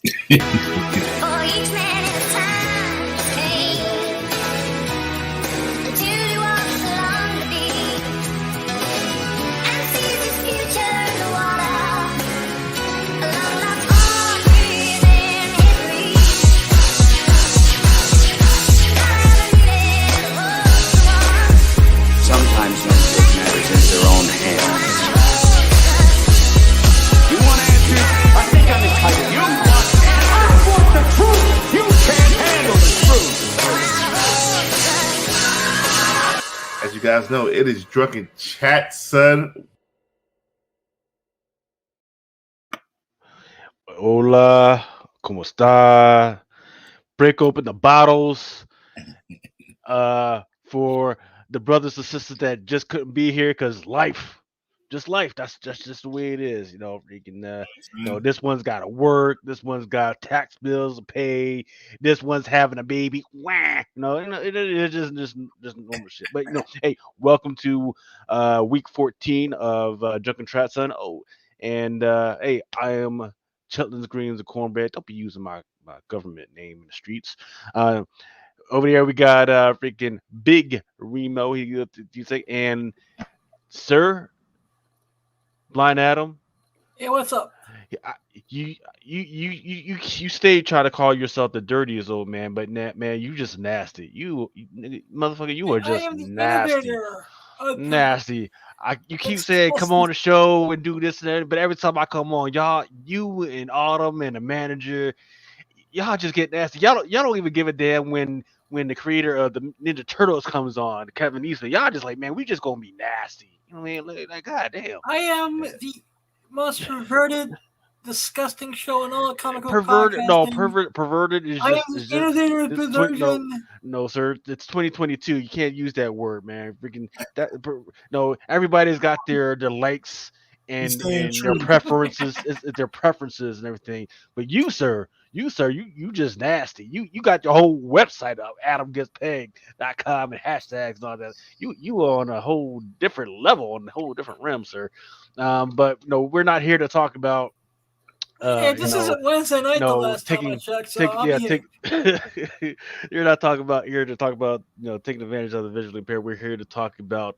each man in his time, hey, the duty walks along the beach and sees his future in the water, along life's arm within his reach. Gotta needed a hook to walk. Sometimes men take matters into their own hands. You want answers? I think I'm entitled. You want answers? I want the truth. You can't handle the truth. As you guys know, it is Drunken Chat, son. Hola, ¿cómo está? Break open the bottles for the brothers and sisters that just couldn't be here because life. Just life. That's just the way it is. You know, this one's got to work. This one's got tax bills to pay. This one's having a baby. Wah! It's just normal shit. But hey, welcome to week 14 of Drunken Chat, son. Oh, and hey, I am Chitlins, Greens, and Cornbread. Don't be using my government name in the streets. Over there we got freaking Big Remo. You say, and Sir Blind Adam. Hey, what's up? You stay trying to call yourself the dirtiest old man, but man, you just nasty. You motherfucker, you are just nasty. Nasty. You keep saying come on the show and do this and that, but every time I come on, y'all, you and Autumn and the manager, y'all just get nasty. Y'all don't even give a damn when the creator of the Ninja Turtles comes on, Kevin Eastman. Y'all just like, man, we just gonna be nasty. You know what I mean? Like, goddamn. I am the most perverted, disgusting show in all of comic book perverted. podcasting. No, perverted is just. I am the innovator of perversion. No, sir, it's 2022. You can't use that word, man. Freaking that. No, everybody's got their likes and their preferences, their preferences and everything. But you, sir, you just nasty. You got your whole website up, AdamGetsPegged.com and hashtags and all that. You are on a whole different level, on a whole different realm, sir. But no, we're not here to talk about. Hey, this isn't Wednesday night. The last time I checked, so you're not talking about here to talk about taking advantage of the visually impaired. We're here to talk about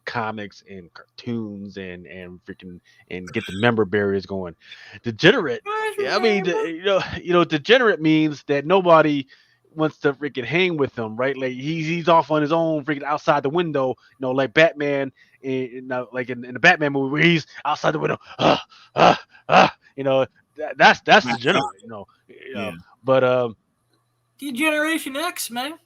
comics and cartoons and freaking and get the member barriers going. Degenerate. I mean, degenerate means that nobody wants to freaking hang with him, right? Like he's off on his own, freaking outside the window, like Batman, like in the Batman movie where he's outside the window. That's degenerate, Yeah. But Degeneration X, man.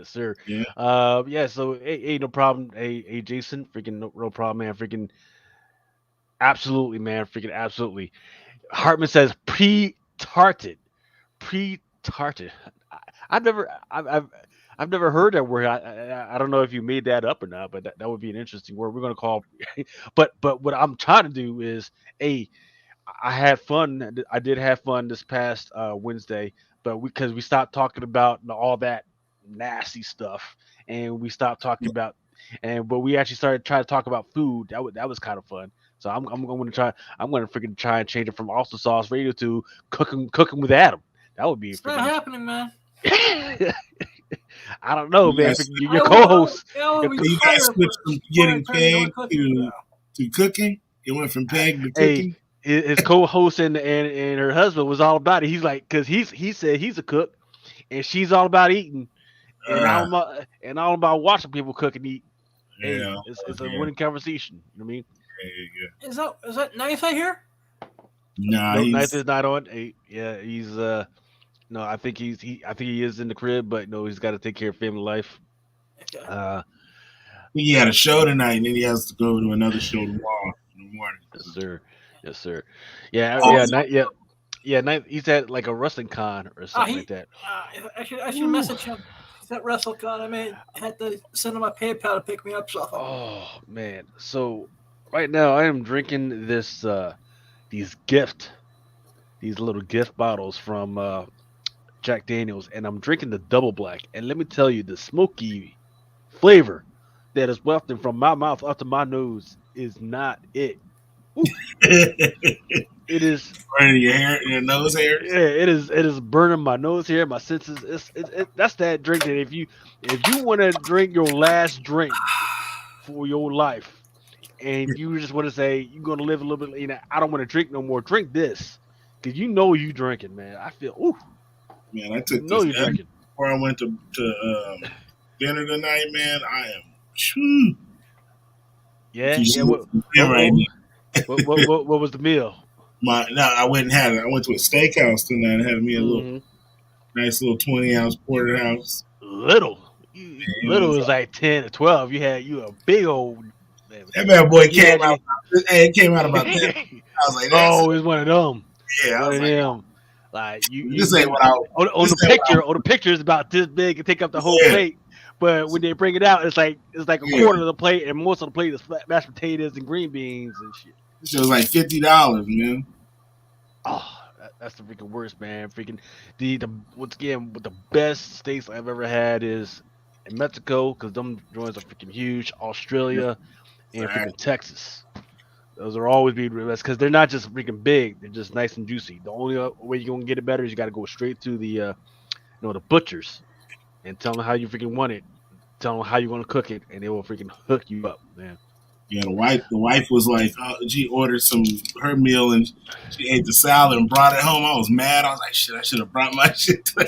yes, sir. Yeah. So hey, no problem. Hey, Jason, freaking no problem, man. Freaking absolutely, man. Freaking absolutely. Hartman says pre-tarted. I've never heard that word. I don't know if you made that up or not, but that would be an interesting word. We're gonna call. But what I'm trying to do is, I had fun. I did have fun this past Wednesday, but because we stopped talking about all that nasty stuff, and we stopped talking about, but we actually started trying to talk about food. That was kind of fun. So I'm going to try. I'm going to freaking try and change it from Awesome Sauce Radio to cooking with Adam. That would be. It's not happening, man. I don't know, man. Yes. Your co-host. You guys switched from getting pegged to cooking. It went from pegged to cooking. His co-host and her husband was all about it. He's like, because he said he's a cook, and she's all about eating, and all about watching people cook and eat. Yeah, it's a winning conversation. You know what I mean? Yeah. Is that Knife I hear? Nah, no, Knife is not on. He's no, I think he is in the crib, but no, he's got to take care of family life. Okay. He had a show tonight, and then he has to go to another show tomorrow in the morning. Yes, sir. Yeah, Knife. He's at like a wrestling con or something like that. I should message him. He's at WrestleCon. I had to send him my PayPal to pick me up. So. Oh man! So right now I am drinking these little gift bottles from Jack Daniels, and I'm drinking the double black. And let me tell you, the smoky flavor that is wafting from my mouth up to my nose is not it. It is. Burning your hair, your nose hairs. Yeah, it is. It is burning my nose here, my senses. That's that drink that if you want to drink your last drink for your life, and you just want to say you're gonna live a little bit, I don't want to drink no more. Drink this, cause you know you drinking, man. I feel, ooh, Man, I took know this you drinking. before I went to dinner tonight, man. I am. Whew, Yeah, you yeah. see What, right now. what was the meal? I went and had it. I went to a steakhouse tonight and had me a little nice little 20-ounce porterhouse. Little, little was is like 10 or 12. You had a big old. That bad boy You came had out. Hey, it came out about 10. I was like, that's oh, it's one of them. yeah. I One was of like, them. Like this ain't what I on this the ain't what picture. On the picture is about this big and take up the whole Yeah. plate. But when they bring it out, it's like a Yeah. quarter of the plate, and most of the plate is mashed potatoes and green beans and shit. This shit was like $50, man. Oh, that's the freaking worst, man. Freaking the once again, the best steaks I've ever had is in Mexico because them joints are freaking huge. Australia and Right. freaking Texas. Those are always be the best because they're not just freaking big; they're just nice and juicy. The only way you're gonna get it better is you got to go straight to the the butchers and tell them how you freaking want it. Tell them how you want to cook it, and they will freaking hook you up, man. Yeah, the wife was like, she ordered her meal and she ate the salad and brought it home. I was mad. I was like, shit, I should have brought my shit to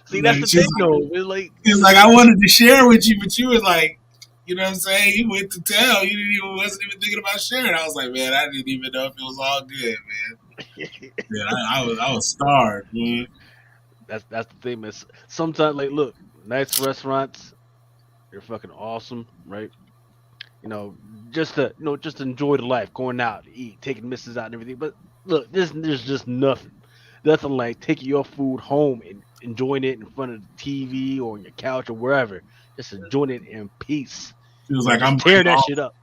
See, that's the thing, though. It's like He was like, I wanted to share with you, but you was like, you know what I'm saying? You went to tell. Wasn't even thinking about sharing. I was like, man, I didn't even know if it was all good, man. Yeah, I was starved, man. That's the thing, man. Sometimes, like, look, nice restaurants, they're fucking awesome, right? Just to enjoy the life, going out to eat, taking misses out and everything. But look, there's just nothing like taking your food home and enjoying it in front of the TV or on your couch or wherever, just enjoying it in peace. She was like, I'm tearing that shit up.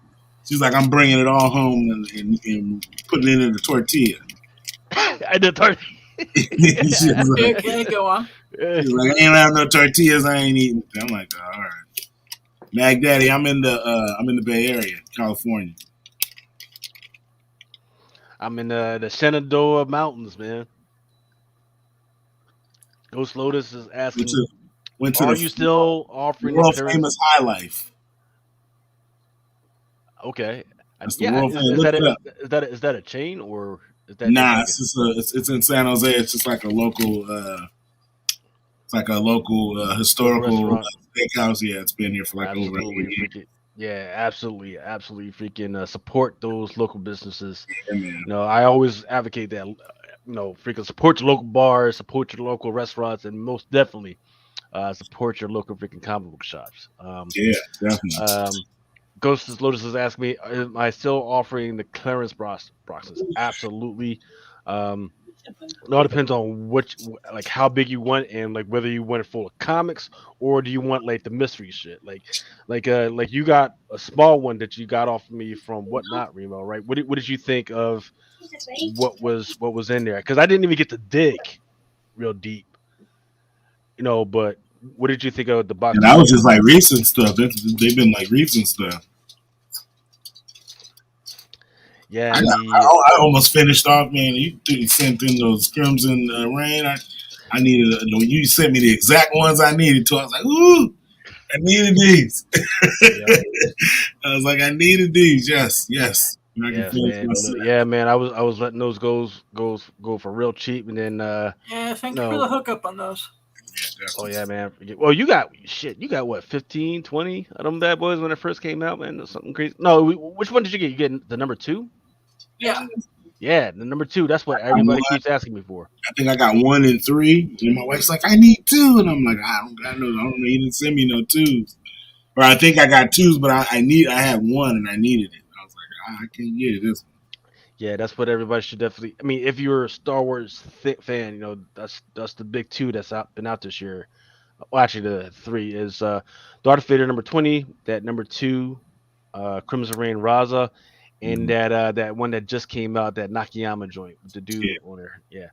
She's like, I'm bringing it all home and putting it in the tortilla. I did tortilla. She was like, Okay, go on. she's like, I ain't have no tortillas. I ain't eating. I'm like, all right. Mag Daddy, I'm in the Bay Area, California. I'm in the Shenandoah Mountains, man. Ghost Lotus is asking, Went to are the you still offering world the famous High Life. Okay. That's the world famous. Is that a chain or is that Nah, it's in San Jose. It's just like a local historical steakhouse. Yeah, it's been here for like over 8 years. Yeah, absolutely freaking support those local businesses. Yeah, man. I always advocate that. Freaking support your local bars, support your local restaurants, and most definitely support your local freaking comic book shops. Yeah, definitely. Ghost Lotus is asking me, am I still offering the Clarence boxes? Absolutely. It all depends on how big you want and like whether you want it full of comics or do you want like the mystery shit. Like you got a small one that you got off of me from Whatnot, Remo, right? What did you think of what was in there? Because I didn't even get to dig real deep, but what did you think of the box? And that was just like recent stuff. They've been like recent stuff. Yeah, I almost finished off, man. You sent in those Crimson Rain. I needed. You sent me the exact ones I needed to. I was like, ooh, I needed these. Yeah. I was like, I needed these. Yes. Man. I was letting those go for real cheap, and then thank you for the hookup on those. Yeah, oh yeah, man. Well, you got what, 15, 20 of them bad boys when it first came out, man? Something crazy. No, which one did you get? You get the number 2? Yeah, the number 2. That's what everybody keeps asking me for. I think I got 1 and 3, and my wife's like, I need 2, and I'm like, I don't know. You didn't send me no 2s, or I think I got 2s, but I had 1 and I needed it. I was like, I can't get it this one. Yeah, that's what everybody should definitely. I mean, if you're a Star Wars fan, that's the big 2 that's been out this year. Well, actually, the 3 is Darth Vader number 20, that number 2, Crimson Rain Raza, and that one that just came out, that Nakayama joint with the dude on there. Yeah,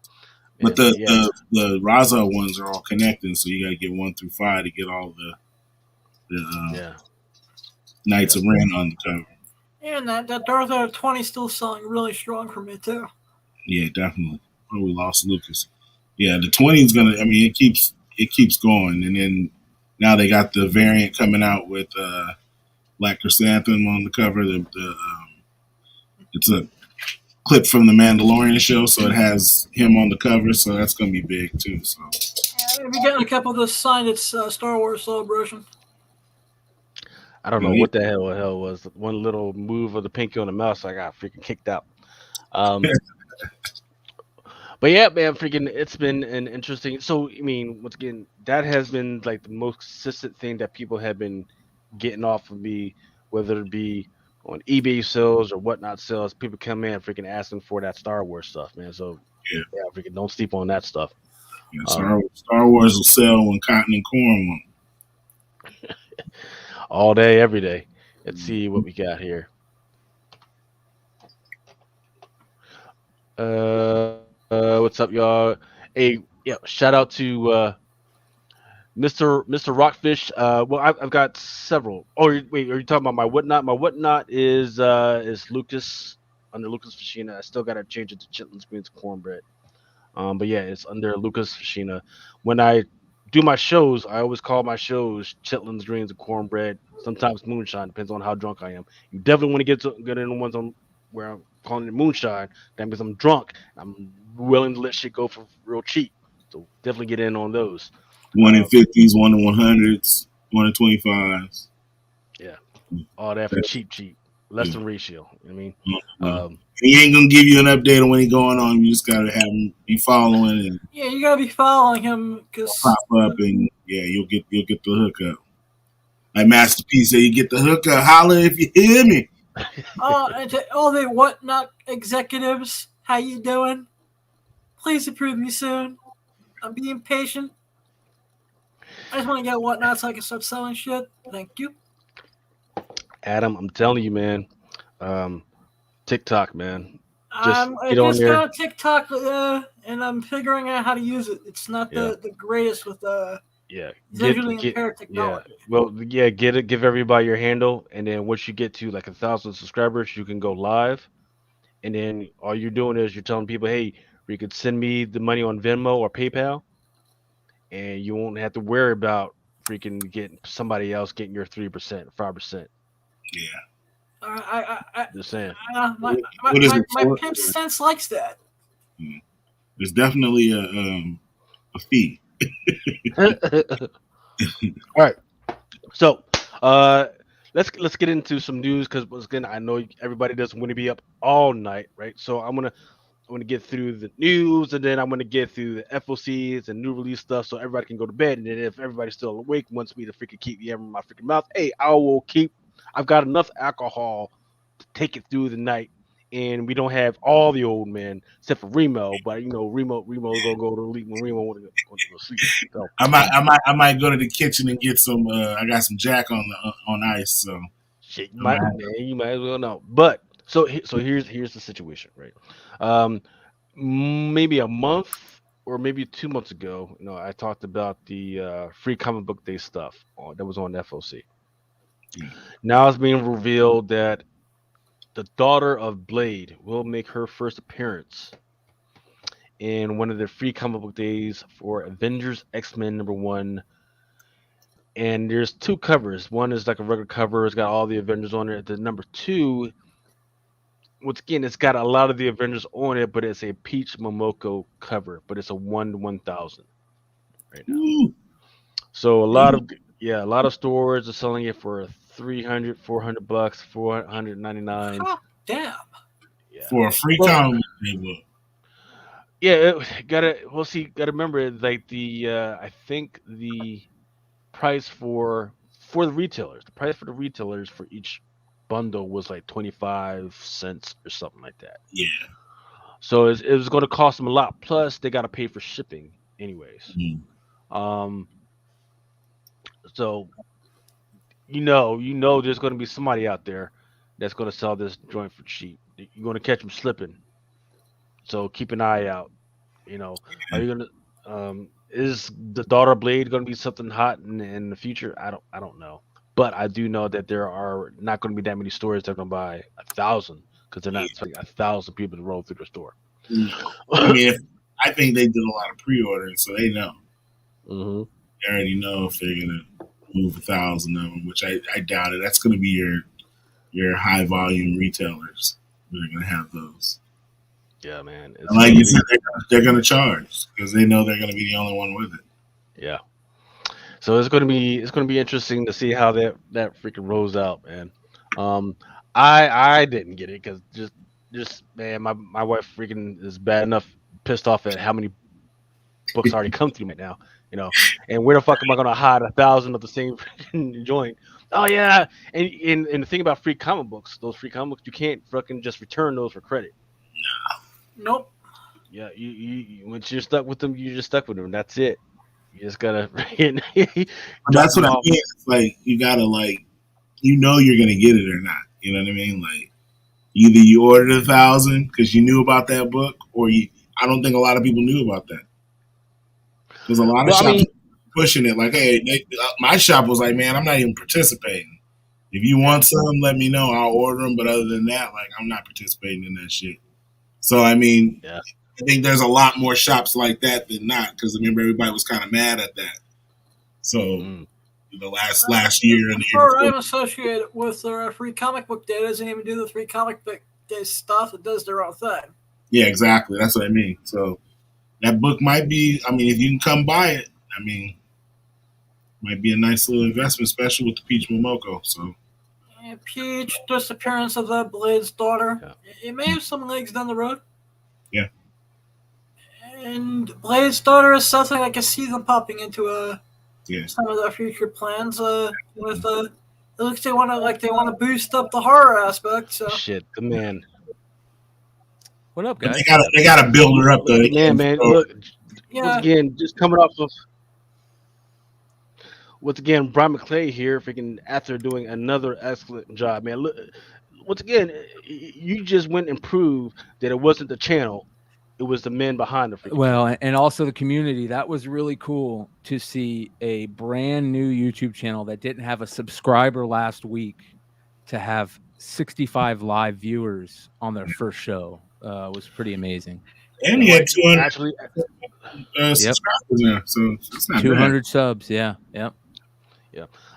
but the Raza ones are all connected, so you got to get 1 through 5 to get all the Knights of Ren on the cover. And that Darth Vader 20 is still selling really strong for me too. Yeah, definitely. Oh, we lost Lucas. Yeah, the 20 is gonna. I mean, it keeps going, and then now they got the variant coming out with Black Chrysanthemum on the cover. It's a clip from the Mandalorian show, so it has him on the cover. So that's gonna be big too. So Yeah, maybe getting a couple of those signed at Star Wars Celebration. I don't know Right. what the hell was. One little move of the pinky on the mouse, I got freaking kicked out. Um, but yeah, man, freaking, it's been an interesting. So I mean, once again, that has been like the most consistent thing that people have been getting off of me, whether it be on eBay sales or whatnot sales. People come in freaking asking for that Star Wars stuff, man. So yeah, yeah, freaking don't sleep on that stuff. yeah. Um, Star Wars will sell when cotton and corn won't. all day, every day. Let's see what we got here. What's up, y'all? Hey, yeah, shout out to Mr. Rockfish. Well, I've got several. Oh, wait, are you talking about my whatnot? My whatnot is Lucas under Lucas Fashina. I still gotta change it to chitlins, greens, cornbread. But yeah, it's under Lucas Fashina. When I do my shows, I always call my shows chitlins, greens, and cornbread. Sometimes moonshine, depends on how drunk I am. You definitely want to get in the ones on where I'm calling it moonshine. That means I'm drunk. I'm willing to let shit go for real cheap. So definitely get in on those. One in 50s, one in 100s, one in 25s. Yeah, all that for cheap, less than ratio. I mean, He ain't gonna give you an update on when he's going on. You just gotta have him be following and Yeah, you gotta be following him because pop up, and yeah, you'll get the hookup. Like Master P said, you get the hookup. Holler if you hear me. and to all the whatnot executives, how you doing? Please approve me soon. I'm being patient. I just want to get whatnot so I can start selling shit. Thank you. Adam, I'm telling you, man. TikTok, man. Just I get on just there. got a TikTok and I'm figuring out how to use it. It's not Yeah. the greatest with Yeah, visually impaired yeah. technology. Well, yeah, get it. Give everybody your handle, and then once you get to like 1,000 subscribers, you can go live, and then all you're doing is you're telling people, hey, you could send me the money on Venmo or PayPal, and you won't have to worry about freaking getting somebody else getting your 3%, 5%. Yeah. Just saying. What is it My for? pimp sense likes that. There's definitely a fee. All right. So, let's get into some news because once again, I know everybody doesn't want to be up all night, right? So I'm gonna get through the news and then I'm gonna get through the FOCs and new release stuff so everybody can go to bed. And then if everybody's still awake, wants me to freaking keep the air in my freaking mouth, hey, I will keep. I've got enough alcohol to take it through the night. And we don't have all the old men except for Remo, but you know Remo's gonna go to sleep when Remo want to go to sleep. So I might go to the kitchen and get some. I got some Jack on ice. So shit, you I might, might- man, you might as well know. But so here's the situation, right? Um, maybe a month or maybe 2 months ago, I talked about the free comic book day stuff that was on FOC. Yeah. Now it's being revealed that the daughter of Blade will make her first appearance in one of the free comic book days for Avengers X-Men #1. And there's two covers. One is like a regular cover, it's got all the Avengers on it. The #2, once again, it's got a lot of the Avengers on it, but it's a Peach Momoko cover, but it's a 1/1000 right now. Ooh, So a lot of stores are selling it for 300, $400, 499. Hot damn. Yeah. for a free Well, comic book. yeah, gotta remember like I think the price for the retailers, the price for the retailers for each bundle was like 25 cents or something like that. Yeah. So it was going to cost them a lot. Plus, they got to pay for shipping, anyways. Mm. So there's going to be somebody out there that's going to sell this joint for cheap. You're going to catch them slipping. So keep an eye out. Are you going to? Is the daughter Blade going to be something hot in the future? I don't know. But I do know that there are not going to be that many stores that are going to buy 1,000 because they're not expecting 1,000 people to roll through the store. I mean, I think they did a lot of pre-ordering, so they know. Mm-hmm. They already know if they're gonna move 1,000 of them, which I doubt it. That's gonna be your high volume retailers that are gonna have those. Yeah, man. And like you said, they're gonna charge because they know they're gonna be the only one with it. Yeah. So it's gonna be interesting to see how that freaking rolls out, man. I didn't get it because just man, my wife freaking is bad enough pissed off at how many books already come through me now, and where the fuck am I gonna hide 1,000 of the same freaking joint? Oh yeah, and the thing about free comic books, those free comic books, you can't fucking just return those for credit. Nope. Yeah, you once you're stuck with them, you're just stuck with them. That's it. You just gotta. That's what I mean. It's like you gotta you're gonna get it or not. You know what I mean? Like either you ordered 1,000 because you knew about that book, or I don't think a lot of people knew about that. Because a lot of shops pushing it like, hey, my shop was like, man, I'm not even participating. If you want some, let me know. I'll order them. But other than that, like, I'm not participating in that shit. So, I mean, I think there's a lot more shops like that than not. Because remember, everybody was kind of mad at that. So, the last year and the year before. I'm associated with their free comic book day. It doesn't even do the free comic book day stuff. It does their own thing. Yeah, exactly. That's what I mean. So, that book might be, I mean, if you can come buy it, I mean, might be a nice little investment, especially with the Peach Momoko. So, Peach, disappearance of the Blade's daughter. Yeah. It may have some legs down the road. Yeah. And Blade's daughter is something I can see them popping into yeah. some of their future plans. With it looks they want to boost up the horror aspect. So shit, the man. What up, guys? They gotta build her up though. Man, look. Once again, just coming off of. Once again, Brian McClay here, freaking after doing another excellent job, man. Look, once again, you just went and proved that it wasn't the channel, it was the men behind the freaking channel. And also the community. That was really cool to see a brand new YouTube channel that didn't have a subscriber last week to have 65 live viewers on their first show. Was pretty amazing. And he had 200 actually subscribers now, so it's not 200 bad. subs. Yeah.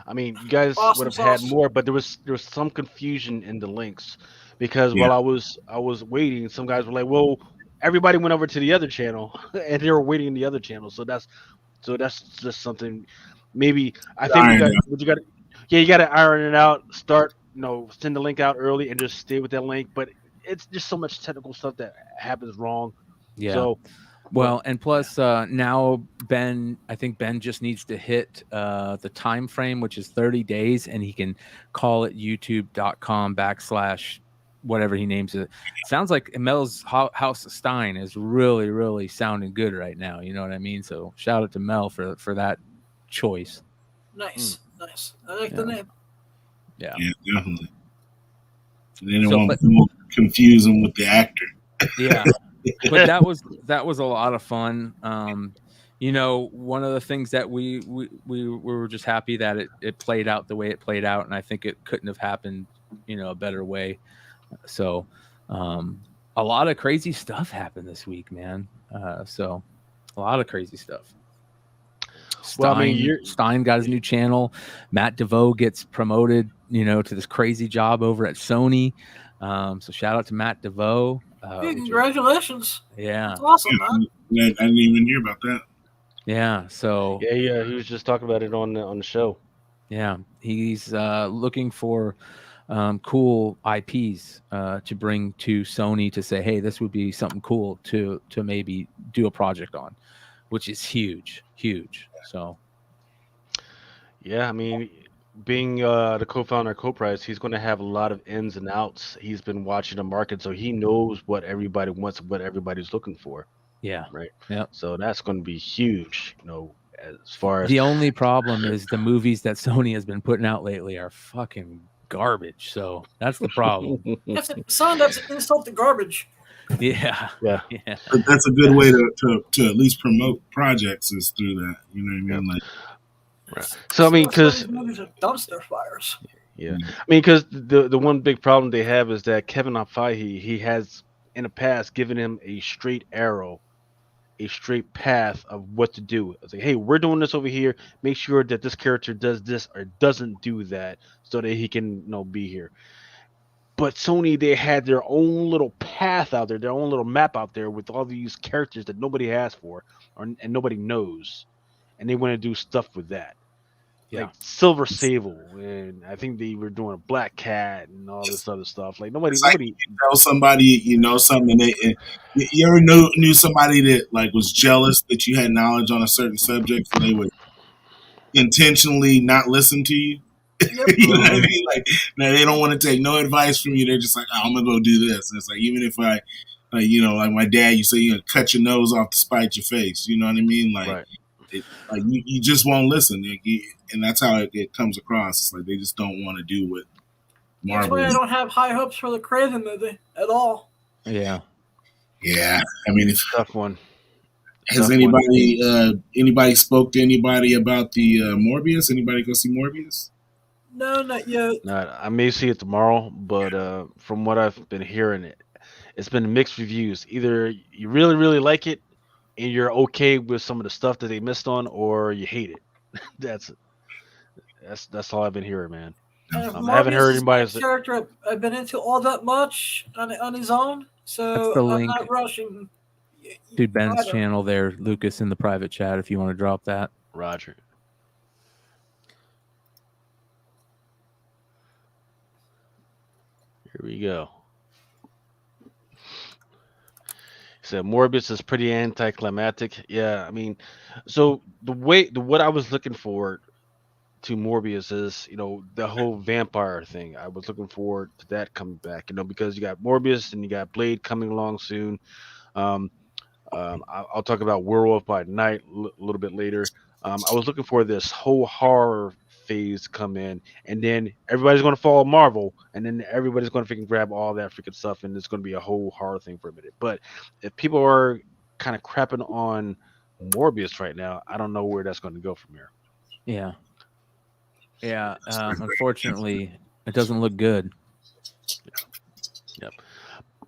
I mean, you guys would have had more, but there was some confusion in the links because while I was waiting, some guys were like, "Well, everybody went over to the other channel," and they were waiting in the other channel. So that's just something. Maybe I think you got to iron it out. Start, send the link out early and just stay with that link. But it's just so much technical stuff that happens wrong. Yeah. So, well, and plus now I think Ben just needs to hit the time frame, which is 30 days, and he can call it youtube.com/ whatever he names it. Sounds like Mel's House of Stein is really, really sounding good right now. You know what I mean? So shout out to Mel for that choice. Nice. I like the name. Yeah, definitely. They don't want to confuse him with the actor. Yeah. But that was a lot of fun. One of the things that we were just happy that it played out the way it played out, and I think it couldn't have happened, a better way. So, a lot of crazy stuff happened this week, man. So a lot of crazy stuff. Stein got his new channel. Matt DeVoe gets promoted, to this crazy job over at Sony. So shout out to Matt DeVoe. Congratulations. Yeah. That's awesome, man. I didn't even hear about that. Yeah. So yeah, he was just talking about it on the show. Yeah, he's looking for cool IPs to bring to Sony to say, hey, this would be something cool to maybe do a project on, which is huge. So, yeah, I mean, being the co-founder of Co-Price, he's going to have a lot of ins and outs. He's been watching the market, so he knows what everybody wants, what everybody's looking for. Yeah. Right. Yeah. So that's going to be huge, as far as the only problem is the movies that Sony has been putting out lately are fucking garbage. So that's the problem. That's insult to garbage. Yeah. But that's a good way to at least promote projects is through that. You know what I mean? Like, So I mean, Most of because these movies are dumpster fires. yeah, I mean, because the one big problem they have is that Kevin Feige, he has in the past given him a straight arrow, a straight path of what to do. It's like, hey, we're doing this over here. Make sure that this character does this or doesn't do that, so that he can, be here. But Sony, they had their own little path out there, their own little map out there with all these characters that nobody asked for and nobody knows, and they want to do stuff with that. Yeah. Like Silver Sable, and I think they were doing a Black Cat and all this other stuff. Like nobody, It's like you tell somebody you know something, and you ever knew somebody that like was jealous that you had knowledge on a certain subject, so they would intentionally not listen to you. Yep. You know what I mean? Like, now they don't want to take no advice from you. They're just like, oh, I'm gonna go do this. And it's like, even if I, like my dad, you say, cut your nose off to spite your face. You know what I mean? Like, right. like you just won't listen, and that's how it comes across. It's like they just don't want to do what That's Marvel. why I don't have high hopes for the Craven movie at all. Yeah. Yeah, I mean, Tough one. has anybody spoke to anybody about the Morbius? Anybody go see Morbius? No, not yet. I may see it tomorrow, but from what I've been hearing, it's been mixed reviews. Either you really, really like it and you're okay with some of the stuff that they missed on, or you hate it. That's all I've been hearing, man. I haven't heard anybody say character I've been into all that much on his own, so That's the I'm link not rushing. to Ben's channel there, Lucas, in the private chat if you want to drop that. Roger. Here we go. He said Morbius is pretty anticlimactic. Yeah, I mean, so what I was looking for to Morbius is, the whole vampire thing. I was looking forward to that coming back, because you got Morbius and you got Blade coming along soon. I'll talk about Werewolf by Night a little bit later. I was looking for this whole horror phase to come in, and then everybody's going to follow Marvel, and then everybody's going to freaking grab all that freaking stuff, and it's going to be a whole horror thing for a minute. But if people are kind of crapping on Morbius right now, I don't know where that's going to go from here. Yeah. Yeah. Unfortunately, it doesn't look good. Yep.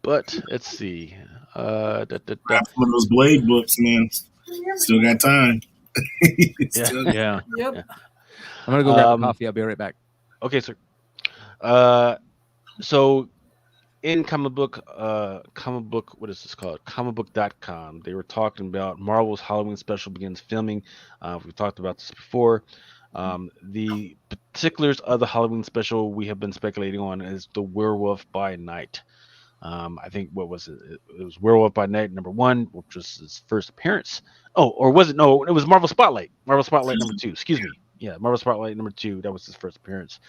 But let's see. One of those Blade books, man. Still got time. Yeah. Yep. Yeah. I'm gonna go grab a coffee. I'll be right back. Okay, sir. So in comic book, what is this called? Comicbook.com. They were talking about Marvel's Halloween special begins filming. We've talked about this before. The particulars of the Halloween special we have been speculating on is the Werewolf by Night. I think what was it? It was Werewolf by Night #1, which was his first appearance. Oh, or was it? No, it was Marvel Spotlight. Marvel Spotlight #2. Excuse me. Yeah, Marvel Spotlight #2. That was his first appearance.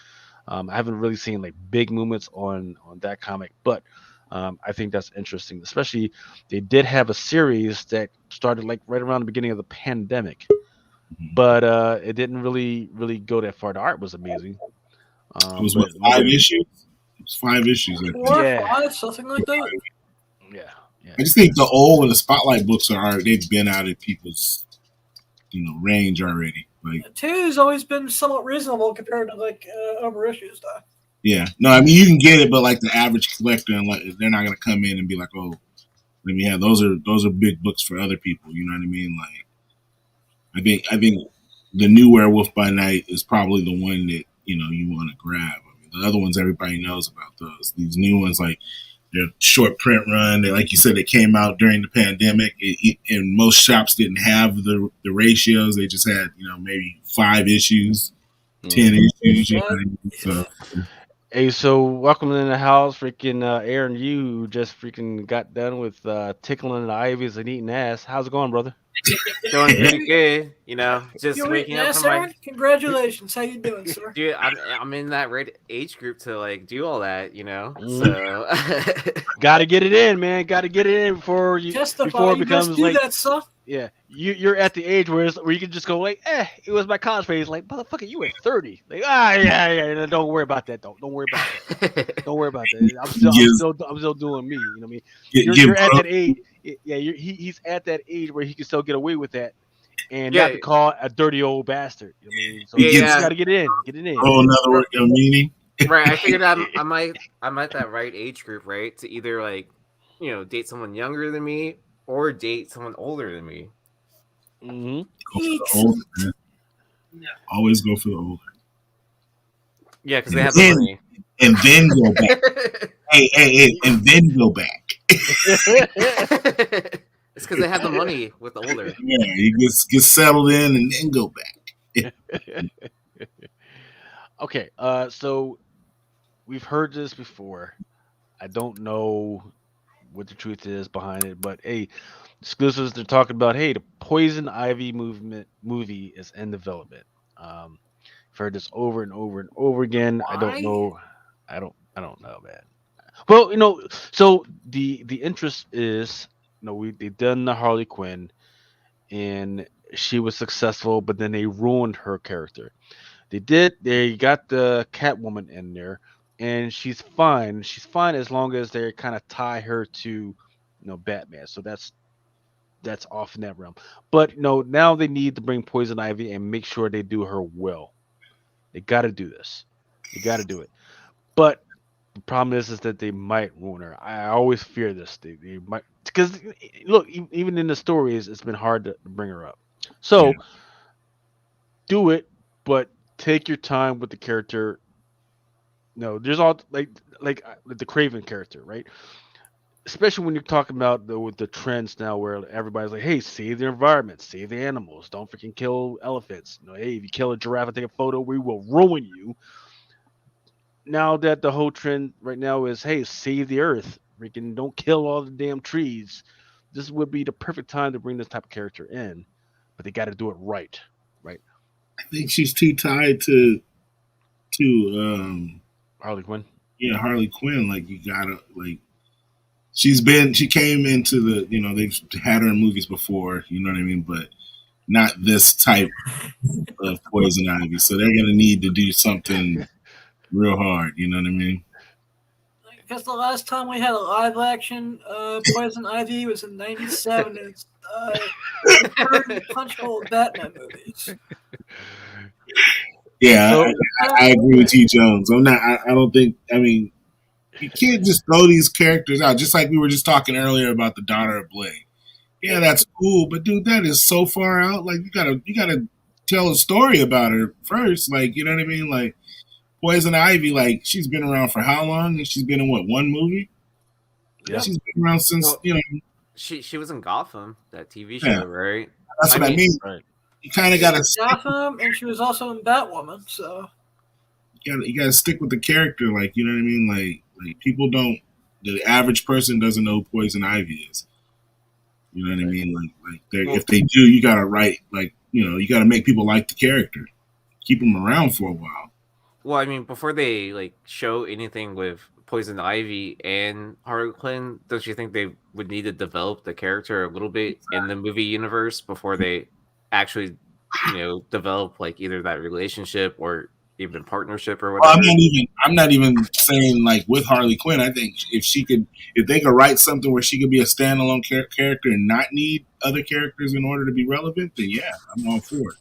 I haven't really seen like big movements on that comic, but I think that's interesting. Especially they did have a series that started like right around the beginning of the pandemic, but it didn't really go that far. The art was amazing. It was 5 issues. It was 5 issues. I think. 4 or Yeah. 5, something like that. Yeah. I just think the old and the Spotlight books they've been out of people's range already. Like 2 has always been somewhat reasonable compared to like over issues though. yeah, no, I mean you can get it, but like the average collector, and like they're not gonna come in and be like, oh, let me have those are big books for other people. You know what I mean? Like I think the new Werewolf by Night is probably the one that you want to grab. I mean, the other ones everybody knows about those. These new ones like. They're short print run. Like you said, they came out during the pandemic, and most shops didn't have the ratios. They just had, maybe 5 issues, 10 issues. So. Hey, so welcome in the house, freaking Aaron. You just freaking got done with tickling the ivies and eating ass. How's it going, brother? Doing pretty good, just You're waking eating up ass, from Aaron? Congratulations. How you doing, sir? Dude, I'm in that right age group to like do all that, So Gotta get it in, man. Gotta get it in before Justify, it becomes you do like that stuff. yeah. You're at the age where you can just go like, it was my college phase. Like, motherfucker, you at 30. Like, yeah. Don't worry about that. Don't worry about that. Don't worry about that. I'm still doing me. You know what I mean? You're at that age. Yeah, he's at that age where he can still get away with that, and Yeah. not to call a dirty old bastard. I mean, so He you gets got to get it in. whole another meaning. Right. I figured I'm at that right age group, right, to either like, date someone younger than me or date someone older than me. Hmm. Go for the older, man. Always go for the older. Yeah, because they have the money. And then go back. hey, and then go back. It's because they have the money with the older. Yeah, you get settled in and then go back. Okay, so we've heard this before. I don't know what the truth is behind it, but hey, exclusives they're talking about. Hey, the Poison Ivy movie is in development. I've heard this over and over and over again. I don't Why? know. I don't know, man. Well, so the interest is, they've done the Harley Quinn, and she was successful, but then they ruined her character. They got the Catwoman in there, and she's fine. She's fine as long as they kind of tie her to, Batman. So that's off in that realm. But no, now they need to bring Poison Ivy and make sure they do her well. They got to do this. They got to do it. But the problem is that they might ruin her. I always fear this. They might, because look, even in the stories, it's been hard to bring her up. So do it, but take your time with the character. No, there's all like the Craven character, right? Especially when you're talking about with the trends now, where everybody's like, "Hey, save the environment, save the animals, don't freaking kill elephants." Hey, if you kill a giraffe and take a photo, we will ruin you. Now that the whole trend right now is, hey, save the earth, freaking don't kill all the damn trees. This would be the perfect time to bring this type of character in, but they got to do it right, right? I think she's too tied to Harley Quinn. Harley Quinn. Like you gotta like she came into the they've had her in movies before, you know what I mean, but not this type of Poison Ivy. So they're gonna need to do something real hard, you know what I mean? Because the last time we had a live action Poison Ivy was in '97. And it's the third punch bowl Batman movies. Yeah, So- I agree with you, Jones. I don't think. I mean, you can't just throw these characters out. Just like we were just talking earlier about the daughter of Blade. Yeah, that's cool, but dude, that is so far out. Like you gotta tell a story about her first. Like you know what I mean? Like Poison Ivy, like she's been around for how long? And she's been in what, one movie? Yeah. She's been around since Well, She was in Gotham, that TV show, Yeah. right? That's what I mean. Right. You kind of gotta Gotham, and she was also in Batwoman. So you gotta stick with the character. Like you know what I mean? Like people don't. The average person doesn't know who Poison Ivy is. You know what I mean? Like if they do, you gotta write you gotta make people like the character, keep them around for a while. Well, I mean, before they like show anything with Poison Ivy and Harley Quinn, don't you think they would need to develop the character a little bit in the movie universe before they actually, develop like either that relationship or even partnership or Well, whatever? I'm not even saying like with Harley Quinn. I think if they could write something where she could be a standalone character and not need other characters in order to be relevant, then yeah, I'm all for it.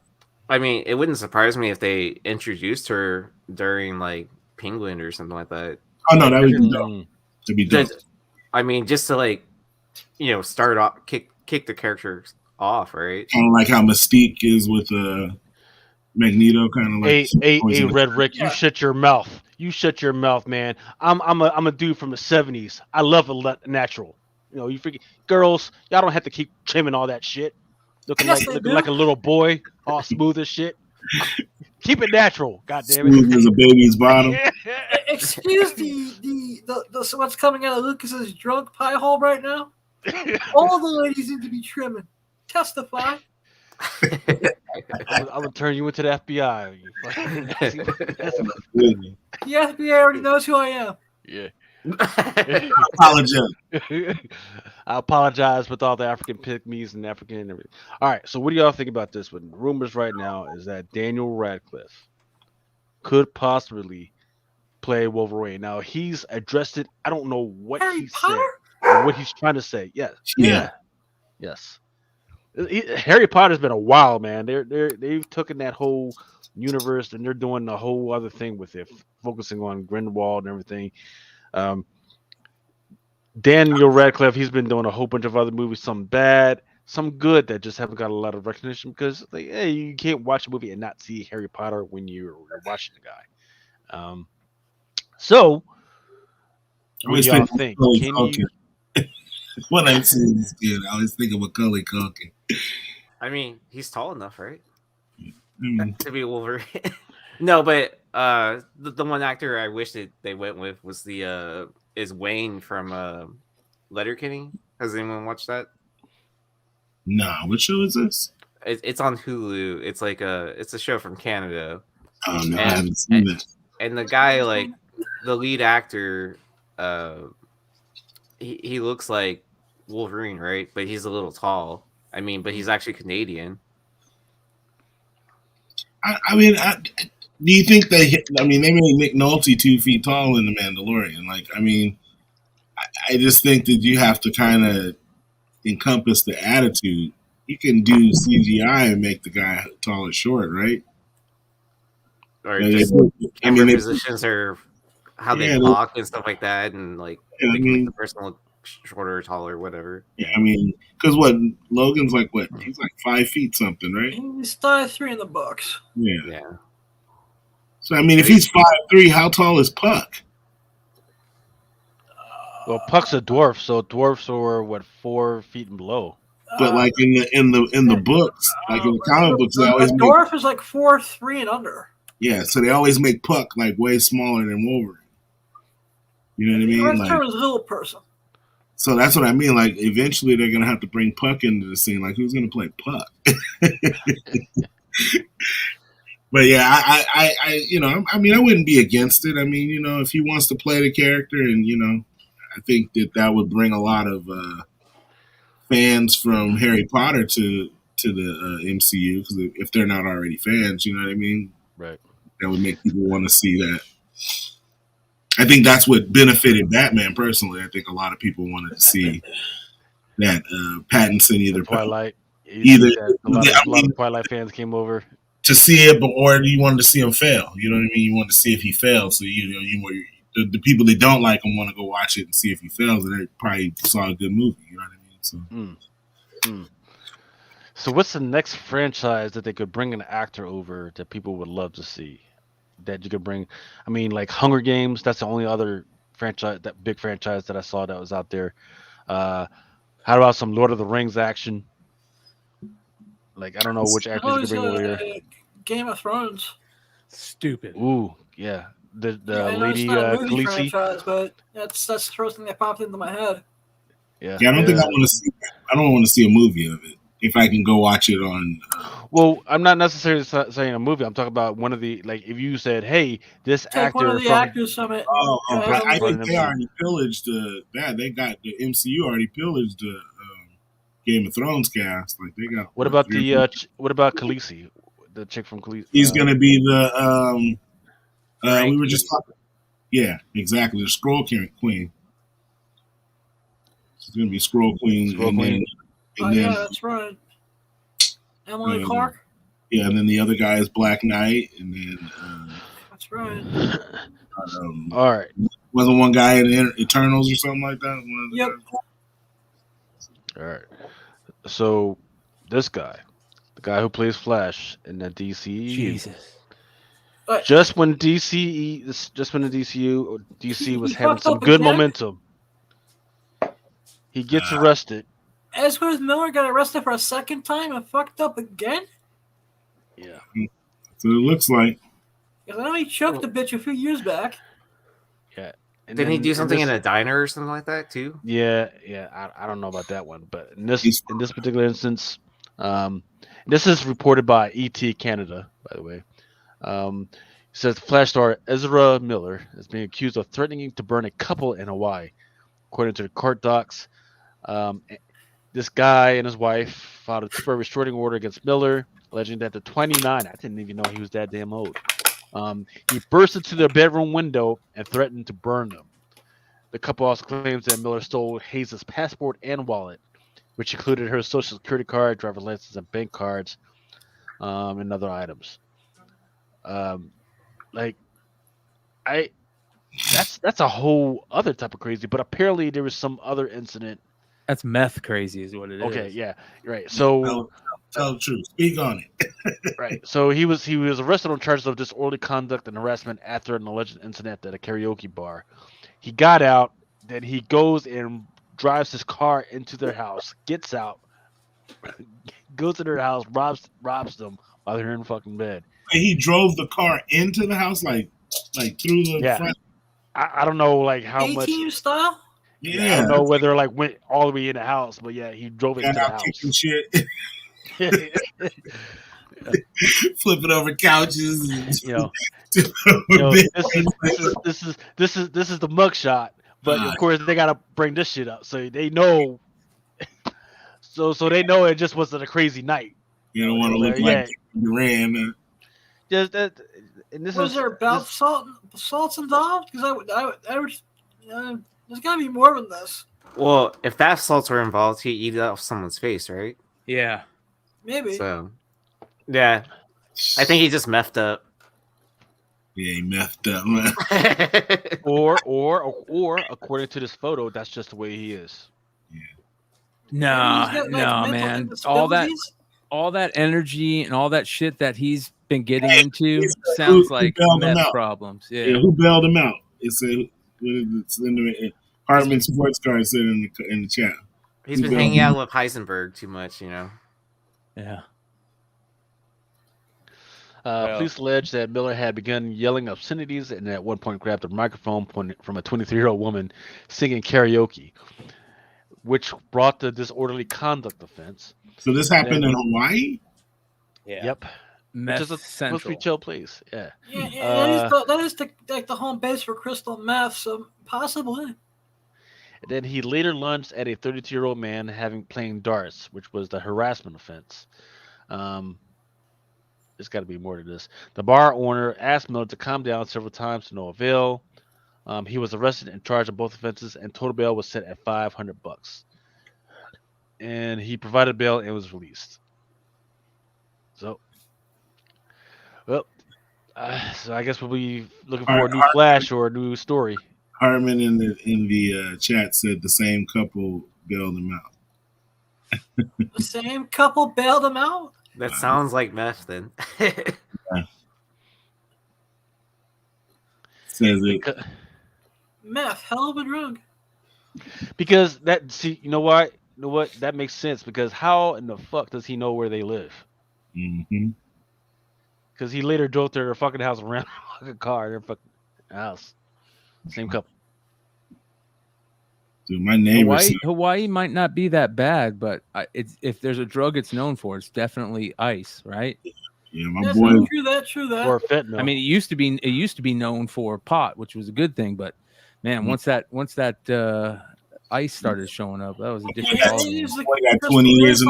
I mean, it wouldn't surprise me if they introduced her during like Penguin or something like that. Oh no, that would be dope. That'd be dope. I mean, just to like, start off, kick the character off, right? Kind of like how Mystique is with Magneto, kind of like. Hey, Red Rick, you shut your mouth. You shut your mouth, man. I'm a dude from the '70s. I love a natural. You freaking girls, y'all don't have to keep trimming all that shit. Looking like a little boy, all smooth as shit. Keep it natural, goddamn it. Smooth as a baby's bottom. excuse the what's coming out of Lucas's drunk pie hole right now. All the ladies need to be trimming. Testify. I would turn you into the FBI. The FBI already knows who I am. Yeah. I apologize. I apologize with all the African pygmies and African and everything. All right, so what do y'all think about this one? Rumors right now is that Daniel Radcliffe could possibly play Wolverine. Now he's addressed it. I don't know what Harry he Potter? said or what he's trying to say. Yes. Yeah. Yes. Harry Potter's been a while, man. They've taken that whole universe and they're doing a whole other thing with it, focusing on Grindelwald and everything. Um, Daniel Radcliffe, he's been doing a whole bunch of other movies, some bad, some good that just haven't got a lot of recognition because, like, hey, you can't watch a movie and not see Harry Potter when you're watching the guy. So, I what do always y'all think think? Macaulay Can Culkin. you? When I see this kid, I always think of Macaulay Culkin. I mean, he's tall enough, right? Mm. To be Wolverine. No, but the one actor I wish that they went with was the is Wayne from Letterkenny. Has anyone watched that? Nah, what show is this? It's on Hulu. It's like it's a show from Canada. Oh no, I And, haven't seen it. and the guy, like the lead actor, he looks like Wolverine, right? But he's a little tall. I mean, but he's actually Canadian. I mean, do you think I mean, they made Nick Nolte 2 feet tall in The Mandalorian. Like, I mean, I just think that you have to kind of encompass the attitude. You can do CGI and make the guy tall or short, right? Or Yeah, just I mean, they- positions or how they Yeah, talk and stuff like that, and like Yeah, I they can make mean- the person look shorter or taller, whatever. Yeah, I mean, because what Logan's like, what he's like 5 feet something, right? He's 5'3" in the books. Yeah. Yeah. So I mean, if he's 5'3", how tall is Puck? Well, Puck's a dwarf, so dwarfs are what 4 feet and below. But like in the books, like in the comic books, they always The make dwarf is like 4'3" and under. so they always make Puck like way smaller than Wolverine. You know what I The mean? rest Like, term is little person. so that's what I mean. Like, eventually they're gonna have to bring Puck into the scene. Like, who's gonna play Puck? But yeah, I you know, I mean, I wouldn't be against it. I mean, you know, if he wants to play the character, and you know, I think that would bring a lot of fans from Harry Potter to the MCU, because if they're not already fans, you know what I mean? Right. That would make people want to see that. I think that's what benefited Batman personally. I think a lot of people wanted to see that Pattinson either Twilight. either A lot of Twilight fans came over. to see it, or you wanted to see him fail. You know what I mean? You wanted to see if he fails. So the people that don't like him want to go watch it and see if he fails, and they probably saw a good movie. You know what I mean? So. So what's the next franchise that they could bring an actor over that people would love to see? That you could bring, I mean, like Hunger Games. That's the only other franchise, that big franchise that I saw that was out there. How about some Lord of the Rings action? Like, I don't know which actors you could bring over here. Game of Thrones. Stupid. Ooh, yeah, the I know it's lady not a movie Khaleesi. franchise, but that's the first thing that popped into my head. Yeah, Yeah, I don't think I want to see. I don't want to see a movie of it. If I can go watch it on. Well, I'm not necessarily saying a movie. I'm talking about one of the, like, if you said, "Hey, this Take actor one of the from actors from it. I think they MC. already pillaged that. They got the MCU already pillaged the Game of Thrones cast. Like they got. What about what about Khaleesi, the chick from Khaleesi? He's gonna be the we were just Frankie. talking. Yeah, exactly. The Scroll Queen. She's gonna be Scroll Queen. Scroll and Queen. Oh, then, yeah, that's right. Emily Clark. Yeah, and then the other guy is Black Knight, and then That's right. All right. wasn't one guy in Eternals or something like that? One of the Yep. guys? All right. So this guy, the guy who plays Flash in the DCU, Jesus. just when the DC was He having fucked some up good again? momentum, he gets arrested. Ezra Miller got arrested for a second time and fucked up again? Yeah. So it looks like. Because I know he choked a bitch a few years back. Yeah. And Didn't he then do something this- in a diner or something like that too? Yeah. I don't know about that one, but in this particular instance, this is reported by ET Canada, by the way. It says Flash star Ezra Miller is being accused of threatening to burn a couple in Hawaii, according to the court docs. This guy and his wife filed a temporary restraining order against Miller, alleging that the 29, I didn't even know he was that damn old. He burst into their bedroom window and threatened to burn them. The couple also claims that Miller stole Hayes' passport and wallet. which included her social security card, driver license, and bank cards, and other items. Um, like I that's a whole other type of crazy. But apparently there was some other incident. That's meth crazy, is what it is. Okay, yeah, right. So Tell the truth. Speak on it. right, so he was arrested on charges of disorderly conduct and harassment after an alleged incident at a karaoke bar. He got out, then he goes and drives his car into their house, gets out, goes to their house, robs them while they're in fucking bed. And he drove the car into the house, like through the Yeah. front. I don't know like how much. A-Team style? I Yeah. don't know whether like went all the way in the house, but yeah, he drove it Got into the out house. kicking shit, flipping over couches. And you know, this is the mugshot, but of course they gotta bring this shit up, so they know. So they know it just wasn't a crazy night. You don't want to look like Duran. Just that, and this Was is there about salts involved? Because I would there's got to be more than this. Well, if bath salts were involved, he'd eat it off someone's face, right? Yeah. Maybe. So, yeah, I think he just messed up. Yeah, he messed up, man. or according to this photo, that's just the way he is. No, He's got, like, no, mental man. All that energy and all that shit that he's been getting into sounds like meth problems. Yeah. Who bailed him out? It's in the Hartman Sports Card said in the chat. He's been hanging out with Heisenberg too much, you know. Yeah. Police allege that Miller had begun yelling obscenities and at one point grabbed a microphone from a 23-year-old woman singing karaoke, which brought the disorderly conduct offense. So this happened in Hawaii? Yeah. Yep. Meth Which is supposed to be chill place. Yeah. That is the home base for crystal meth, so possibly. And then he later lunged at a 32-year-old man playing darts, which was the harassment offense. There's got to be more to this. The bar owner asked Miller to calm down several times to no avail. He was arrested and charged on both offenses, and total bail was set at $500. And he provided bail and was released. So, well, so I guess we'll be looking for a new Flash or a new story. Hartman in the chat said the same couple bailed him out. The same couple bailed him out? That sounds like meth then. Says it. Meth, hell of a drug. Because you know what? That makes sense, because how in the fuck does he know where they live? Mm-hmm. Because he later drove to their fucking house around a car, their fucking house. Same couple. Dude, my neighbor Hawaii might not be that bad, but if there's a drug it's known for, it's definitely ice, right? Yeah, my boy. True that. Or fentanyl. I mean, it used to be known for pot, which was a good thing, but man, once that ice started showing up, that was a different ballgame. I got 20 years in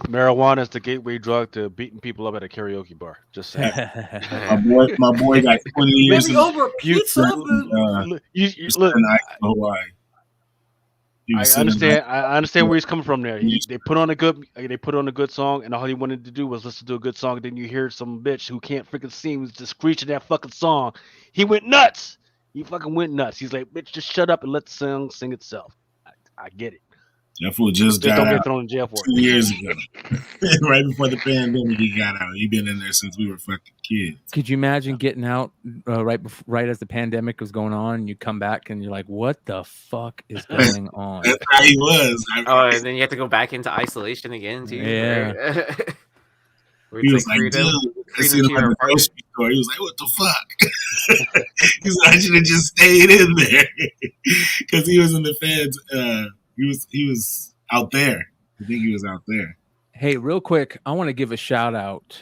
the marijuana is the gateway drug to beating people up at a karaoke bar. Just saying. my boy got 20 years. Maybe over pizza. Look, Hawaii. I understand where he's coming from there. They put on a good song, and all he wanted to do was listen to a good song. Then you hear some bitch who can't freaking sing who's just screeching that fucking song. He went nuts. He fucking went nuts. He's like, bitch, just shut up and let the song sing itself. I get it. That fool just got don't out get thrown in jail for 2 years ago. Right before the pandemic, he got out. He been in there since we were fucking kids. Could you imagine getting out right as the pandemic was going on, and you come back and you're like, what the fuck is going on? That's how he was. And then you have to go back into isolation again, too. Yeah. Right? He was like, dude, the grocery store. He was like, what the fuck? He's like, I should have just stayed in there. Because he was in the feds. He was out there. I think he was out there. Hey, real quick, I want to give a shout out.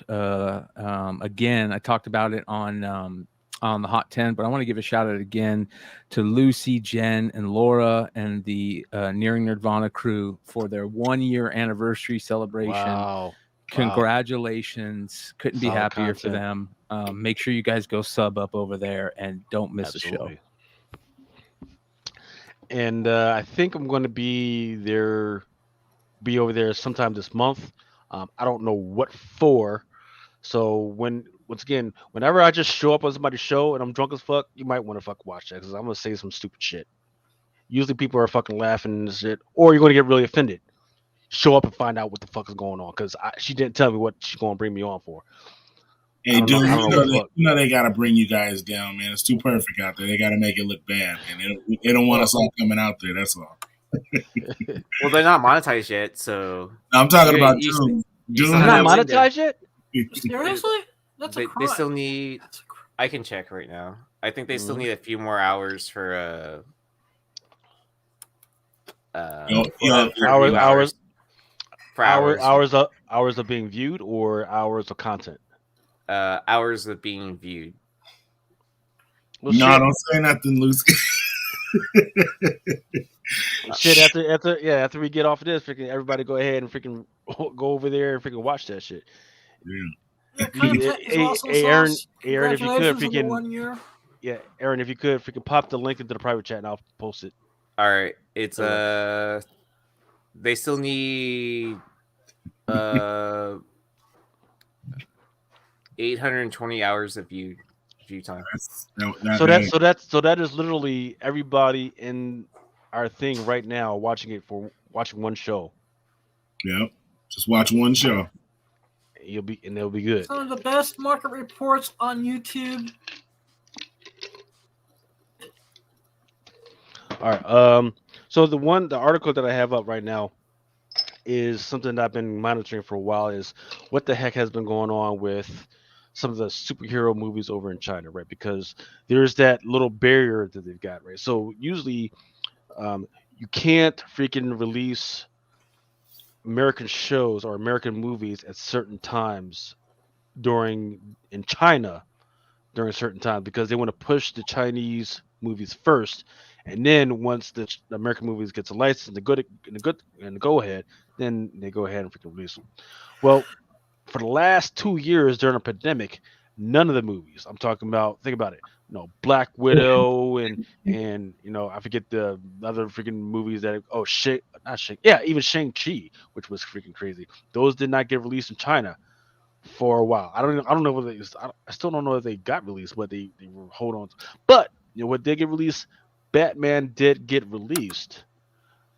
Again, I talked about it on the Hot 10, but I want to give a shout out again to Lucy, Jen, and Laura and the Nearing Nirvana crew for their 1-year anniversary celebration. Wow. Congratulations. Couldn't be happier for them. Make sure you guys go sub up over there and don't miss the show. and I think I'm going to be over there sometime this month. I don't know what for. So once again, whenever I just show up on somebody's show and I'm drunk as fuck, you might want to fuck watch that because I'm gonna say some stupid shit. Usually people are fucking laughing and shit, or you're gonna get really offended. Show up and find out what the fuck is going on because she didn't tell me what she's gonna bring me on for. Hey, dude, I don't know what the fuck. they gotta bring you guys down, man. It's too perfect out there. They gotta make it look bad, and they don't want Well, us all coming out there. That's all. Well, they're not monetized yet, so I'm talking about you Doom. still they're have not that window. monetized yet. Seriously? That's a They crime. still need. That's a crime. I can check right now. I think they still Mhm. need a few more hours for Yo, for yo, for Hours, view hours, for hours hours of being viewed or hours of content. hours of being viewed. Well, no, shit, don't say nothing, Lucy. shit. After we get off of this, freaking everybody go ahead and freaking go over there and freaking watch that shit. Yeah, content is awesome Aaron, sauce. Aaron, if you could, Congratulations on the freaking 1 year. yeah, Aaron, if you could, freaking pop the link into the private chat and I'll post it. All right, it's Alright. they still need uh 820 hours of view time. So that is literally everybody in our thing right now watching one show. Yep. Just watch one show. They'll be good. Some of the best market reports on YouTube. All right. So the article that I have up right now is something that I've been monitoring for a while. Is what the heck has been going on with some of the superhero movies over in China, right? Because there's that little barrier that they've got, right? So usually, you can't freaking release American shows or American movies at certain times in China during certain times because they want to push the Chinese movies first, and then once the American movies gets a license and the go ahead, then they go ahead and freaking release them. Well, for the last 2 years during a pandemic, none of the movies I'm talking about, think about it, Black Widow and I forget the other freaking movies that not Shang, yeah, even Shang-Chi, which was freaking crazy. Those did not get released in China for a while. I don't know whether I still don't know if they got released, but they were hold on to. But what did get released? Batman did get released.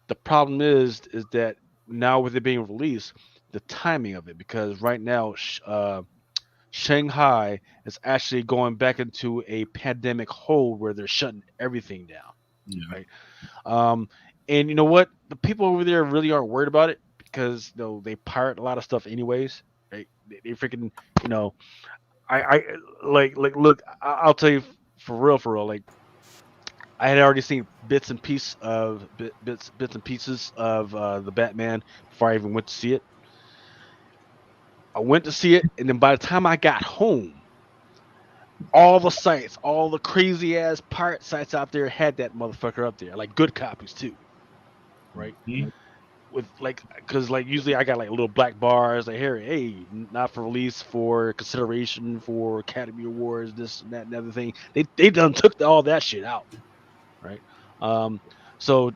The problem is that now with it being released, the timing of it, because right now Shanghai is actually going back into a pandemic hole where they're shutting everything down. Yeah. Right. And you know what? The people over there really aren't worried about it because they pirate a lot of stuff anyways. Right? They freaking I look. I'll tell you for real. Like I had already seen bits and pieces of the Batman before I even went to see it. I went to see it, and then by the time I got home, all the sites, all the crazy ass pirate sites out there had that motherfucker up there, like good copies too, right? Mhm. With because usually I got like little black bars like here, hey, not for release for consideration for Academy Awards, this and that and other thing. They done took all that shit out, right? Um, so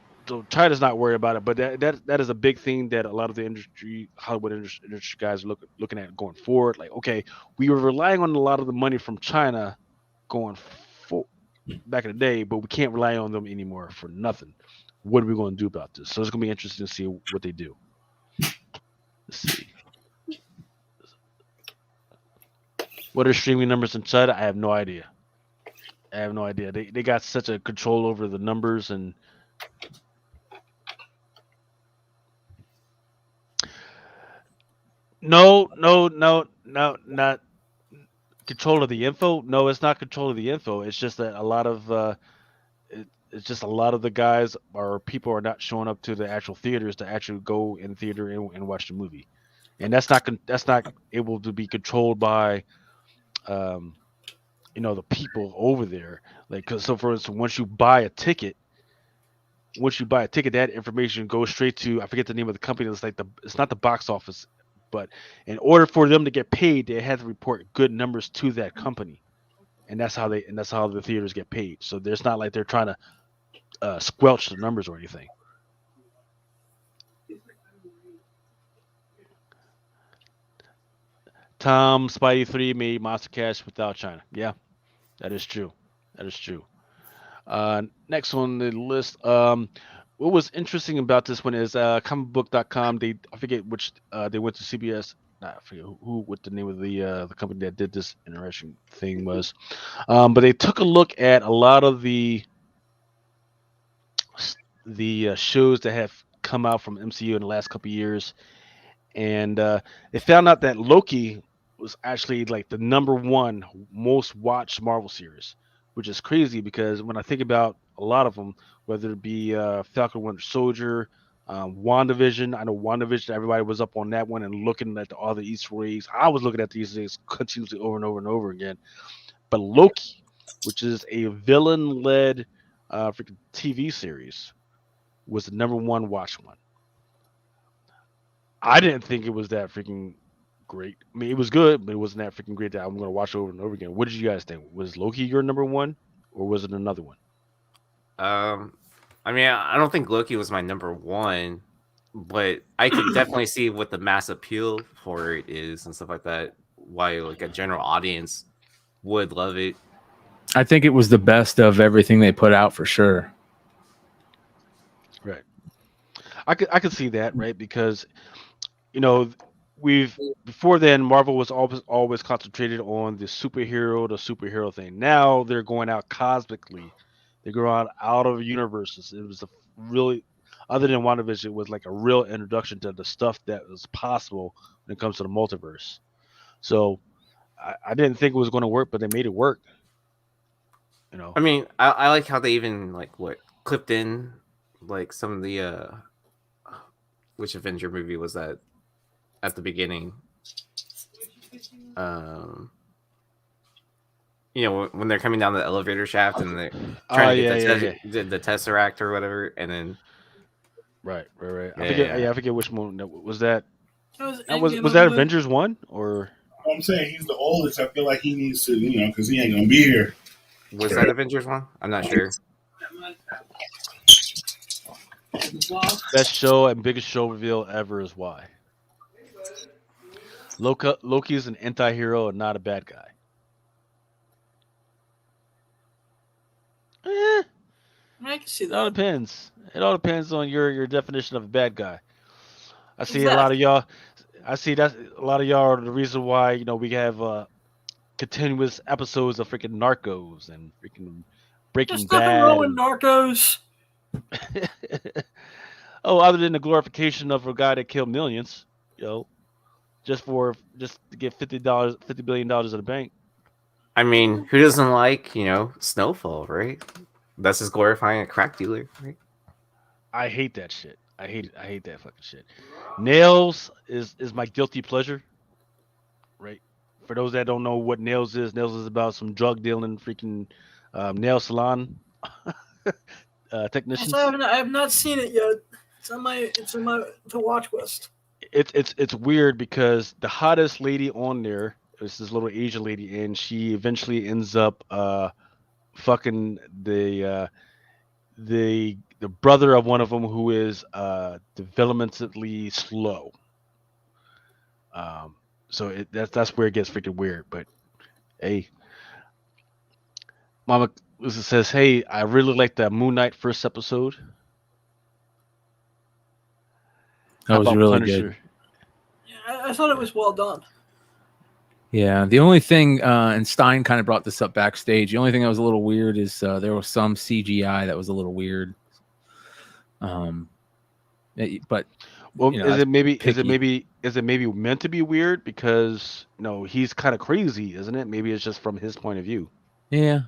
China's not worried about it, but that is a big thing that a lot of the Hollywood industry guys are looking at going forward. Like, okay, we were relying on a lot of the money from China going for back in the day, but we can't rely on them anymore for nothing. What are we going to do about this? So it's going to be interesting to see what they do. Let's see. What are streaming numbers in China? I have no idea. They got such a control over the numbers and no, not control of the info. No, it's not control of the info. It's just that a lot of it's just a lot of the guys or people are not showing up to the actual theaters to actually go in theater and watch the movie, and that's not able to be controlled by um the people over there. Like, cause so for instance, once you buy a ticket, that information goes straight to, I forget the name of the company. It's not the box office, but in order for them to get paid, they have to report good numbers to that company, and that's how the theaters get paid. So there's not like they're trying to squelch the numbers or anything. Tom Spidey 3 made Monster Cash without China. Yeah, that is true. That is true. Next on the list. What was interesting about this one is comicbook.com. I forget which they went to CBS. I forget who what the name of the company that did this interesting thing was. But they took a look at a lot of the shows that have come out from MCU in the last couple of years, and they found out that Loki was actually like the number one most watched Marvel series, which is crazy because when I think about a lot of them, whether it be Falcon Winter Soldier, WandaVision, I know WandaVision, everybody was up on that one and looking at all the Easter eggs. I was looking at the Easter eggs continuously over and over and over again. But Loki, which is a villain-led freaking TV series, was the number one watched one. I didn't think it was that freaking great. I mean, it was good, but it wasn't that freaking great that I'm going to watch over and over again. What did you guys think? Was Loki your number one, or was it another one? I mean, I don't think Loki was my number one, but I could definitely see what the mass appeal for it is and stuff like that. Why like a general audience would love it. I think it was the best of everything they put out for sure. Right. I could see that, right? Because before then Marvel was always concentrated on the superhero thing. Now they're going out cosmically. They go out of universes. It was really, other than WandaVision, it was like a real introduction to the stuff that was possible when it comes to the multiverse. So I didn't think it was going to work, but they made it work. I mean, I like how they even clipped in like some of the which Avenger movie was that at the beginning? When they're coming down the elevator shaft and they're trying to get the Tesseract or whatever, and then right. I forget which one was that. Was that Avengers 1 or? I'm saying he's the oldest. I feel like he needs to, because he ain't gonna be here. Was that Avengers 1? I'm not sure. Best show and biggest show reveal ever is why. Loki is an anti-hero and not a bad guy. I can see that. It all depends. It all depends on your definition of a bad guy. I see a lot of y'all. I see that a lot of y'all are the reason why we have continuous episodes of freaking Narcos and freaking Breaking Bad. There's nothing wrong with Narcos. Other than the glorification of a guy that killed millions, just to get $50 billion in the bank. I mean, who doesn't like Snowfall, right? That's just glorifying a crack dealer, right? I hate that shit. I hate that fucking shit. Nails is my guilty pleasure, right? For those that don't know what Nails is about some drug dealing freaking nail salon technicians. I have not seen it yet. It's on my to watch list. It's weird because the hottest lady on there is this little Asian lady, and she eventually ends up fucking the brother of one of them who is developmentally slow. So that's where it gets freaking weird. But hey, Mama says, hey, I really like that Moon Knight first episode. That was really good. Yeah, I thought it was well done. Yeah, the only thing, and Stein kind of brought this up backstage. The only thing that was a little weird is there was some CGI that was a little weird. But is it maybe meant to be weird because he's kind of crazy, isn't it? Maybe it's just from his point of view. Yeah,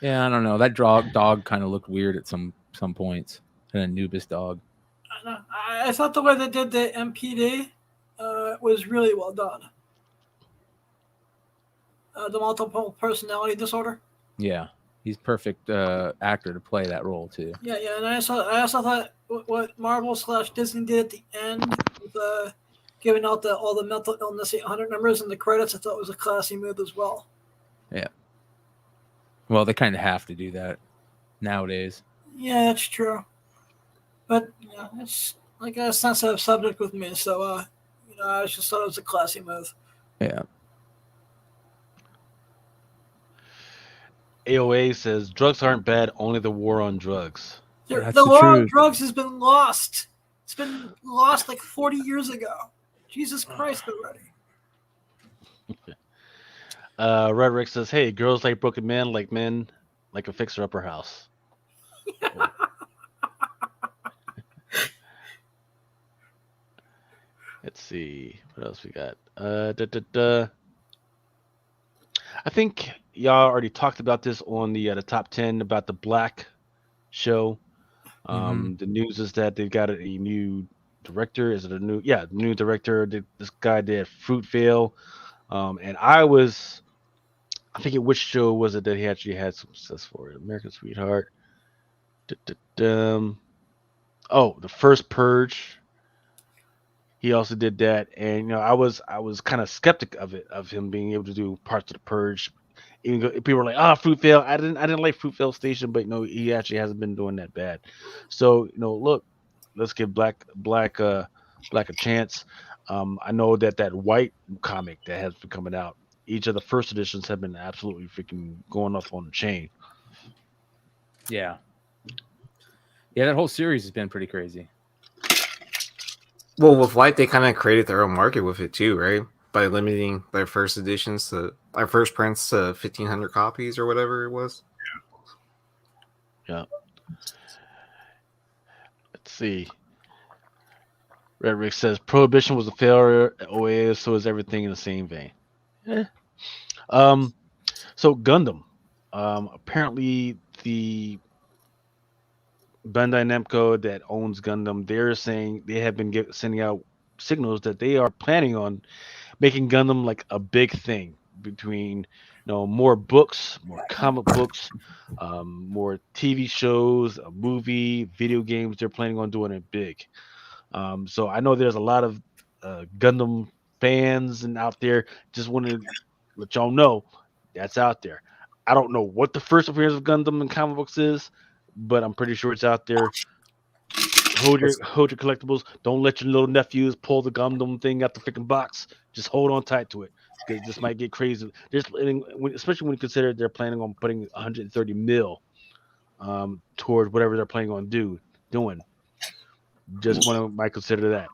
I don't know. That dog kind of looked weird at some points. An Anubis dog. I thought the way they did the MPD was really well done. The multiple personality disorder. Yeah, he's perfect actor to play that role too. Yeah, and I also thought what Marvel / Disney did at the end with giving out all the mental illness 800 numbers in the credits, I thought was a classy move as well. Yeah. Well, they kind of have to do that nowadays. Yeah, that's true. But it's like a sensitive subject with me, so I just thought it was a classy move. Yeah. AOA says drugs aren't bad, only the war on drugs. That's The the war on truth. drugs has been lost. It's been lost like 40 years ago. Jesus Christ already. Rhetoric says, "Hey, girls like broken men, like a fixer-upper house." Let's see what else we got. I think y'all already talked about this on the top 10 about the Black show. The news is that they've got a new director. Is it a new? Yeah, new director. This guy did Fruitvale, and I think which show was it that he actually had some success for? American Sweetheart. Oh, the first Purge. He also did that, and I was kind of skeptic of him being able to do parts of the Purge. Even though people were like, Fruitvale. I didn't like Fruitvale Station, but he actually hasn't been doing that bad. So look, let's give Black a chance. I know that White comic that has been coming out, each of the first editions have been absolutely freaking going off on the chain. Yeah. Yeah, that whole series has been pretty crazy. Well, with White, they kind of created their own market with it too, right? By limiting their first editions to our first prints to 1,500 copies or whatever it was. Yeah. Let's see. Red Rick says Prohibition was a failure. OA, so is everything in the same vein. So Gundam. Apparently the Bandai Namco that owns Gundam, they're saying they have been sending out signals that they are planning on making Gundam like a big thing between more books, more comic books, more TV shows, a movie, video games. They're planning on doing it big. So I know there's a lot of Gundam fans and out there. Just want to let y'all know that's out there. I don't know what the first appearance of Gundam in comic books is, but I'm pretty sure it's out there. Hold your collectibles. Don't let your little nephews pull the Gundam thing out the freaking box. Just hold on tight to it because this might get crazy. Especially when you consider they're planning on putting 130 mil toward whatever they're planning on doing. Just might consider that.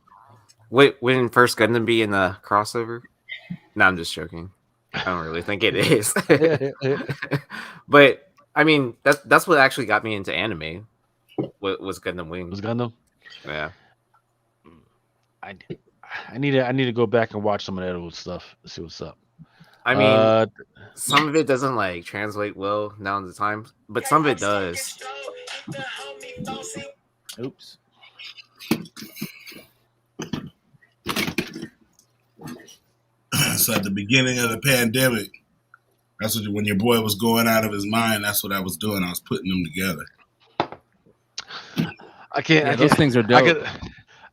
Wait, wouldn't first Gundam be in the crossover? No, I'm just joking. I don't really think it is. But I mean, that's what actually got me into anime. Was Gundam Wing? Was Gundam? Yeah. I need to go back and watch some of that old stuff. See what's up. I mean, some of it doesn't like translate well now in the time, but some of it does. Oops. So at the beginning of the pandemic, that's when your boy was going out of his mind. That's what I was doing. I was putting them together. Those things are dope.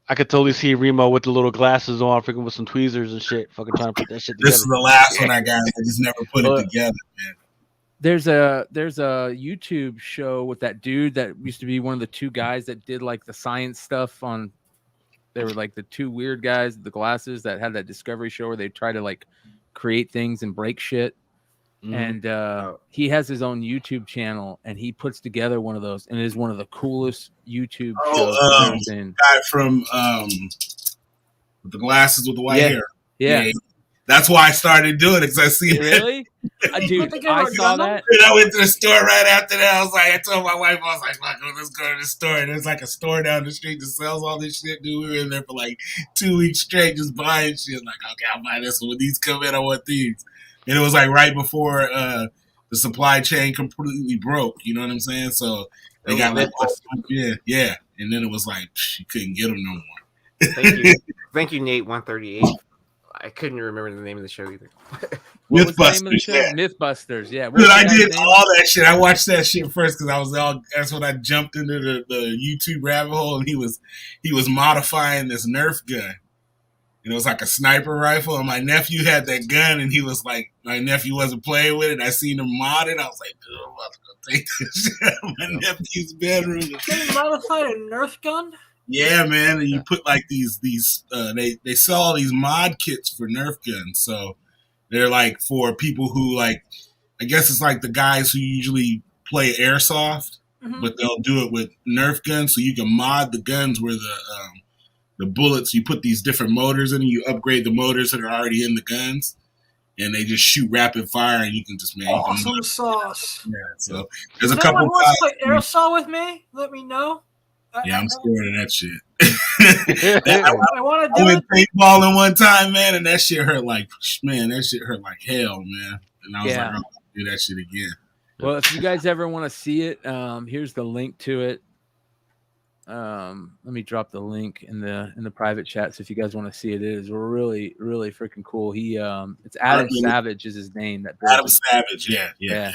I could totally see Remo with the little glasses on, freaking with some tweezers and shit, fucking trying to put that shit together. This is the last one I got. I just never put it together, man. There's a YouTube show with that dude that used to be one of the two guys that did like the science stuff on. They were like the two weird guys with the glasses that had that Discovery show where they try to like create things and break shit. And he has his own YouTube channel, and he puts together one of those, and it is one of the coolest YouTube shows I've ever seen. Guy from with the glasses with the white hair. Yeah. That's why I started doing it, because I see it. Really? Dude, I saw that. And I went to the store right after that. I told my wife, I was like, let's go to the store. And there's like a store down the street that sells all this shit, dude. We were in there for like 2 weeks straight just buying shit. Like, okay, I'll buy this one. When these come in, I want these. And it was like right before the supply chain completely broke. You know what I'm saying? So they got like, yeah. And then it was like, you couldn't get them no more. Thank you, Nate 138. I couldn't remember the name of the show either. Mythbusters. Yeah. Mythbusters. Yeah. Dude, I did all that shit. I watched that shit first because that's when I jumped into the YouTube rabbit hole, and he was modifying this Nerf gun. And it was like a sniper rifle, and my nephew had that gun, and he was like, my nephew wasn't playing with it. I seen him mod it. I was like, dude, I'm about to go take this shit out of my nephew's bedroom. They modified a Nerf gun? Yeah, man. And you put like these they sell all these mod kits for Nerf guns. So they're like for people who like, I guess it's like the guys who usually play airsoft, but they'll do it with Nerf guns. So you can mod the guns where the bullets, you put these different motors in, and you upgrade the motors that are already in the guns, and they just shoot rapid fire, and you can just Awesome sauce. Yeah, so there's a If couple anyone wants to guys. play airsoft with me, let me know. Yeah, I'm scared of that shit. I want to I do went it. paintballing one time, man, and that shit hurt like hell, man. And I was Yeah. like, I'm gonna do that shit again. Well, if you guys ever want to see it, here's the link to it. Let me drop the link in the private chat. So if you guys want to see it, it is really, really freaking cool. It's Adam Savage is his name. Adam Savage, yeah.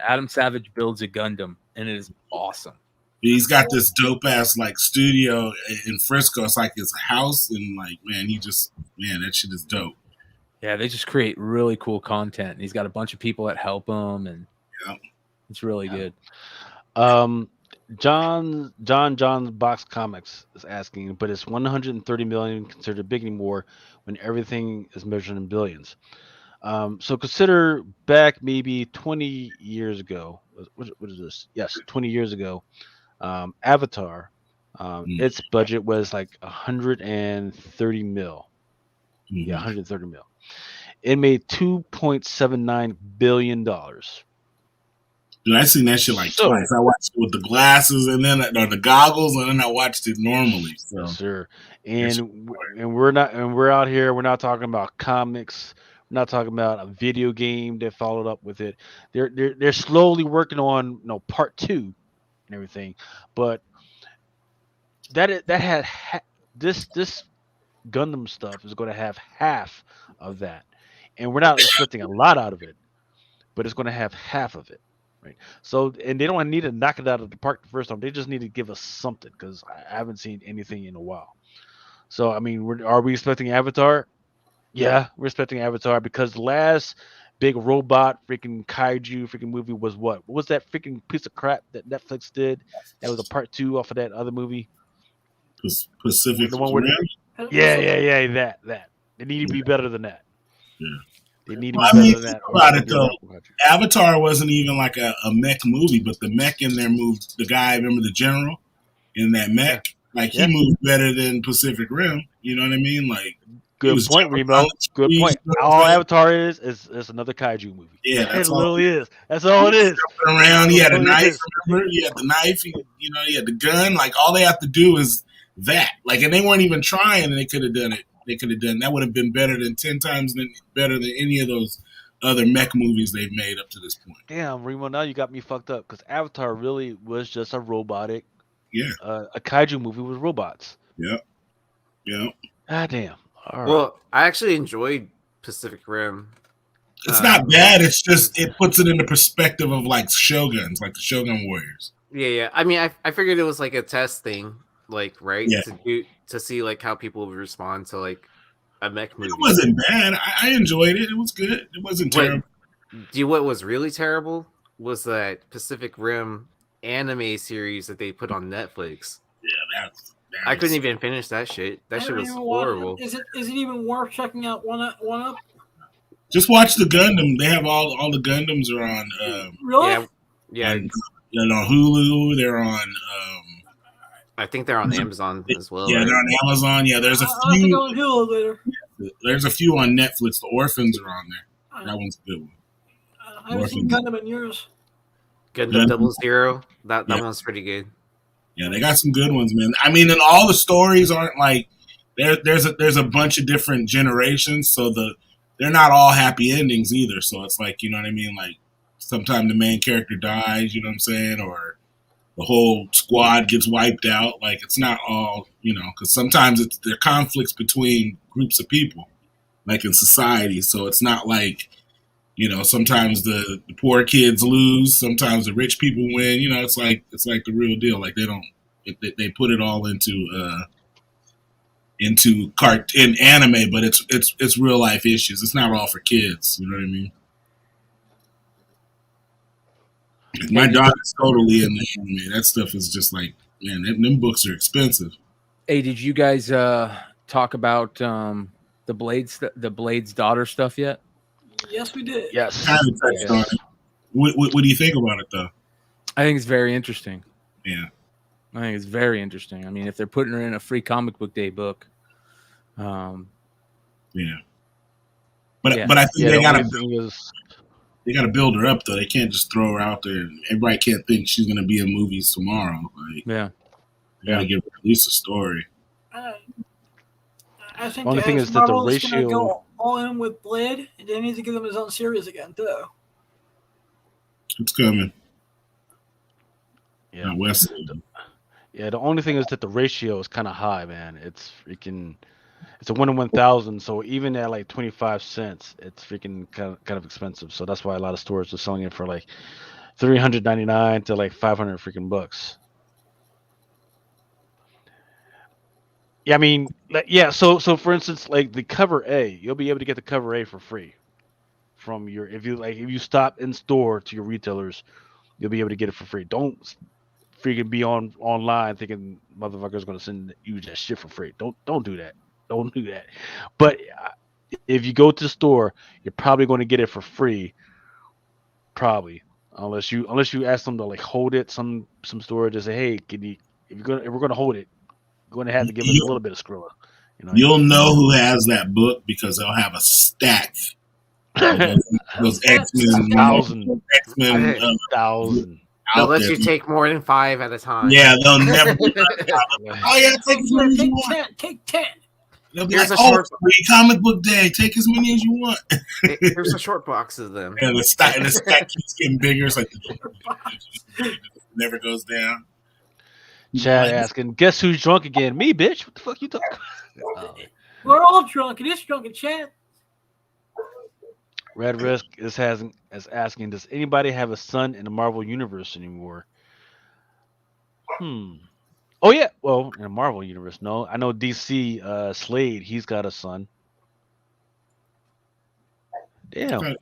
Adam Savage builds a Gundam, and it is awesome. He's got this dope ass like studio in Frisco. It's like his house, and like, man, that shit is dope. Yeah, they just create really cool content. And he's got a bunch of people that help him, and it's really good. John's Box Comics is asking, but it's 130 million considered big anymore when everything is measured in billions. So consider back maybe 20 years ago. What is this? Yes, 20 years ago. Avatar, its budget was like 130 mil. Yeah, 130 mil. It made $2.79 billion. Dude, I seen that shit like twice. I watched it with the glasses or the goggles, and then I watched it normally. So. Yes, sir. And we're out here. We're not talking about comics. We're not talking about a video game that followed up with it. They're slowly working on part 2 and everything, but this Gundam stuff is going to have half of that, and we're not expecting a lot out of it, but it's going to have half of it. Right. So, and they don't need to knock it out of the park the first time. They just need to give us something, because I haven't seen anything in a while. So, I mean, are we expecting Avatar? Yeah, we're expecting Avatar, because the last big robot freaking kaiju freaking movie was what? What was that freaking piece of crap that Netflix did? That was a part 2 off of that other movie. Pacific Rim? Yeah. That. They need to be better than that. Yeah. They need to be better than that. About it though, Avatar wasn't even like a mech movie, but the mech in there moved. The guy, remember the general in that mech? Yeah. Like he moved better than Pacific Rim. You know what I mean? Like, good point, Remo. Good point. All Avatar is another kaiju movie. Yeah, it literally is. That's all it is. Around, he had a knife. Remember, he had the knife. He had the gun. Like all they have to do is that. Like, and they weren't even trying, and they could have done it. They could have done that. Would have been better than 10 times better than any of those other mech movies they've made up to this point. Damn, Remo, now you got me fucked up, because Avatar really was just a robotic. Yeah. A kaiju movie with robots. Yeah. God damn. All right. Well, I actually enjoyed Pacific Rim. It's not bad. It's just it puts it in the perspective of like Shoguns, like the Shogun Warriors. Yeah. I mean, I figured it was like a test thing, like Yeah. to see like how people would respond to like a mech movie. It wasn't bad. I enjoyed it. It was good. It wasn't terrible. What was really terrible was that Pacific Rim anime series that they put on Netflix. Yeah, I couldn't even finish that shit. That shit was horrible. Is it even worth checking out one up? Just watch the Gundam. They have all the Gundams are on. Really? Yeah. They're on Hulu. They're on. I think they're on Amazon as well. Yeah, right? they're on Amazon. Yeah, there's a I'll have to few. go on Hulu later. There's a few on Netflix. The Orphans are on there. That one's a good one. I haven't seen Gundam in years. Gundam 00. That one's pretty good. Yeah, they got some good ones, man. I mean, and all the stories aren't like there's a bunch of different generations, so they're not all happy endings either. So it's like, you know what I mean? Like sometimes the main character dies, you know what I'm saying, or the whole squad gets wiped out. Like it's not all, because sometimes there are conflicts between groups of people, like in society. So it's not like, sometimes the poor kids lose, sometimes the rich people win. It's like the real deal. Like they put it all into into in anime, but it's real life issues. It's not all for kids. You know what I mean? My daughter's totally in the anime. That stuff is just like, man, them books are expensive. Hey, did you guys talk about the Blade's daughter stuff yet? Yes, we did. Yes. Kind of touched on it. What do you think about it, though? I think it's very interesting. Yeah. I think it's very interesting. I mean, if they're putting her in a free comic book day book, Yeah. Yeah. But I think Yeah, they the gotta only thing is, they gotta build her up though. They can't just throw her out there. Everybody can't think she's gonna be in movies tomorrow. Like, yeah. you gotta give her at least a story. I think Only thing as is that the Marvel is gonna ratio- go all in with Blade, and they need to give him his own series again too. It's coming. yeah. Wesley. Yeah, the only thing is that the ratio is kind of high, man. It's a 1 in 1,000. So even at like 25 cents, it's freaking kind of expensive. So that's why a lot of stores are selling it for like $399 to like 500 freaking bucks. Yeah, I mean, yeah. So for instance, like the cover A, you'll be able to get the cover A for free from if you stop in store to your retailers, you'll be able to get it for free. Don't freaking be online thinking motherfuckers gonna send you that shit for free. Don't do that. Don't do that. But if you go to the store, you're probably going to get it for free. Probably, unless you ask them to like hold it. Some store just say, hey, if we're gonna hold it, you're going to have to give us a little bit of Skrilla. You know. You'll know who has that book because they'll have a stack. Those X-Men, Thousand. X-Men. They'll let you take more than 5 at a time. Yeah, they'll never. Oh yeah, take as many as you want. Take 10. They'll be Here's like, a "Oh, short- free comic book day. Take as many as you want." Here's a short box of them. And the stack keeps getting bigger. It's like it never goes down. Chad asking, guess who's drunk again? Me, bitch. What the fuck you talking? We're all drunk. It is drunken chat. Red Risk is asking, does anybody have a son in the Marvel universe anymore? Oh yeah, well, in the Marvel universe, no. I know DC Slade, he's got a son. Damn.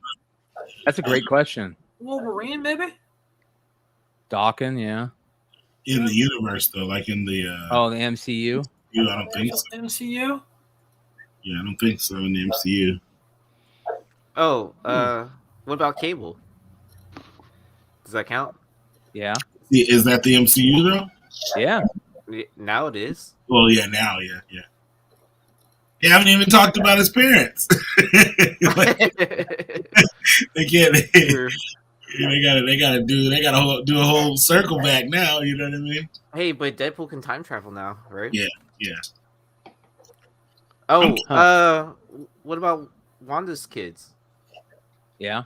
That's a great question. Wolverine, maybe? Dawkins, yeah. In the universe, though, like in the the MCU. I don't think so. MCU? Yeah, I don't think so in the MCU. Oh, what about Cable? Does that count? Yeah. Is that the MCU though? Yeah. Now it is. Well, yeah, now, yeah. They haven't even talked about his parents. Like, they can't. They gotta do a whole circle back now. You know what I mean? Hey, but Deadpool can time travel now, right? Yeah. Oh, what about Wanda's kids? Yeah.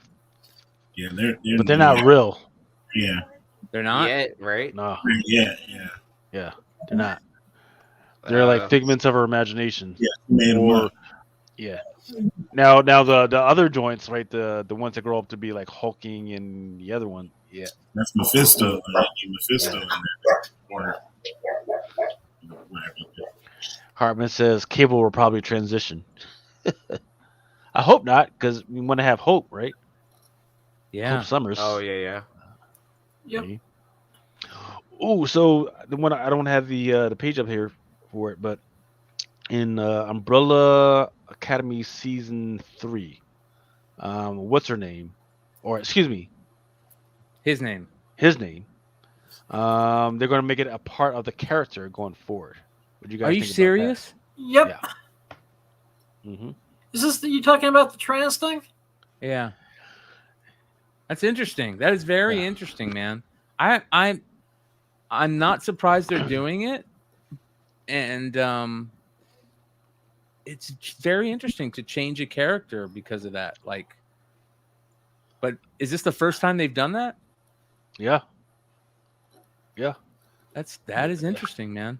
Yeah, But they're not real. Yeah. They're not? Yeah, right? No. Yeah. Yeah, they're not. They're like figments of her imagination. Yeah, made them up. Yeah. Now the other joints, right? The ones that grow up to be like hulking and the other one, yeah. That's Mephisto. Mephisto in that corner. Hartman says Cable will probably transition. I hope not, because we want to have Hope, right? Yeah. Hope Summers. Oh yeah. Yep. Oh, so the one I don't have the page up here for it, but in Umbrella Academy season 3, what's her name? Or excuse me, His name. they're going to make it a part of the character going forward. What do you guys? Are you think serious? Yep. About that? Yeah. Mm-hmm. Is this you talking about the trans thing? Yeah. That's interesting. That is very interesting, man. I'm not surprised they're doing it, and it's very interesting to change a character because of that. Like, but is this the first time they've done that? Yeah. That is interesting, man.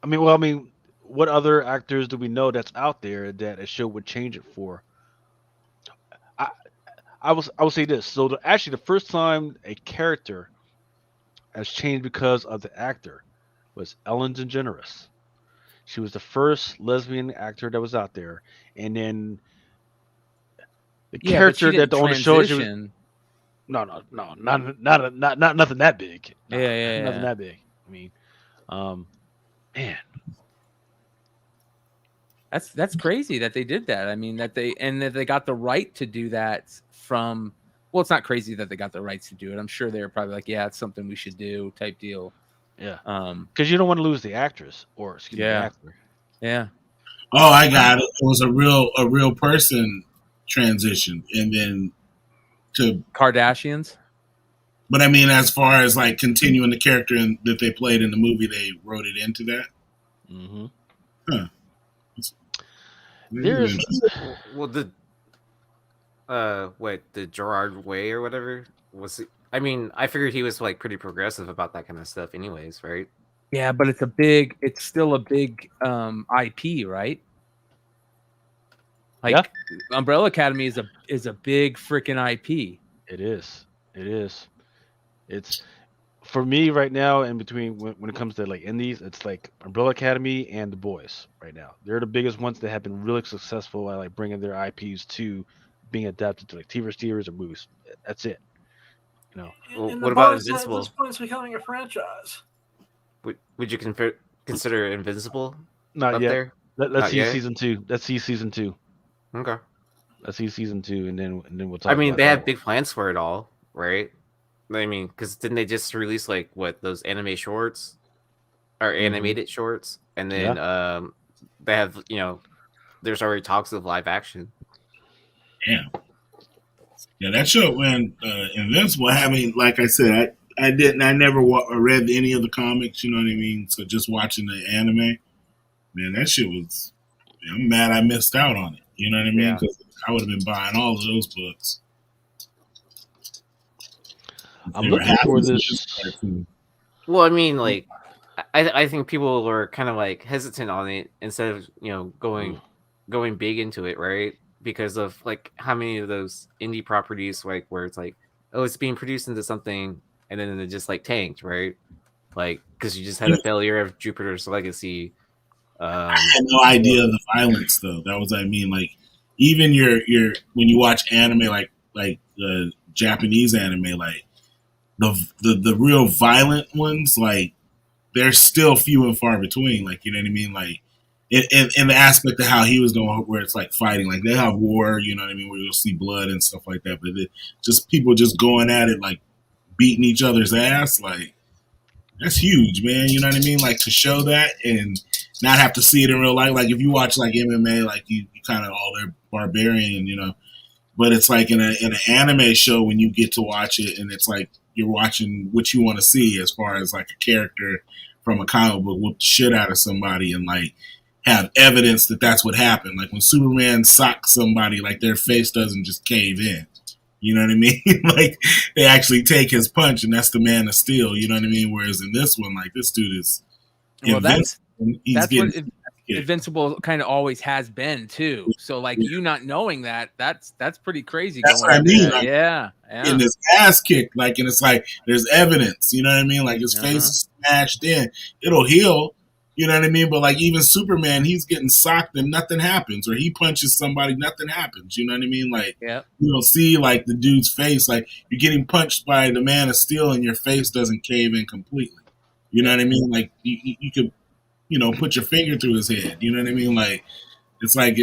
I mean, what other actors do we know that's out there that a show would change it for? I will say this. So actually, the first time a character has changed because of the actor was Ellen DeGeneres. She was the first lesbian actor that was out there, and then the Yeah, but she character that didn't on the show she was transition. no, not nothing that big. Nah, Yeah. nothing that big. I mean, man, That's crazy that they did that. I mean, that they got the right to do that from. Well, it's not crazy that they got the rights to do it. I'm sure they were probably like, yeah, it's something we should do, type deal. yeah, Um, because you don't want to lose the actress or excuse me, the Yeah. actor. yeah. Oh, I got it. It was a real person transition, and then to. Kardashians. But I mean, as far as like continuing the character that they played in the movie, they wrote it into that. Mm-hmm. Huh. There's Well, the Gerard Way or whatever was. I mean, I figured he was like pretty progressive about that kind of stuff, anyways, right? Yeah, but it's still a big IP, right? Like Yeah. Umbrella Academy is a big freaking IP. It is. It's for me right now. In between when it comes to like indies, it's like Umbrella Academy and The Boys right now. They're the biggest ones that have been really successful at like bringing their IPs to being adapted to like TV series or movies. That's it. You know. Well, And what the about Boys at Invincible? this point is becoming a franchise. Would you consider Invincible Not up yet. there? Let's Not see yet? season 2. Let's see season 2. Okay. Let's see season 2, and then we'll talk. I mean, about they that have one. big plans for it all, right? I mean, because didn't they just release like those anime shorts or animated shorts, and then they have there's already talks of live action. Yeah, that show when Invincible. Having, like I said, I never read any of the comics. You know what I mean? So just watching the anime, man, that shit was. I'm mad I missed out on it. You know what I mean? Yeah. Because I would have been buying all of those books. I'm looking for this. Well, I mean, like, I think people are kind of like hesitant on it instead of going big into it, right? Because of like how many of those indie properties like where it's like, oh, it's being produced into something and then it just like tanked, right? Like because you just had a failure of Jupiter's Legacy. I had no idea of the violence though. That was what I mean. Like even your when you watch anime like the Japanese anime, like the real violent ones, like they're still few and far between. Like you know what I mean? Like in the aspect of how he was doing, where it's like fighting, like they have war, you know what I mean, where you'll see blood and stuff like that. But just people just going at it, like beating each other's ass, like that's huge, man. You know what I mean? Like to show that and not have to see it in real life. Like if you watch like MMA, like you kind of they're barbarian, you know. But it's like in an anime show when you get to watch it, and it's like you're watching what you want to see as far as like a character from a comic book whoop the shit out of somebody and like have evidence that that's what happened. Like when Superman socks somebody, like their face doesn't just cave in. You know what I mean? Like they actually take his punch, and that's the Man of Steel. You know what I mean? Whereas in this one, like this dude is that's getting what Invincible kind of always has been too. So like you not knowing that's pretty crazy. That's what I mean. Like, yeah. In his ass kicked, like, and it's like there's evidence. You know what I mean? Like his face is smashed in. It'll heal. You know what I mean? But like even Superman, he's getting socked and nothing happens, or he punches somebody, nothing happens. You know what I mean? Like you don't see like the dude's face. Like you're getting punched by the Man of Steel, and your face doesn't cave in completely. You know what I mean? Like you could, put your finger through his head. You know what I mean? Like it's like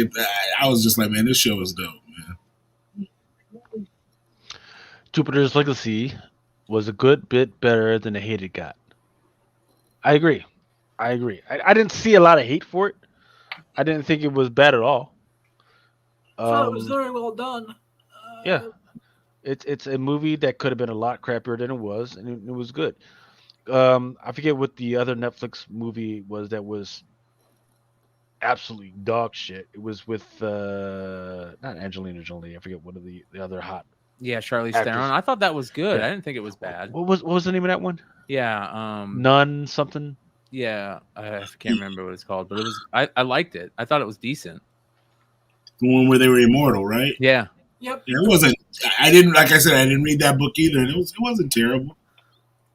I was just like, man, this show is dope, man. Jupiter's Legacy was a good bit better than the hate it got. I agree. I didn't see a lot of hate for it. I didn't think it was bad at all. I thought it was very well done. Yeah, it's a movie that could have been a lot crappier than it was, and it was good. I forget what the other Netflix movie was that was absolutely dog shit. It was with not Angelina Jolie. I forget what of the other hot. Yeah, Charlize actors. Theron. I thought that was good. Yeah. I didn't think it was bad. What was the name of that one? Yeah, None something. Yeah, I can't remember what it's called, but it was. I liked it. I thought it was decent. The one where they were immortal, right? Yeah. Yep. Yeah, it wasn't. I didn't, like I said, I didn't read that book either, and it wasn't terrible.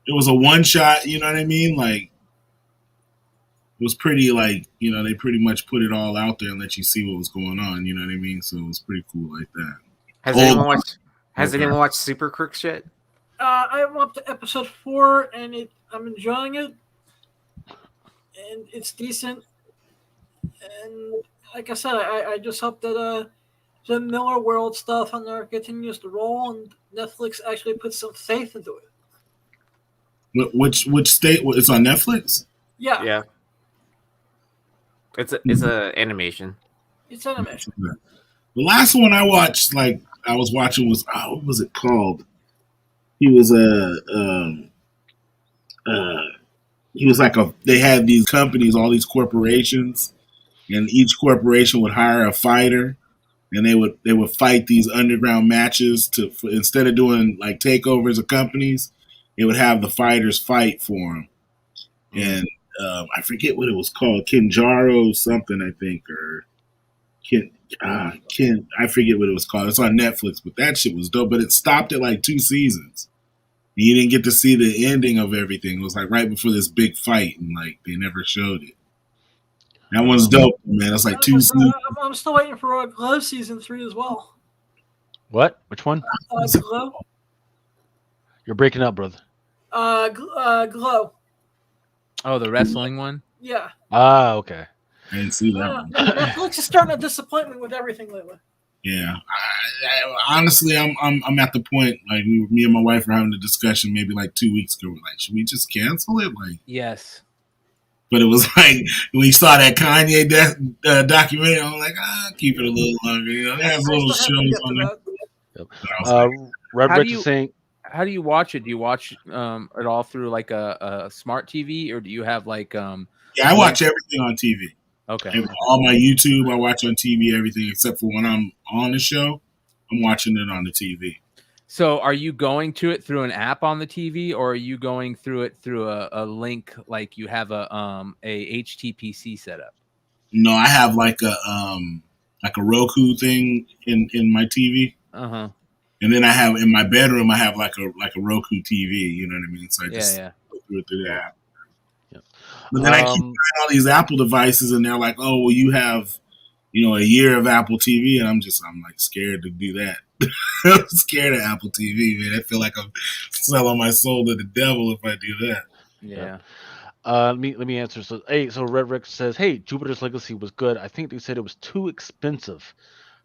It was a one shot. You know what I mean? Like, It was a one shot. yeah, it wasn't. It was a one shot. It wasn't terrible. It was a one shot. You know what I mean? Like, it wasn't. It wasn't terrible. It was a one shot. You know what I mean? Like, was pretty like, they pretty much put it all out there and let you see what was going on. You know what I mean? So it was pretty cool like that. Has Hold anyone on. watched? Has Okay. anyone watched Super Crooks yet? I'm up to episode 4, and I'm enjoying it, and it's decent. And like I said, I just hope that the Miller World stuff on there continues to roll, and Netflix actually puts some faith into it. Which state? It's on Netflix? Yeah, Yeah. It's a animation. it's animation. The last one I watched, was what was it called? He was they had these companies, all these corporations, and each corporation would hire a fighter, and they would fight these underground matches instead of doing like takeovers of companies, they would have the fighters fight for them. And I forget what it was called, Kinjaro something, I think, or Ken. I forget what it was called. It's on Netflix, but that shit was dope. But it stopped at like 2 seasons. You didn't get to see the ending of everything. It was like right before this big fight, and like they never showed it. That one's dope, man. It's like 2 seasons. I'm still waiting for Glow season 3 as well. What? Which one? Glow. You're breaking up, brother. Glow. Oh, the wrestling one. Yeah. Ah, okay. I didn't see that one. Netflix is starting to disappoint me with everything lately. Yeah, honestly, I'm at the point like me and my wife were having a discussion maybe like 2 weeks ago. We're like, should we just cancel it? Like, Yes. but it was like when we saw that Kanye documentary, I'm like, keep it a little longer. They have little shows on there. Red is saying, how do you watch it? Do you watch it all through like a smart TV, or do you have like Yeah, I watch everything on TV. Okay. All my YouTube, I watch on TV, everything except for when I'm on the show, I'm watching it on the TV. So are you going to it through an app on the TV, or are you going through it through a link like you have a HTPC setup? No, I have like a Roku thing in my TV. Uh-huh. And then I have in my bedroom, I have like a Roku TV. You know what I mean? So I just go through it through the app. Yeah. But then I keep trying all these Apple devices, and they're like, "Oh, well, you have, a year of Apple TV," and I'm like scared to do that. I'm scared of Apple TV, man. I feel like I'm selling my soul to the devil if I do that. Yeah. Let me answer. So Red Rick says, "Hey, Jupiter's Legacy was good. I think they said it was too expensive,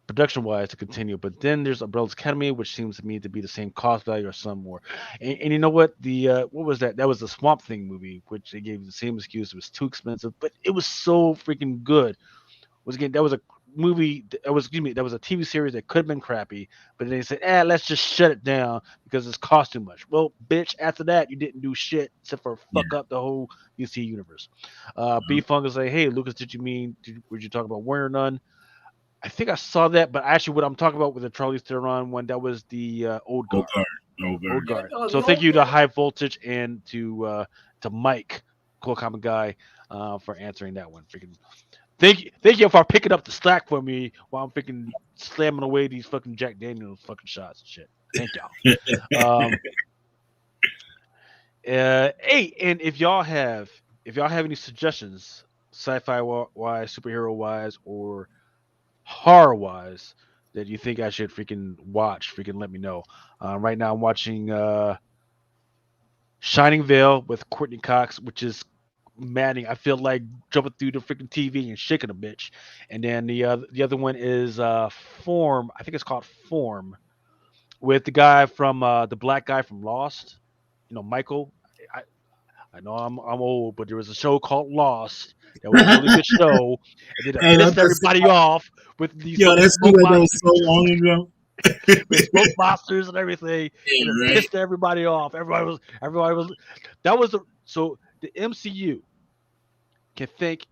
production-wise, to continue. But then there's Umbrella's Academy, which seems to me to be the same cost value or some more. And you know what? The what was that? That was the Swamp Thing movie, which they gave the same excuse. It was too expensive, but it was so freaking good. That was a movie. That was a TV series that could have been crappy, but they said, let's just shut it down because it's cost too much. Well, bitch, after that, you didn't do shit except for fuck up the whole DC universe. B Funk is like, hey, Lucas, would you talk about Warrior Nun? I think I saw that, but actually, what I'm talking about with the Charlize Theron one, that was the Old Guard. Old Guard. So thank you to High Voltage and to Mike, Cool Common Guy, for answering that one. Freaking thank you for picking up the slack for me while I'm freaking slamming away these fucking Jack Daniels fucking shots and shit. Thank y'all. Hey, and if y'all have any suggestions, sci-fi wise, superhero wise, or horror wise, that you think I should freaking watch, freaking let me know. Right now I'm watching Shining Veil with Courtney Cox, which is maddening. I feel like jumping through the freaking TV and shaking a bitch. And then the other one is Form. I think it's called Form, with the guy from the black guy from Lost. Michael. I know I'm old, but there was a show called Lost. That was a really good show. And then it pissed everybody off with these that was so long ago. with smoke monsters and everything. Yeah, and it pissed everybody off. Everybody was so the MCU can think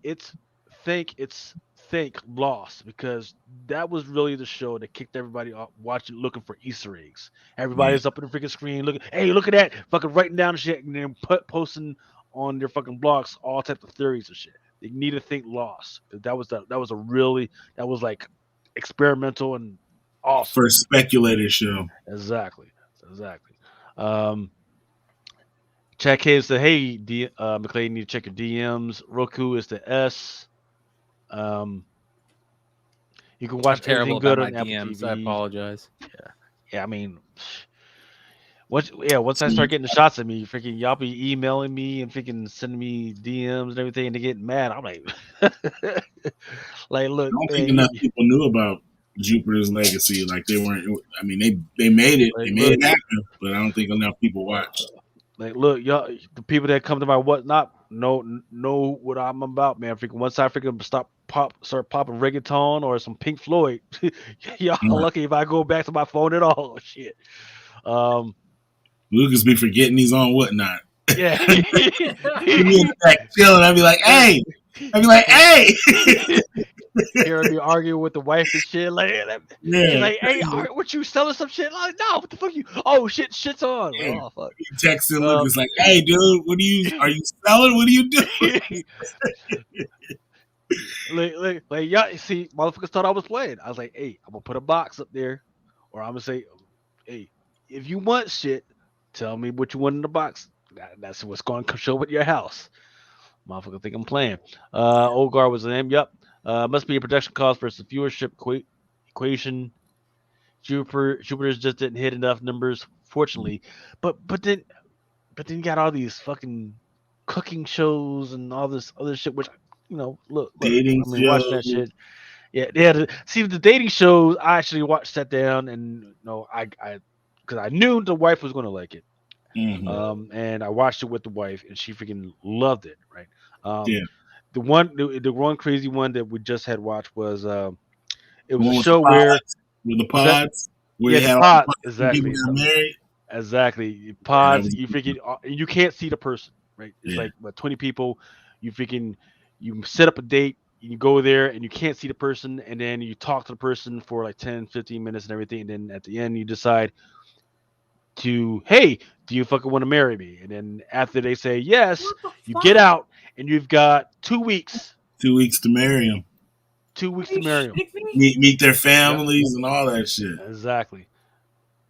Lost, because that was really the show that kicked everybody off watching, looking for Easter eggs. Everybody's up in the freaking screen looking, hey, look at that, fucking writing down shit and then posting on their fucking blogs all types of theories and shit. They need to think Lost. That was like experimental and awesome. First speculator show. Exactly. Chad K said, "Hey, McClay, you need to check your DMs. Roku is the S. Um, you can I'm watch terrible everything good about my on Apple DMs. I TV. apologize. Yeah, I mean, once I start getting the shots at me, freaking y'all be emailing me and freaking sending me DMs and everything, and they get mad. I'm like, like, I look, don't think man, enough people knew about Jupiter's Legacy. Like they weren't. I mean, they made it. like, They made look, it happen. But I don't think enough people watched. like, look, y'all, the people that come to my whatnot know what I'm about, man. Freaking once I freaking start popping reggaeton or some Pink Floyd, y'all Right. lucky if I go back to my phone at all. Shit. Um, Lucas be forgetting he's on whatnot. yeah. He be in the back chilling. I'd be like, hey. I'd be like, hey. Hearing me arguing with the wife and shit, like she's Yeah. like, "Hey, what you selling some shit?" Like, no, what the fuck you? Oh shit's on. Like, Yeah. oh fuck. He texting Lucas like, hey, dude, are you selling? What are you doing? like, yeah. See, motherfuckers thought I was playing. I was like, "Hey, I'm gonna put a box up there, or I'm gonna say, hey, if you want shit, tell me what you want in the box. That's what's going to show up at your house." Motherfucker think I'm playing. Olgar was the name. Yep. Must be a production cost versus viewership equation. Jupiter's just didn't hit enough numbers, fortunately. But then you got all these fucking cooking shows and all this other shit, which look. Dating I mean, watching that shows. shit. Yeah, they had to see the dating shows. I actually sat down and I because I knew the wife was going to like it. Mm-hmm. And I watched it with the wife, and she freaking loved it. Right. Yeah. The one crazy one that we just had watched was it The was a one with the show where pods. With the what's that? pods. Where Yeah, they the had all pods the people exactly. that married. Exactly. Yeah, that Pods, was you freaking you can't see the person, right? It's yeah. like 20 people. You freaking you set up a date, you go there and you can't see the person, and then you talk to the person for like 10, 15 minutes and everything, and then at the end you decide hey, do you fucking want to marry me? And then after they say yes, What the you fuck? get out and you've got 2 weeks. 2 weeks to marry them. 2 weeks Are to you marry them. shitting me? Meet their Yep. families and all that shit. Exactly.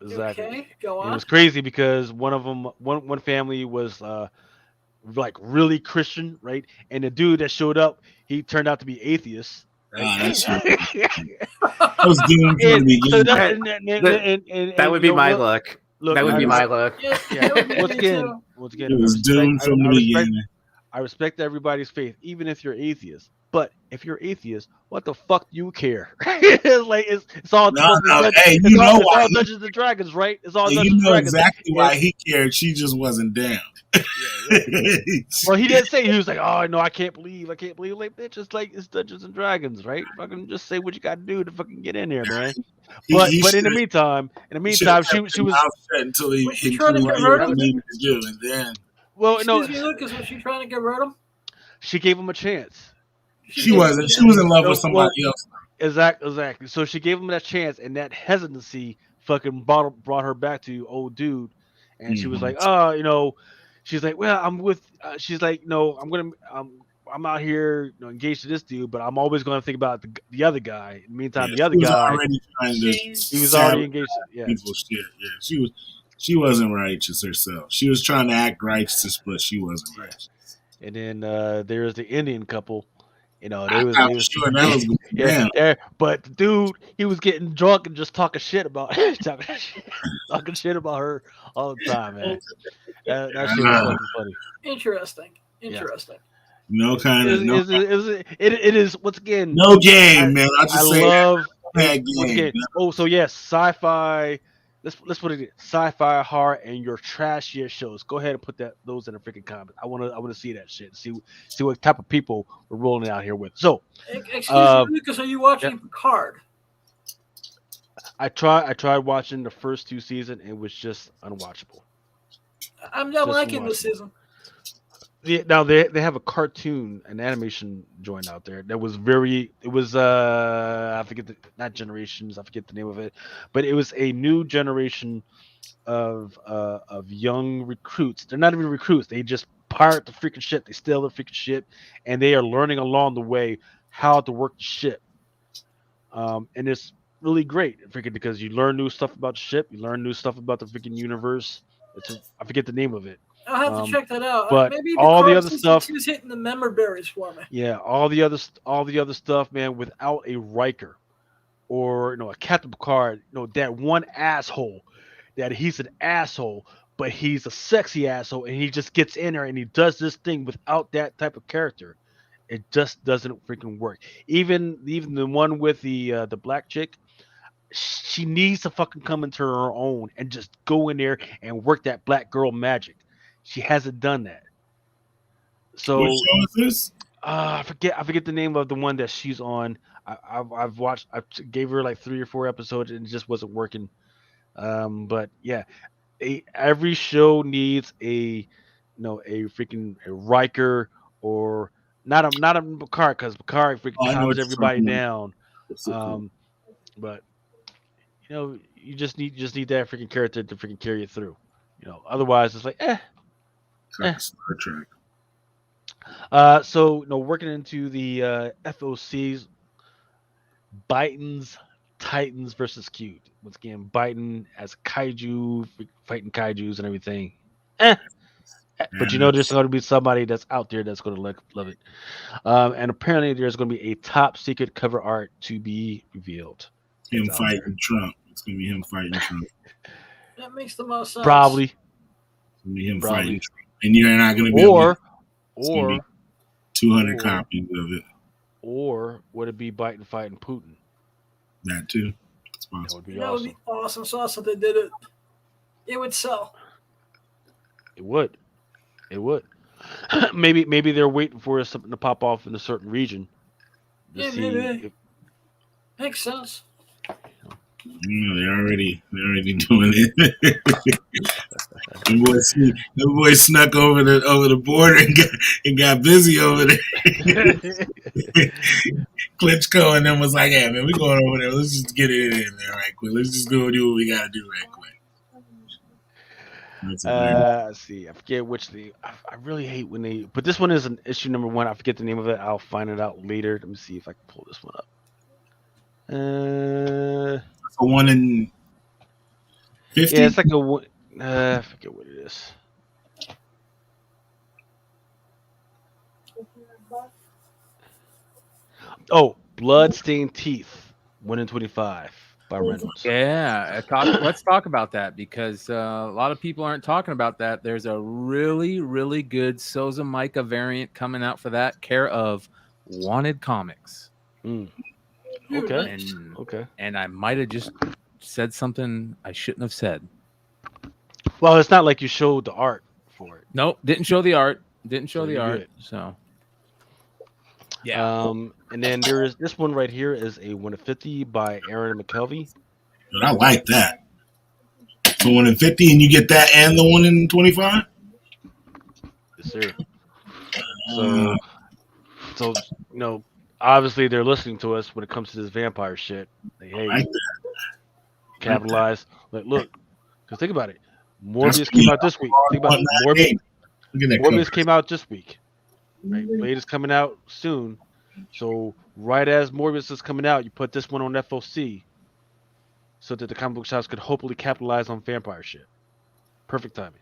Okay, go And it on. was crazy because one family was like really Christian, right? And the dude that showed up, he turned out to be atheist, right? Ah, that shit. That was doomed from and the so beginning. That would be my luck. Look, That would be Yeah. my luck. Yeah, yeah. that would be Once me again, too. It was doomed from the beginning. I respect everybody's faith, even if you're atheist. But if you're atheist, what the fuck do you care? It's like it's all No, supposed to be no. Dungeons. Hey, It's you know all why? Dungeons and Dragons, right? It's all You Dungeons and know Dragons. exactly why he cared. She just wasn't down. Well, he didn't say. He was like, "Oh no, I can't believe." Like, bitch, it's Dungeons and Dragons, right? Fucking just say what you got to do to fucking get in there, man. But in the meantime, She was she was shut until he Was she trying to did convert what him? he needed to do, and then well, no, Excuse me, Lucas. Was she trying to get rid of him? she gave him a chance. she wasn't. She was in love with Well, somebody else. exactly. So she gave him that chance, and that hesitancy fucking brought her back to old dude, and she was Mhm. like, "Oh, she's like, well, I'm with." She's like, "No, I'm out here, engaged to this dude, but I'm always going to think about the other guy." In the meantime, Yeah, the other she was guy, already trying to he was already sabotage engaged. Yeah, people's shit. Yeah, she wasn't righteous herself. She was trying to act righteous, but she wasn't righteous. and then there's the Indian couple. They I was was sure that was going yeah, down. there. But the dude, he was getting drunk and just talking shit about talking shit about her all the time, man. That shit was fucking funny. Interesting. Yeah. No kind of no, It is once again. no game, man. I I just say love bad once game. again. Oh, so yes, sci-fi. Let's put it sci-fi, horror, and your trashiest shows. Go ahead and put those in the freaking comments. I want to see that shit. See what type of people we're rolling out here with. So, Excuse me, Lucas. Are you watching Yep. Picard? I tried watching the first 2 seasons. It was just unwatchable. I'm not Just liking this unwatchable. season. Yeah, now they have a cartoon, an animation joint out there that was I forget not Generations, I forget the name of it, but it was a new generation of young recruits. They're not even recruits, they just pirate the freaking ship, they steal the freaking ship, and they are learning along the way how to work the ship. And it's really great freaking because you learn new stuff about the ship, you learn new stuff about the freaking universe. I forget the name of it. I'll have to check that out. but Maybe all the Picard other season stuff- 2 is hitting the member berries for me. Yeah, all the other stuff, man, without a Riker or a Captain Picard, that one asshole, that he's an asshole, but he's a sexy asshole, and he just gets in there and he does this thing without that type of character. It just doesn't freaking work. Even the one with the black chick, she needs to fucking come into her own and just go in there and work that black girl magic. She hasn't done that. So What show is this? I forget the name of the one that she's on. I've watched. I gave her like 3 or 4 episodes and it just wasn't working. But yeah, every show needs a freaking a Riker or not a Picard, because Picard freaking I know calms what you're everybody talking down. That's so cool. But you just need that freaking character to freaking carry it through. Otherwise it's like Like Star Trek. So working into the FOCs, Biden's Titans versus Cute. Once again, Biden as kaiju, fighting kaijus and everything. But there's going to be somebody that's out there that's going to love it. And apparently there's going to be a top secret cover art to be revealed. Him fighting Trump. It's gonna be him fighting Trump. That makes the most sense. Probably. It's gonna be him fighting Trump, and you're not gonna be or 200 copies of it. Or would it be Biden fighting Putin? That too. That would be That awesome. would be awesome. So if they did it, it would sell. It would. maybe they're waiting for something to pop off in a certain region. Yeah, maybe. Makes sense. They're already doing it. the boy snuck over the border and got busy over there. Klitschko and them was like, "Hey man, we going over there. Let's just get it in there right quick. Let's just go do what we gotta do right quick." Let's see. I forget which I really hate when they. But this one is an issue number 1. I forget the name of it. I'll find it out later. Let me see if I can pull this one up. A 1 in 50. Yeah, it's like a. I forget what it is. Oh, Bloodstained Teeth, 1 in 25 by Reynolds. Yeah, let's talk about that, because a lot of people aren't talking about that. There's a really, really good Souza Micah variant coming out for that, care of Wanted Comics. Okay. And I might have just said something I shouldn't have said. Well, it's not like you showed the art for it. Nope, didn't show the art. Good. So yeah. And then there is this one right here is a 1 in 50 by Aaron McKelvey. But I like that. So 1 in 50, and you get that and the 1 in 25. Yes, sir. So obviously they're listening to us when it comes to this vampire shit. Like, hey, like capitalize. Like, look, because think about it. Morbius came out this week. Think about it. Morbius came out this week. Right? Blade is coming out soon. So right as Morbius is coming out, you put this one on FOC so that the comic book shops could hopefully capitalize on vampire shit. Perfect timing.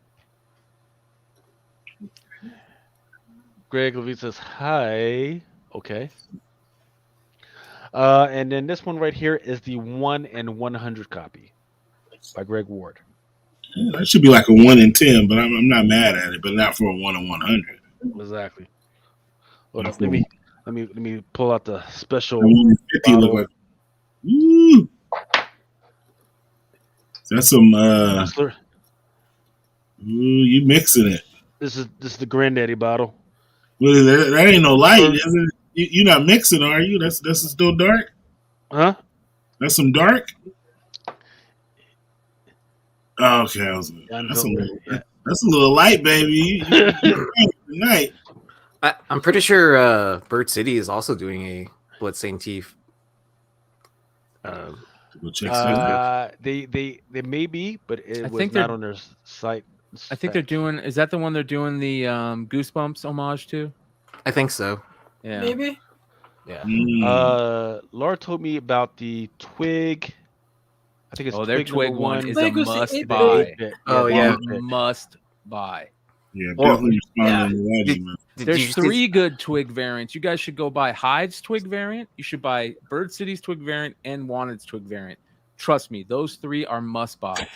Greg Levine says, hi. Okay. And then this one right here is the 1 in 100 copy by Greg Ward. That should be like a 1 in 10, but I'm not mad at it, but not for a 1 in 100. Exactly. Hold up, let me pull out the special. 1 in 50 look like. Woo! That's some. Ooh, you mixing it. This is the granddaddy bottle. What is that? That ain't no light, is it? You're not mixing, are you? That's still dark. Huh? That's some dark. Oh, okay, that's a little light, baby. Tonight. I'm pretty sure Bird City is also doing a Bloodstained Teeth. Go check They may be, but it was not on their site. I think they're doing. Is that the one they're doing the Goosebumps homage to? I think so. Yeah, Maybe. Yeah. Laura told me about the Twig. I think it's their Twig one is a Twig was the must it buy. bit. Oh, yeah. Must buy. Yeah, Well, definitely responding to that Did, email. did There's you 3 good Twig variants. You guys should go buy Hive's Twig variant. You should buy Bird City's Twig variant and Wanted's Twig variant. Trust me, those 3 are must buy.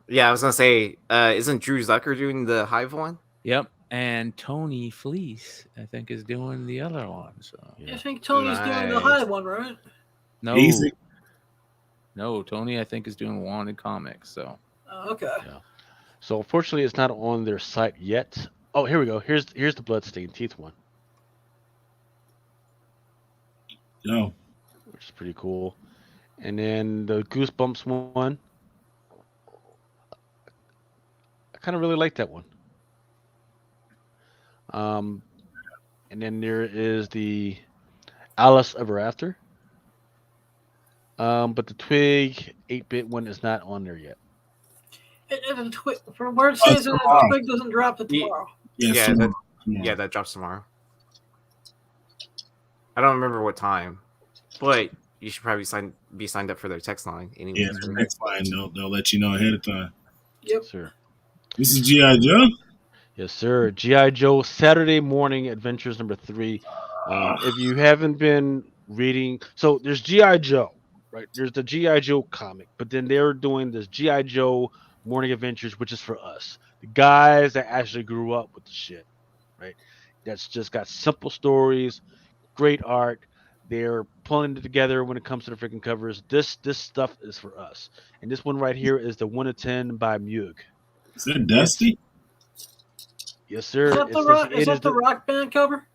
Yeah, I was gonna say, isn't Drew Zucker doing the Hive one? Yep. And Tony Fleece, I think, is doing the other one. So I think Tony's doing the Nice. high one, right? no, Easy. no, Tony, I think, is doing Wanted comics. So Okay. So unfortunately, it's not on their site yet. Oh, here we go. Here's the bloodstained teeth one, Yo, which is pretty cool. And then the Goosebumps one. I kind of really like that one. And then there is the Alice Ever After. But the Twig 8-bit one is not on there yet. From where it says that tomorrow. the Twig doesn't drop it tomorrow. yeah, Yeah, tomorrow. Yeah, that drops tomorrow. I don't remember what time, but you should probably be signed up for their text line anyway. Yeah, the next line they'll let you know ahead of time. Yep. Sir. This is G.I. Joe. Yes, sir. G.I. Joe Saturday Morning Adventures number 3. If you haven't been reading, so there's G.I. Joe, right? There's the G.I. Joe comic, but then they're doing this G.I. Joe Morning Adventures, which is for us, the guys that actually grew up with the shit, right? That's just got simple stories, great art. They're pulling it together when it comes to the freaking covers. This stuff is for us, and this one right here is the 1 of 10 by Mug. Is that Dusty? Yes, sir. Is that the It rock? says Is it that the rock band cover?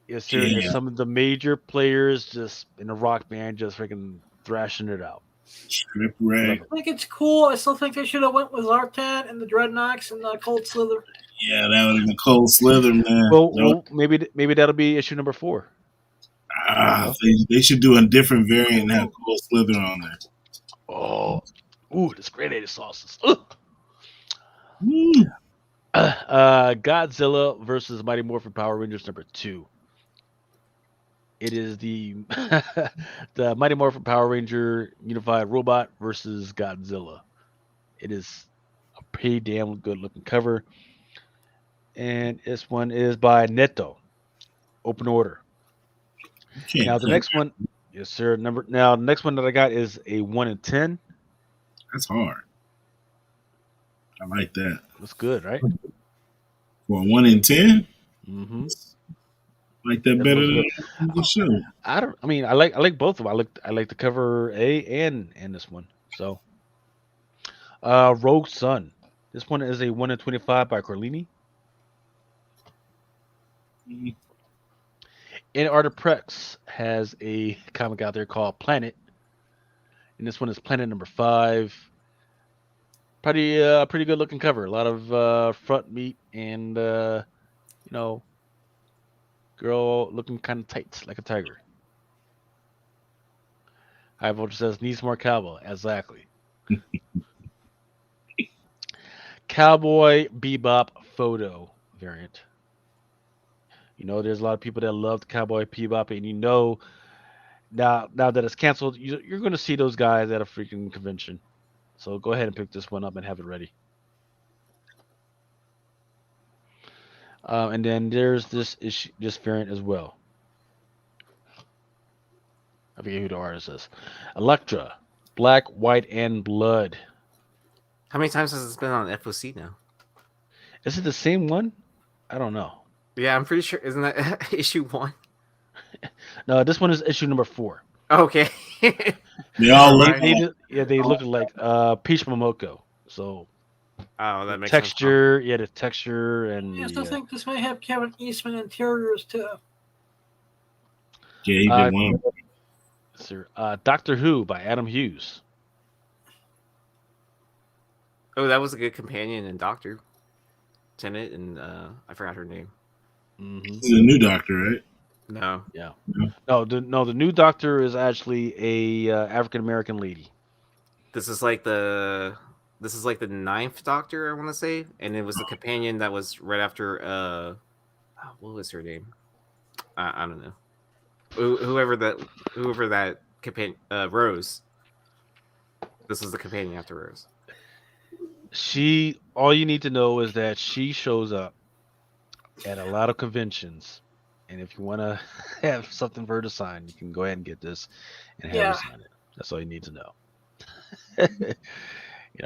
Yes, sir. Yeah. There's some of the major players just in the rock band just freaking thrashing it out. Strip rag. I think it's cool. I still think they should have went with Zartan and the Dreadnoks and the Cold Slither. Yeah, that would have been Cold Slither, man. Well, maybe that'll be issue number 4. They should do a different variant and have Cold Slither on there. Oh, ooh, this granated sauces. Ugh. Woo. Godzilla versus Mighty Morphin Power Rangers number 2. It is the the Mighty Morphin Power Ranger Unified Robot versus Godzilla. It is a pretty damn good looking cover. And this one is by Neto. Open order. Now the next one, yes sir. The next one that I got is a 1 in 10. That's hard. I like that. That's good, right? For a 1 in 10, Mm-hmm. like that better than the show. I like both of them. I like the cover A and this one. So, Rogue Sun. This one is a 1 in 25 by Corlini. Mhm. And Artiprex has a comic out there called Planet, and this one is Planet number 5. Pretty good looking cover. A lot of front meat and girl looking kind of tight like a tiger. High Voltage says needs more cowboy. Exactly. Cowboy Bebop photo variant. There's a lot of people that love Cowboy Bebop, and now that it's canceled, you're going to see those guys at a freaking convention. So go ahead and pick this one up and have it ready. And then there's this variant as well. I forget who the artist is. Elektra, Black, White, and Blood. How many times has this been on FOC now? Is it the same one? I don't know. Yeah, I'm pretty sure. Isn't that issue 1? No, this one is issue number 4. Okay. They all look. They look like Peach Momoko. So Oh, that makes sense. texture, the texture and Yes, I the, think this may have Kevin Eastman interiors too. Yeah, he did one. sir, Doctor Who by Adam Hughes. Oh, that was a good companion and Doctor Tennant, and I forgot her name. Mm-hmm. This is a new Doctor, right? No. Yeah. No, the new Doctor is actually a African American lady. This is like the 9th Doctor, I want to say, and it was the companion that was right after what was her name? I don't know. Whoever that companion Rose. This is the companion after Rose. All you need to know is that she shows up at a lot of conventions. And if you want to have something for her to sign, you can go ahead and get this and have her Yeah. sign it. That's all you need to know. You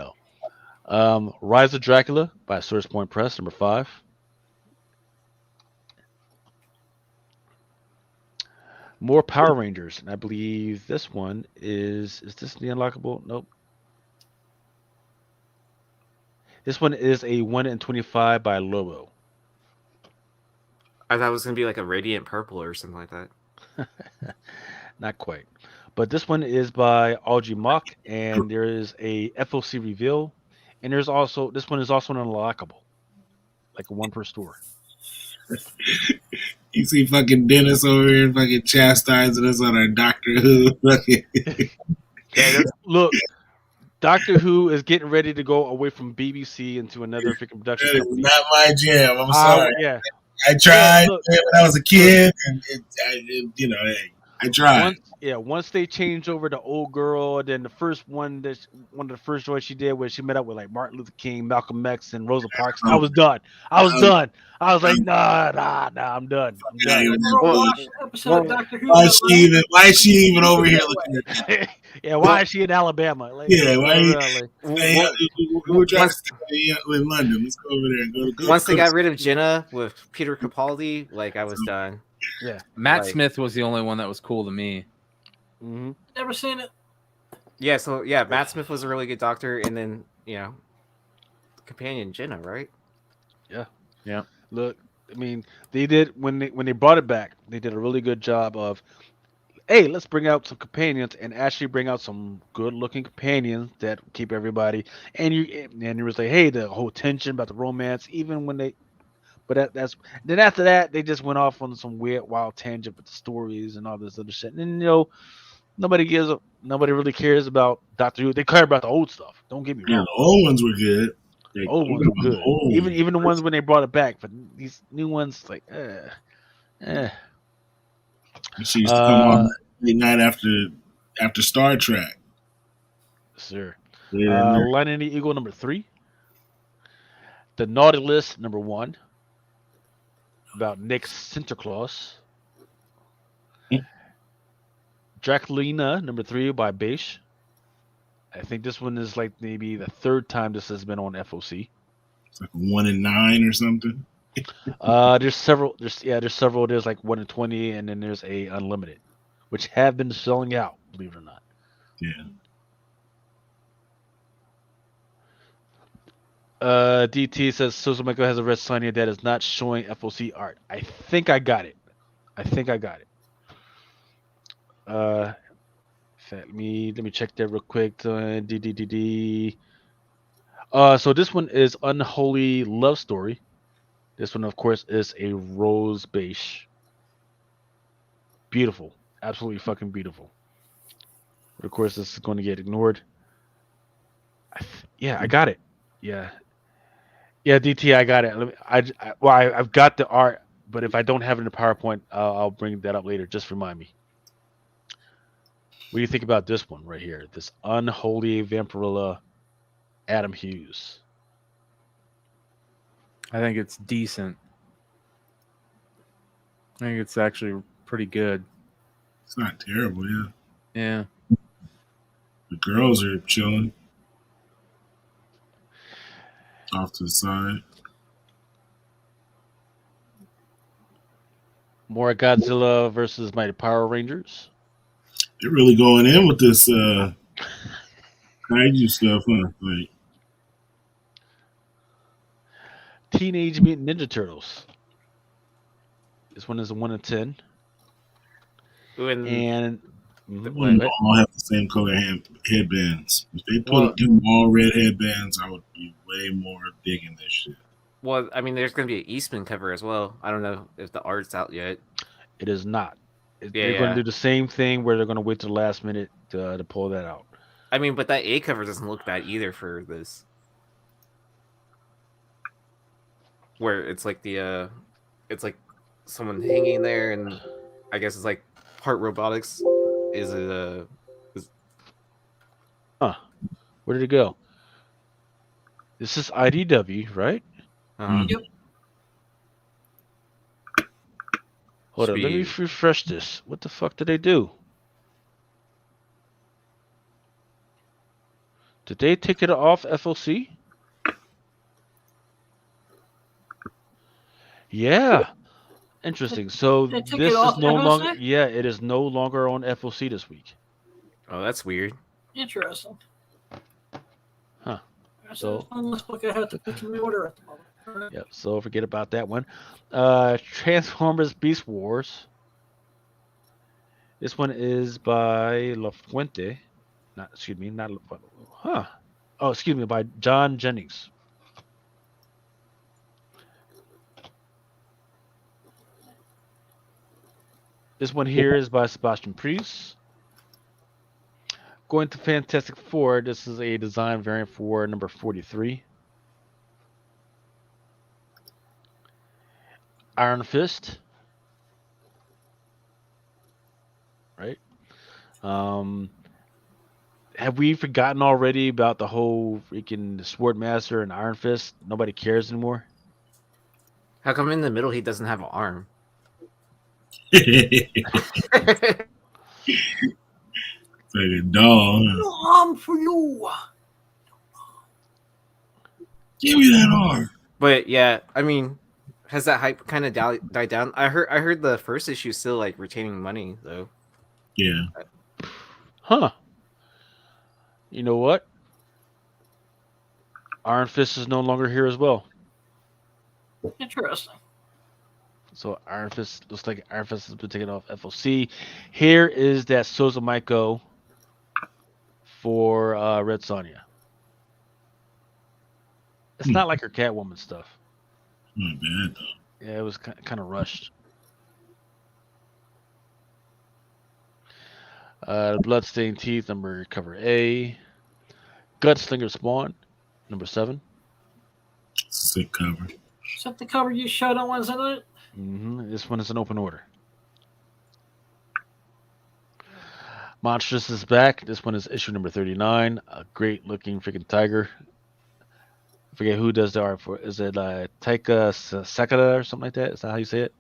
know, Rise of Dracula by Source Point Press, number 5. More Power Rangers, and I believe this one is this the unlockable? Nope. This one is a 1 in 25 by Lobo. I thought it was gonna be like a radiant purple or something like that. Not quite. But this one is by Algie Mock, and there is a FOC reveal, and there's also this one is also an unlockable, like a 1 per store. You see fucking Dennis over here fucking chastising us on our Doctor Who. Look, Doctor Who is getting ready to go away from BBC into another freaking production That is company. not my jam. I'm sorry. Yeah. I tried look, when I was a kid, and I tried. Once they changed over the old girl, and then the first one one of the first joys she did was she met up with like Martin Luther King, Malcolm X, and Rosa Parks. I was done. I was done. I was like, nah, I'm done. I'm Yeah, done. you Never Well, watched an episode of Doctor Who. Why is she even over here looking at me? Yeah, why is she in Alabama? Like, Yeah, why you- like, Hey, we were trying to stay in London. Let's go over there and go to Once they got rid of Jenna with Peter Capaldi, like I was done. yeah. Matt Like- Smith was the only one that was cool to me. hmm Never seen it. Yeah, so yeah, Matt Smith was a really good doctor, and then companion Jenna, right? Look, I mean, they did when they brought it back. They did a really good job of, hey, let's bring out some companions and actually bring out some good-looking companions that keep everybody. And you was like, hey, the whole tension about the romance, even when they, but that's then after that they just went off on some weird, wild tangent with the stories and all this other shit. And nobody really cares about Doctor Who. They care about the old stuff. Don't get me Yeah, wrong. the old ones were good. Like, Old ones were good. old Even the ones when they brought it back, but these new ones like, She used to come on late night after Star Trek. Sir. Yeah, Lightning the Eagle number 3. The Nautilus number 1. About Nick Sinterklaas. Draculina number 3 by Beish. I think this one is like maybe the 3rd time this has been on FOC. it's like 1 in 9 or something. There's several. There's several. There's like 1 in 20, and then there's a unlimited, which have been selling out. Believe it or not. Yeah. DT says Social Michael has a red sign here that is not showing FOC art. I think I got it. Let me check that real quick. DDDD. So this one is Unholy Love Story. This one, of course, is a rose beige. Beautiful, absolutely fucking beautiful. But of course, this is going to get ignored. I got it. Yeah, DT, I got it. I've got the art, but if I don't have it in the PowerPoint, I'll bring that up later. Just remind me. What do you think about this one right here? This Unholy Vampirilla, Adam Hughes. I think it's decent. I think it's actually pretty good. It's not terrible, yeah. Yeah. The girls are chilling. Off to the side. More Godzilla versus Mighty Power Rangers. They're really going in with this kaiju stuff, huh? Like, Teenage Mutant Ninja Turtles. This one is a 1 in 10. Ooh, And they all have the same color headbands. If they do all red headbands, I would be way more digging this shit. well, I mean, there's gonna be an Eastman cover as well. I don't know if the art's out yet. it is not. They're Yeah, going yeah. to do the same thing where they're going to wait till the last minute to pull that out. I mean, but that A cover doesn't look bad either for this. Where it's like it's like someone hanging there, and I guess it's like part robotics. Is it Where did it go? This is IDW, right? uh, Yep. Hold on, let me Speed. refresh this. What the fuck did they do? Did they take it off FOC? Yeah. Interesting. So They took it this is off no longer. FOC? Yeah, it is no longer on FOC this week. Oh, that's weird. Interesting. Huh. So let's look ahead to pick a new order at the moment. All right. Yep. So forget about that one. Transformers Beast Wars. This one is by La Fuente. Not La Fuente. Huh. Oh, excuse me, by John Jennings. This one here is by Sebastian Priest. Going to Fantastic Four, this is a design variant for number 43. Iron Fist. Right? Have we forgotten already about the whole freaking Swordmaster and Iron Fist? Nobody cares anymore? How come in the middle he doesn't have an arm? Like a dog. No arm for you. Give me that arm. But yeah, I mean, has that hype kind of died down? I heard the first issue still like retaining money though. Yeah. Huh. You know what? Iron Fist is no longer here as well. Interesting. So Iron Fist looks like Iron Fist has been taken off FOC. Here is that Souza Maiko for Red Sonja. It's not like her Catwoman stuff. Not bad though. Yeah, it was kind of rushed. Bloodstained Teeth, cover A. Gunslinger Spawn, number 7. Sick cover. Is that the cover you showed on Wednesday night? This one is an open order. Monstrous is back. This one is issue number 39. A great looking freaking tiger. I forget who does the art for it. Is it Taika Sakata or something like that? Is that how you say it?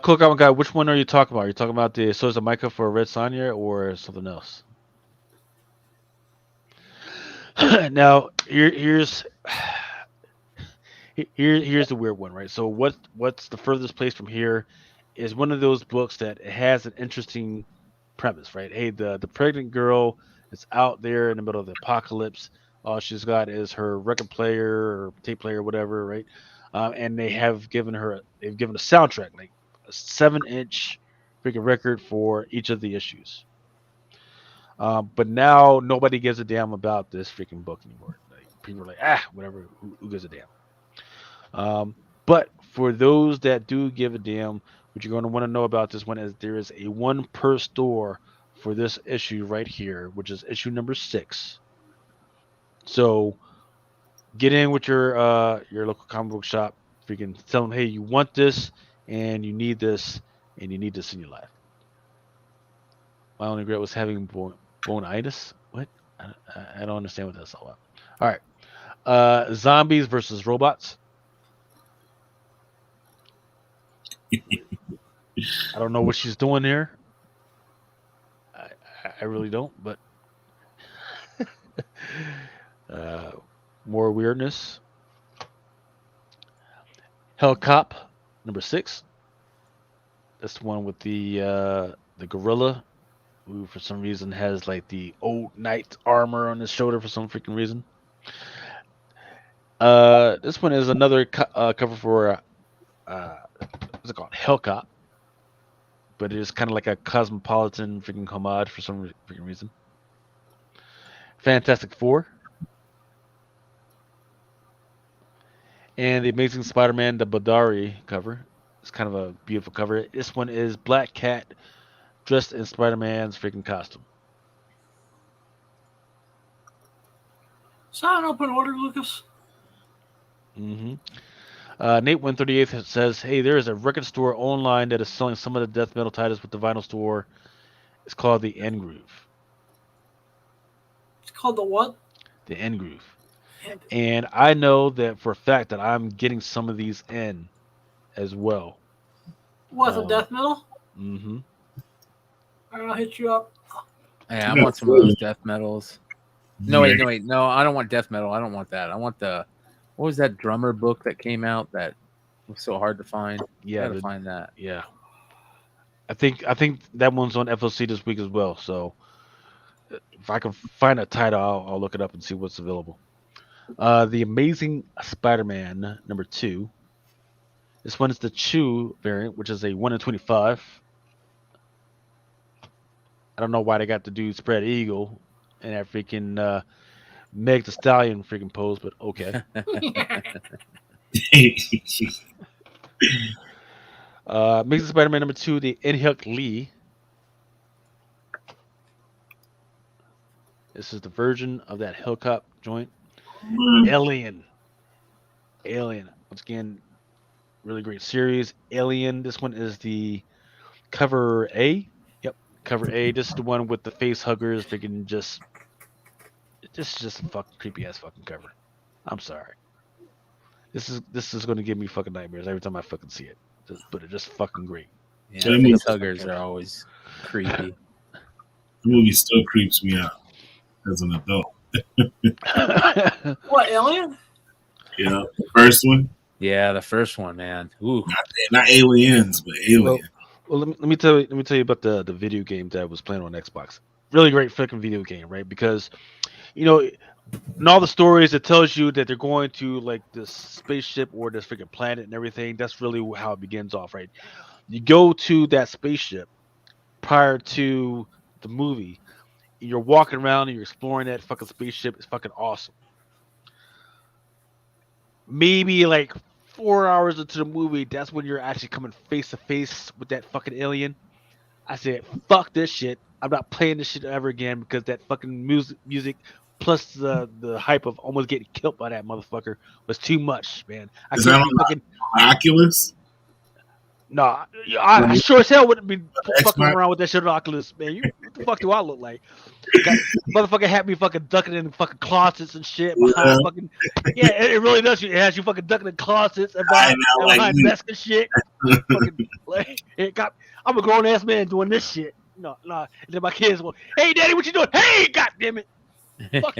Cool Comic Guy, which one are you talking about? Are you talking about the Souza Maiko for Red Sonja or something else? Now, here's the weird one, right? So what's the furthest place from here is one of those books that has an interesting premise, right? Hey, the pregnant girl is out there in the middle of the apocalypse. All she's got is her record player or tape player, whatever, right? And they've given a soundtrack, like a 7-inch freaking record for each of the issues. But now nobody gives a damn about this freaking book anymore. Like, people are like, whatever, who gives a damn? But for those that do give a damn, what you're going to want to know about this one is there is a 1 per store for this issue right here, which is issue number 6. So get in with your local comic book shop. Freaking tell them, hey, you want this and you need this and you need this in your life. My only regret was having bonitis. What? I don't understand what that's all about. All right. Zombies versus robots. I don't know what she's doing there. I really don't, but more weirdness. Hell Cop, number 6. That's the one with the gorilla, who for some reason has like the old knight armor on his shoulder for some freaking reason. This one is another cover for what's it called? Hell Cop, but it is kind of like a cosmopolitan freaking homage for some freaking reason. Fantastic Four. And the Amazing Spider-Man, the Badari cover. It's kind of a beautiful cover. This one is Black Cat dressed in Spider-Man's freaking costume. Is that an open order, Lucas? Nate 138 says, hey, there is a record store online that is selling some of the death metal titles with the vinyl store. It's called the N Groove. It's called the what? The N Groove. And I know that for a fact that I'm getting some of these in as well. What, some death metal? Mm-hmm. All right, I'll hit you up. Yeah, I want some of those death metals. No, wait. No, I don't want death metal. I don't want that. I want what was that drummer book that came out that was so hard to find? Yeah, Gotta find that. Yeah. I think that one's on FLC this week as well. So if I can find a title, I'll look it up and see what's available. The Amazing Spider-Man #2. This one is the Chew variant, which is a 1 in 25. I don't know why they got the dude spread eagle and that freaking Meg the Stallion freaking pose, but okay. Amazing Spider-Man #2, the Inhyuk Lee. This is the version of that Hillcop joint. Alien. Once again, really great series. Alien. This one is the cover A. Yep, cover A. This is the one with the face huggers. Freaking just. This is just a fucking creepy ass fucking cover. I'm sorry. This is going to give me fucking nightmares every time I fucking see it. But it's just fucking great. Yeah, face huggers are always creepy. The movie still creeps me out as an adult. What, Alien? Yeah, the first one. Yeah, the first one, man. Ooh, not Aliens, but Alien. Well, let me tell you about the video game that I was playing on Xbox. Really great freaking video game, right? Because in all the stories, it tells you that they're going to like this spaceship or this freaking planet and everything. That's really how it begins off, right? You go to that spaceship prior to the movie. You're walking around and you're exploring that fucking spaceship. It's fucking awesome. Maybe like 4 hours into the movie, that's when you're actually coming face to face with that fucking alien. I said, fuck this shit. I'm not playing this shit ever again because that fucking music plus the hype of almost getting killed by that motherfucker was too much, man. Is that on fucking Oculus? No, I sure as hell wouldn't be fucking around with that shit on Oculus, man. What the fuck do I look like? Motherfucker had me fucking ducking in fucking closets and shit. Behind fucking, it really does. It has you fucking ducking in closets and behind desks and shit. Fucking, I'm a grown ass man doing this shit. No. And then my kids go, "Hey, daddy, what you doing?" Hey, goddamn it! Fuck.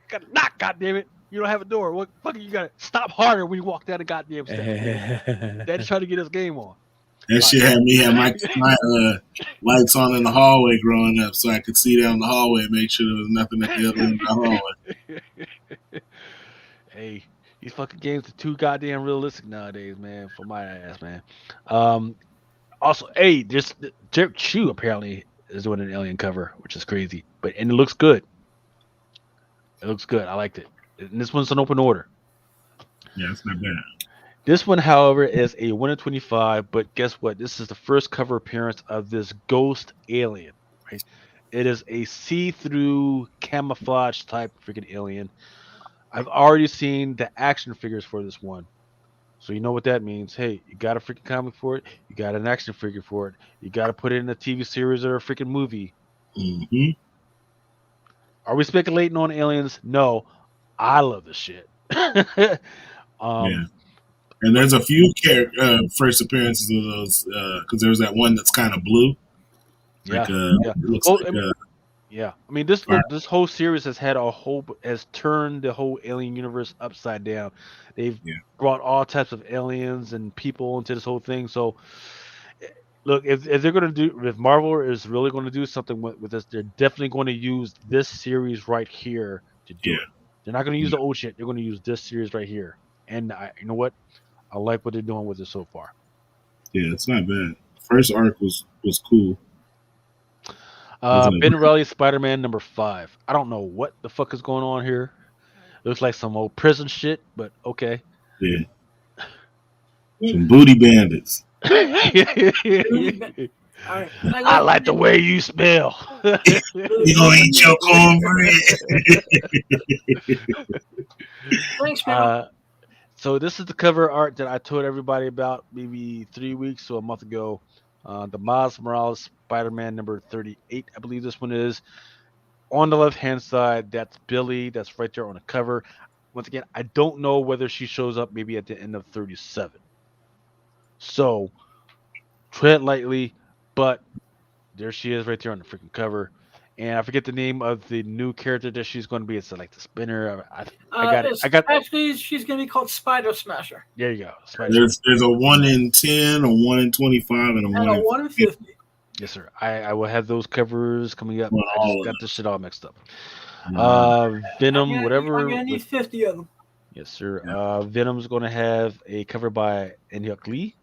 Gotta knock, goddamn it! You don't have a door. What fucking you gotta stop harder when you walk down the goddamn stairs. Dad's trying to get his game on. That shit had me have my lights on in the hallway growing up, so I could see down the hallway and make sure there was nothing at the other end of the hallway. Hey, these fucking games are too goddamn realistic nowadays, man. For my ass, man. Also, hey, Derek Chew apparently is doing an Alien cover, which is crazy, and it looks good. It looks good. I liked it. And this one's an open order. Yeah, it's not bad. This one, however, is a 1 in 25, but guess what? This is the first cover appearance of this ghost alien, right? It is a see-through camouflage type freaking alien. I've already seen the action figures for this one. So you know what that means. Hey, you got a freaking comic for it. You got an action figure for it. You got to put it in a TV series or a freaking movie. Mm-hmm. Are we speculating on aliens? No. I love this shit. Yeah. And there's a few first appearances of those because there's that one that's kind of blue. Yeah, Looks yeah. I mean, this whole series has turned the whole alien universe upside down. They've brought all types of aliens and people into this whole thing. So, look, if Marvel is really going to do something with this, they're definitely going to use this series right here to do it. They're not going to use the old shit. They're going to use this series right here. And you know what? I like what they're doing with it so far. Yeah, it's not bad. First arc was cool. Ben Reilly's Spider-Man #5. I don't know what the fuck is going on here. Looks like some old prison shit, but okay. Yeah. Some booty bandits. I like the way you smell. You gonna eat your cornbread? Thanks, man. So this is the cover art that I told everybody about maybe 3 weeks or a month ago. The Miles Morales Spider-Man #38, I believe this one is. On the left hand side, that's Billy. That's right there on the cover. Once again, I don't know whether she shows up maybe at the end of 37. So tread lightly, but there she is right there on the freaking cover. And I forget the name of the new character that she's going to be. It's like the spinner. I got it. I got. Actually, she's going to be called Spider Smasher. There you go. There's a 1 in 10, a 1 in 25, and a 1 And a in 1 in 50. Yes, sir. I will have those covers coming up. Well, I all just of got this shit all mixed up. Yeah. Venom, whatever. I'm going to need 50 of them. Yes, sir. Venom's going to have a cover by Enyuk Lee.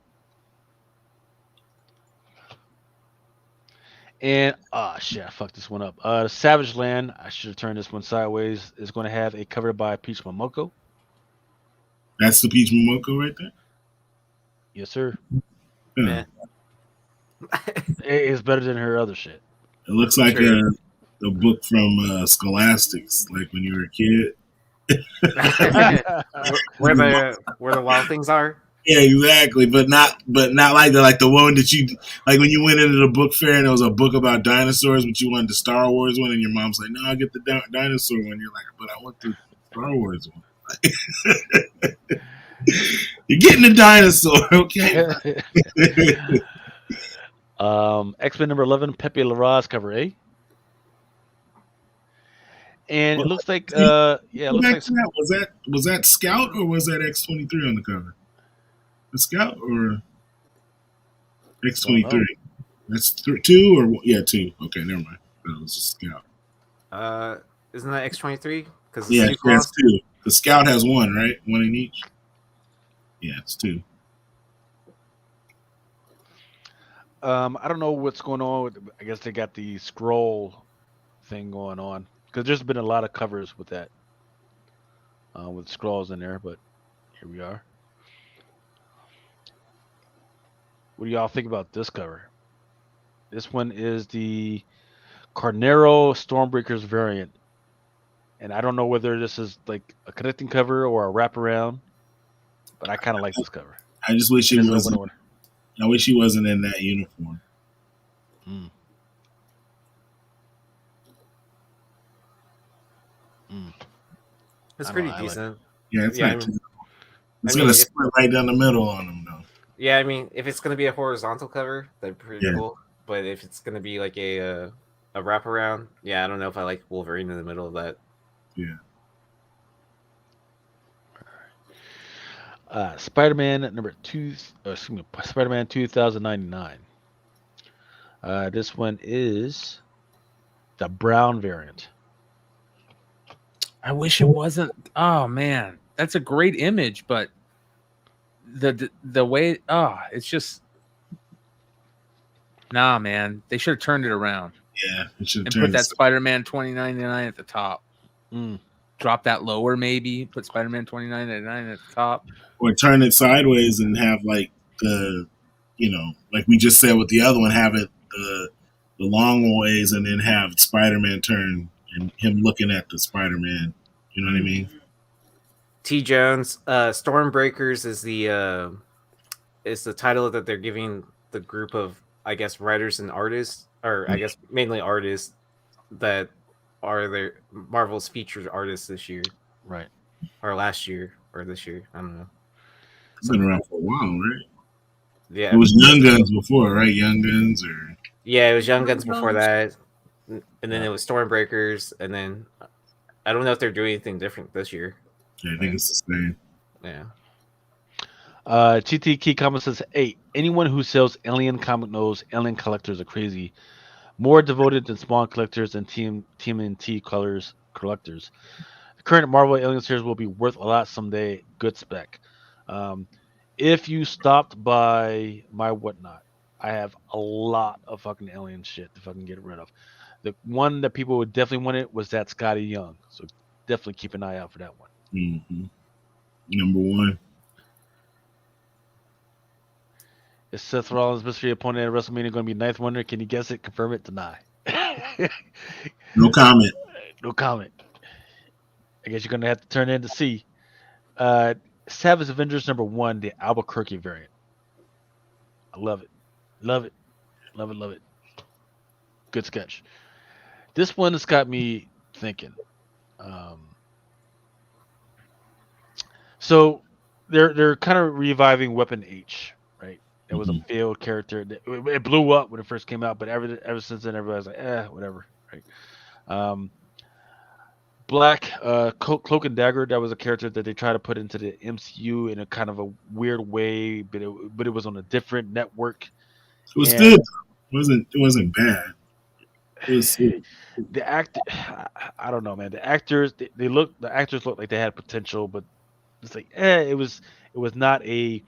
And shit, I fucked this one up. Savage Land, I should have turned this one sideways, is going to have a cover by Peach Momoko. That's the Peach Momoko right there. Yes, sir. Yeah. It's better than her other shit. It looks like a book from Scholastics, like when you were a kid. where the wild things are. Yeah, exactly, but not like the one that you like when you went into the book fair and there was a book about dinosaurs, but you wanted the Star Wars one, and your mom's like, "No, I get the dinosaur one." You're like, "But I want the Star Wars one." You're getting the dinosaur, okay? X-Men number 11, Pepe Larraz, cover A. And it looks like it looks like was that Scout or was that X-23 on the cover? The Scout or X-23? That's 2 or 2. Okay, never mind. That was a Scout. Isn't that X-23? Because that's 2. The Scout has 1, right? 1 in each. Yeah, it's 2. I don't know what's going on with, I guess they got the scroll thing going on because there's been a lot of covers with that, with scrolls in there. But here we are. What do y'all think about this cover? This one is the Carnero Stormbreakers variant, and I don't know whether this is like a connecting cover or a wraparound, but I kind of like this cover. I just wish he wasn't. I wish he wasn't in that uniform. It's pretty decent. It's not too. It's gonna split right down the middle on him, though. Yeah, I mean, if it's gonna be a horizontal cover, that'd be pretty cool. But if it's gonna be like a wraparound, I don't know if I like Wolverine in the middle of that. Yeah. Spider-Man number 2. Spider-Man 2099. This one is the brown variant. I wish it wasn't. Oh man, that's a great image, but the way it's just man. They should have turned it around. Yeah, it should have and put that Spider-Man 2099 at the top. Drop that lower, maybe. Put Spider-Man 2099 at the top, or turn it sideways and have like the, like we just said with the other one, have it the long ways, and then have Spider-Man turn and him looking at the Spider-Man. You know what I mean? T. Jones, Stormbreakers is the title that they're giving the group of, I guess, writers and artists, or I guess mainly artists that are their Marvel's featured artists this year, right? Or last year, or this year. I don't know. It's been around for a while, right? Yeah, it was Young Guns before, right? Young Guns, or it was Young Guns before that, and then it was Stormbreakers, and then I don't know if they're doing anything different this year. Yeah, I think it's the same. Yeah. TT Key Comment says, "Hey, anyone who sells Alien comic knows Alien collectors are crazy. More devoted than Spawn collectors and TMNT collectors. The current Marvel Alien series will be worth a lot someday. Good spec. If you stopped by my whatnot, I have a lot of fucking Alien shit to fucking get rid of. The one that people would definitely want it was that Scotty Young. So definitely keep an eye out for that one. Mm-hmm. Number 1. Is Seth Rollins' mystery opponent at WrestleMania going to be Ninth Wonder? Can you guess it? Confirm it? Deny? No comment. No comment. I guess you're going to have to turn in to see. Savage Avengers number 1, the Albuquerque variant. I love it. Love it. Love it. Love it. Good sketch. This one has got me thinking. So they're kind of reviving Weapon H, right? It was a failed character. It blew up when it first came out, but ever since then, everybody's like, whatever, right? Black Cloak and Dagger. That was a character that they tried to put into the MCU in a kind of a weird way, but it was on a different network. It was And good. It wasn't bad. It was. the act, I don't know, man. The actors the actors looked like they had potential, but it's like, it was not a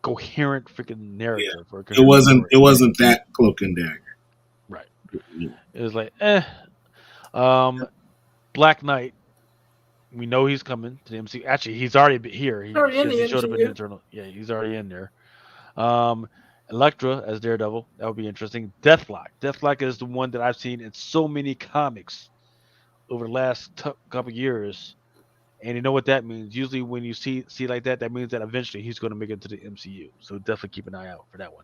coherent freaking narrative or a It coherent wasn't. story. It wasn't that Cloak and Dagger. Right. It was like, Black Knight. We know he's coming to the MCU. Actually, he's already been here. He Already in the showed up in MCU. the Eternal. Yeah, he's already in there. Elektra as Daredevil. That would be interesting. Deathlock is the one that I've seen in so many comics over the last couple years. And you know what that means? Usually when you see like that, that means that eventually he's going to make it to the MCU. So definitely keep an eye out for that one.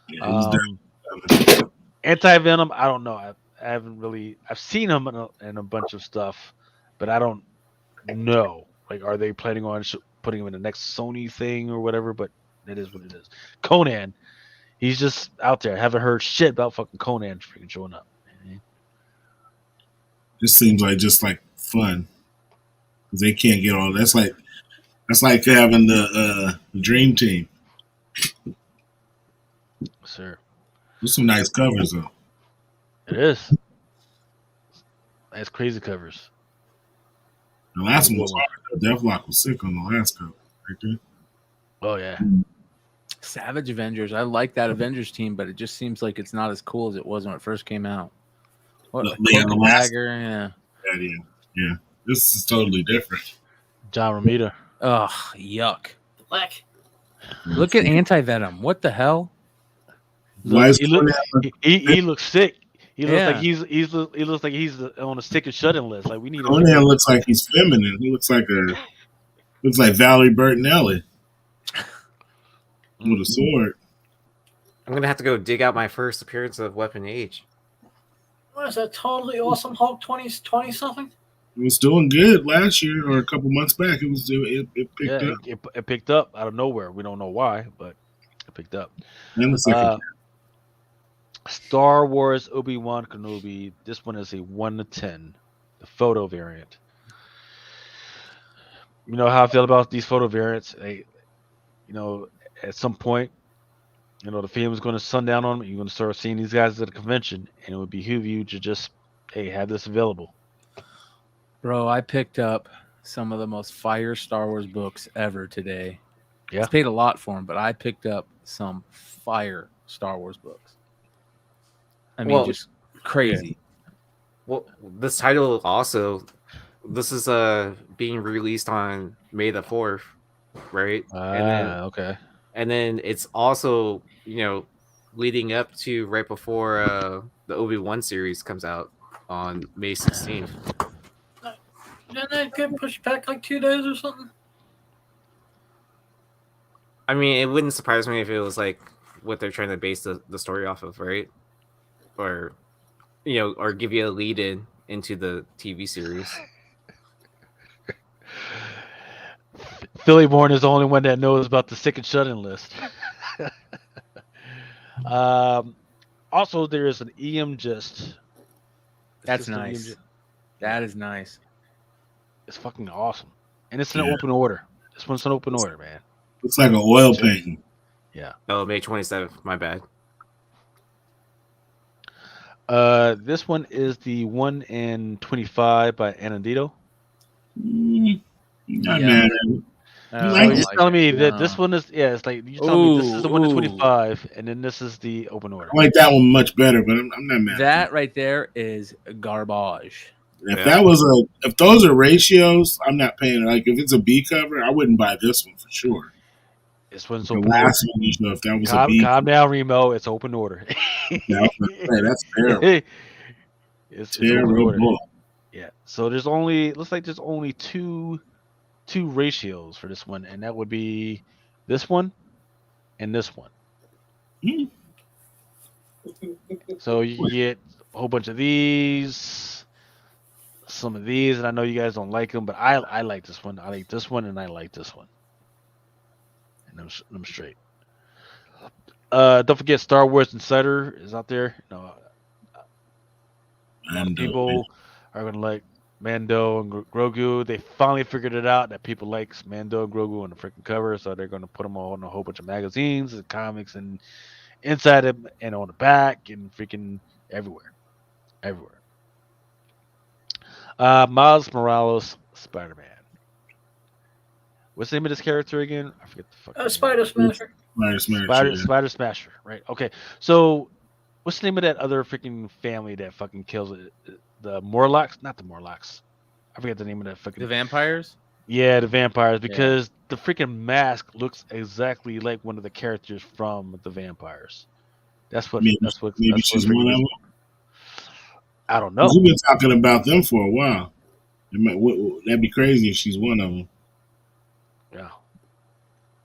Yeah, it was definitely. Anti-Venom, I don't know. I haven't really. I've seen him in a bunch of stuff, but I don't know. Like, are they planning on putting him in the next Sony thing or whatever? But it is what it is. Conan, he's just out there. I haven't heard shit about fucking Conan freaking showing up. This seems like just like fun because they can't get all. That's like having the Dream Team. Sir, There's some nice covers though. it is. That's crazy covers. The last one was hard. Deathlock was sick on the last cover, right there. Oh yeah. Savage Avengers. I like that Avengers team, but it just seems like it's not as cool as it was when it first came out. What Yeah, Cloak the and last- Dagger, Yeah. This is totally different. John Romita. Ugh, yuck. Black. Look at Anti-Venom. What the hell? Why is He looks sick. He looks like he looks like he's on a stick and shut-in list. Like, we need. Conan looks like he's feminine. He looks like Valerie Bertinelli with a sword. I'm gonna have to go dig out my first appearance of Weapon H. What is that? Totally Awesome Hulk 20 something? It was doing good last year or a couple months back. It picked up. It picked up out of nowhere. We don't know why, but it picked up. And the second Star Wars Obi-Wan Kenobi. This one is a 1-10, the photo variant. You know how I feel about these photo variants. At some point, the film is going to sundown on them. You're going to start seeing these guys at a convention, and it would behoove you to just, have this available. Bro, I picked up some of the most fire Star Wars books ever today. Yeah. I paid a lot for them, but I picked up some fire Star Wars books. I mean, just crazy. Well, this title also, this is being released on May the 4th, right? Okay. And then it's also, leading up to right before the Obi-Wan series comes out on May 16th. Didn't that get pushed back like 2 days or something? I mean, it wouldn't surprise me if it was like what they're trying to base the story off of, right? Or, or give you a lead into the TV series. Philly Born is the only one that knows about the sick and shut-in list. Also, there is an EM Gist. That's nice. That is nice. It's fucking awesome. And it's an open order. This one's an open order, man. Looks like an oil painting. Yeah. Oh, May 27th. My bad. This one is the 1-25 by Anandito. Not mad at it. So you're telling me that this one is it's like you're telling me this is the 1-25, and then this is the open order. I like that one much better, but I'm not mad. That right there is garbage. If those are ratios, I'm not paying. Like if it's a B cover, I wouldn't buy this one for sure. This one's the open last order. one, if that was a B. Calm down, Remo. It's open order. That's terrible. It's terrible. open order. Yeah. So looks like there's only two ratios for this one, and that would be this one and this one. So you get a whole bunch of these, some of these, and I know you guys don't like them, but I like this one. I like this one, and I like this one. And I'm straight. Don't forget Star Wars Insider is out there. A lot of people are gonna like Mando and Grogu. They finally figured it out that people like Mando and Grogu on the freaking cover, so they're gonna put them all in a whole bunch of magazines and comics and inside it and on the back and freaking everywhere. Miles Morales, Spider-Man. What's the name of this character again? I forget the fuck. Spider Smasher. Spider Smasher. Right. Okay. So, what's the name of that other freaking family that fucking kills it? The Morlocks? Not the Morlocks. I forget the name of that fucking. The vampires? Yeah, the vampires. Because the freaking mask looks exactly like one of the characters from the vampires. That's what. Maybe That's she's what one of them. I don't know. We've been talking about them for a while. That'd be crazy if she's one of them. Yeah.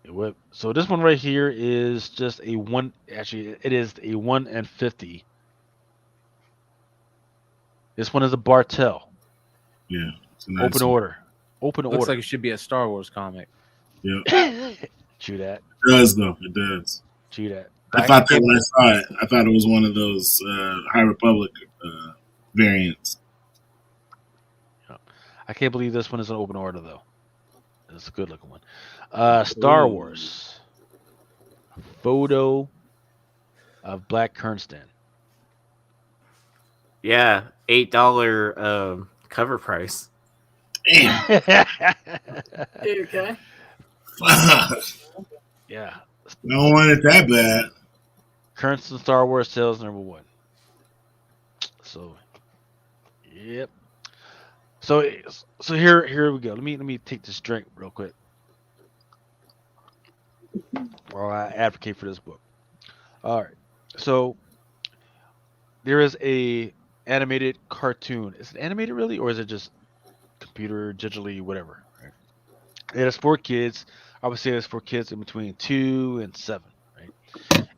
It would. So this one right here is just a one. Actually, it is a 1 in 50. This one is a Bartel. Yeah. It's a nice Open one. order. Open Looks order. like it should be a Star Wars comic. Yeah. Chew that. It does, though. It does. Chew that. I thought that when I saw it, I thought it was one of those High Republic variants. I can't believe this one is an open order though. It's a good looking one. Star Wars. Photo of Black Kernston. Yeah, $8 cover price. Damn. Okay. Fuck. Yeah. I don't want it that bad. Kernston Star Wars sales #1. So, yep. So here we go. Let me take this drink real quick while I advocate for this book. All right. So there is a animated cartoon. Is it animated really, or is it just computer digitally whatever? Right? It is for kids. I would say it's for kids in between 2 and 7. Right.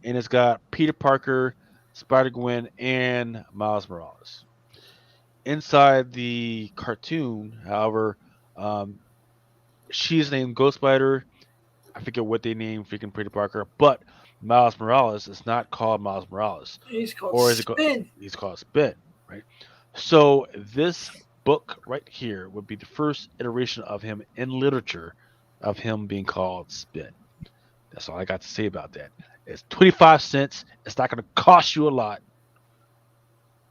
And it's got Peter Parker, Spider-Gwen, and Miles Morales. Inside the cartoon, however, she's named Ghost Spider. I forget what they named freaking Peter Parker, but Miles Morales is not called Miles Morales. He's called Or is it Spin. he's called Spin, right? So this book right here would be the first iteration of him in literature of him being called Spin. That's all I got to say about that. It's 25 cents. It's not going to cost you a lot.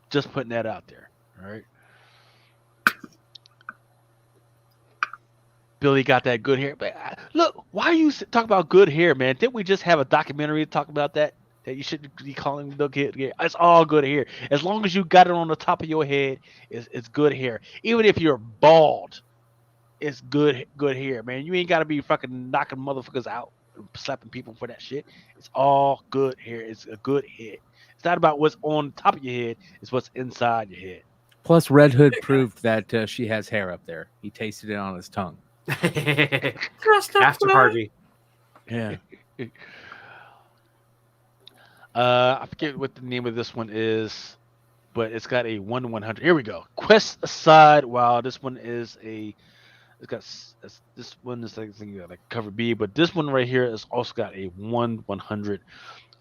Just putting that out there. All right. Billy got that good hair. But look, why are you talking about good hair, man? Didn't we just have a documentary to talk about that? That you shouldn't be calling the good hair. It's all good hair. As long as you got it on the top of your head, it's good hair. Even if you're bald, it's good hair, man. You ain't got to be fucking knocking motherfuckers out, slapping people for that shit. It's all good hair. It's a good head. It's not about what's on top of your head. It's what's inside your head. Plus, Red Hood proved that she has hair up there. He tasted it on his tongue. After party. Yeah. I forget what the name of this one is, but it's got a 1/100. Here we go. Quest aside, wow, this one is this one is like cover B, but this one right here is also got a 1/100.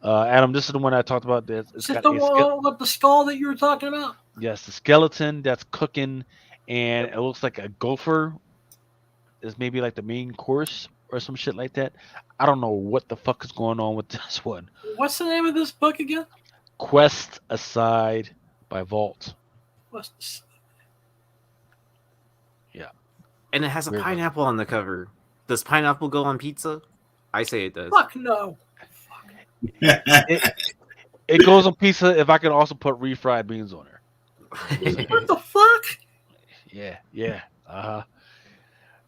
Adam, this is the one I talked about. It's Is got it the one with the skull that you were talking about? Yes, the skeleton that's cooking, and it looks like a gopher is maybe like the main course or some shit like that. I don't know what the fuck is going on with this one. What's the name of this book again? Quest Aside by Vault. What's this? Yeah. And it has a Weird. pineapple on the cover. Does pineapple go on pizza? I say it does. Fuck no. It goes on pizza if I can also put refried beans on there. What the fuck? Yeah. Uh-huh.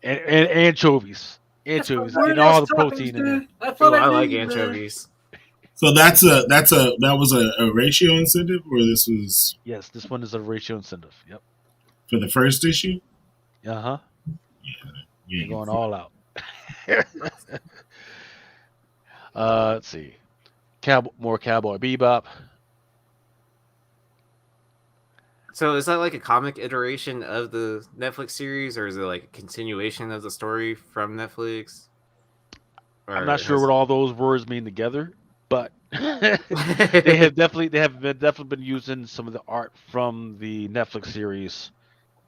And anchovies. Anchovies. That's And all the toppings, protein in there. dude. I thought Ooh, I knew like you, anchovies. So that was a ratio incentive, or this was Yes, this one is a ratio incentive. Yep. for the first issue? Uh-huh. Yeah. You're going all out. Let's see. Cowboy Bebop. So is that like a comic iteration of the Netflix series, or is it like a continuation of the story from Netflix? I'm not Or sure has what all those words mean together, but they have definitely been using some of the art from the Netflix series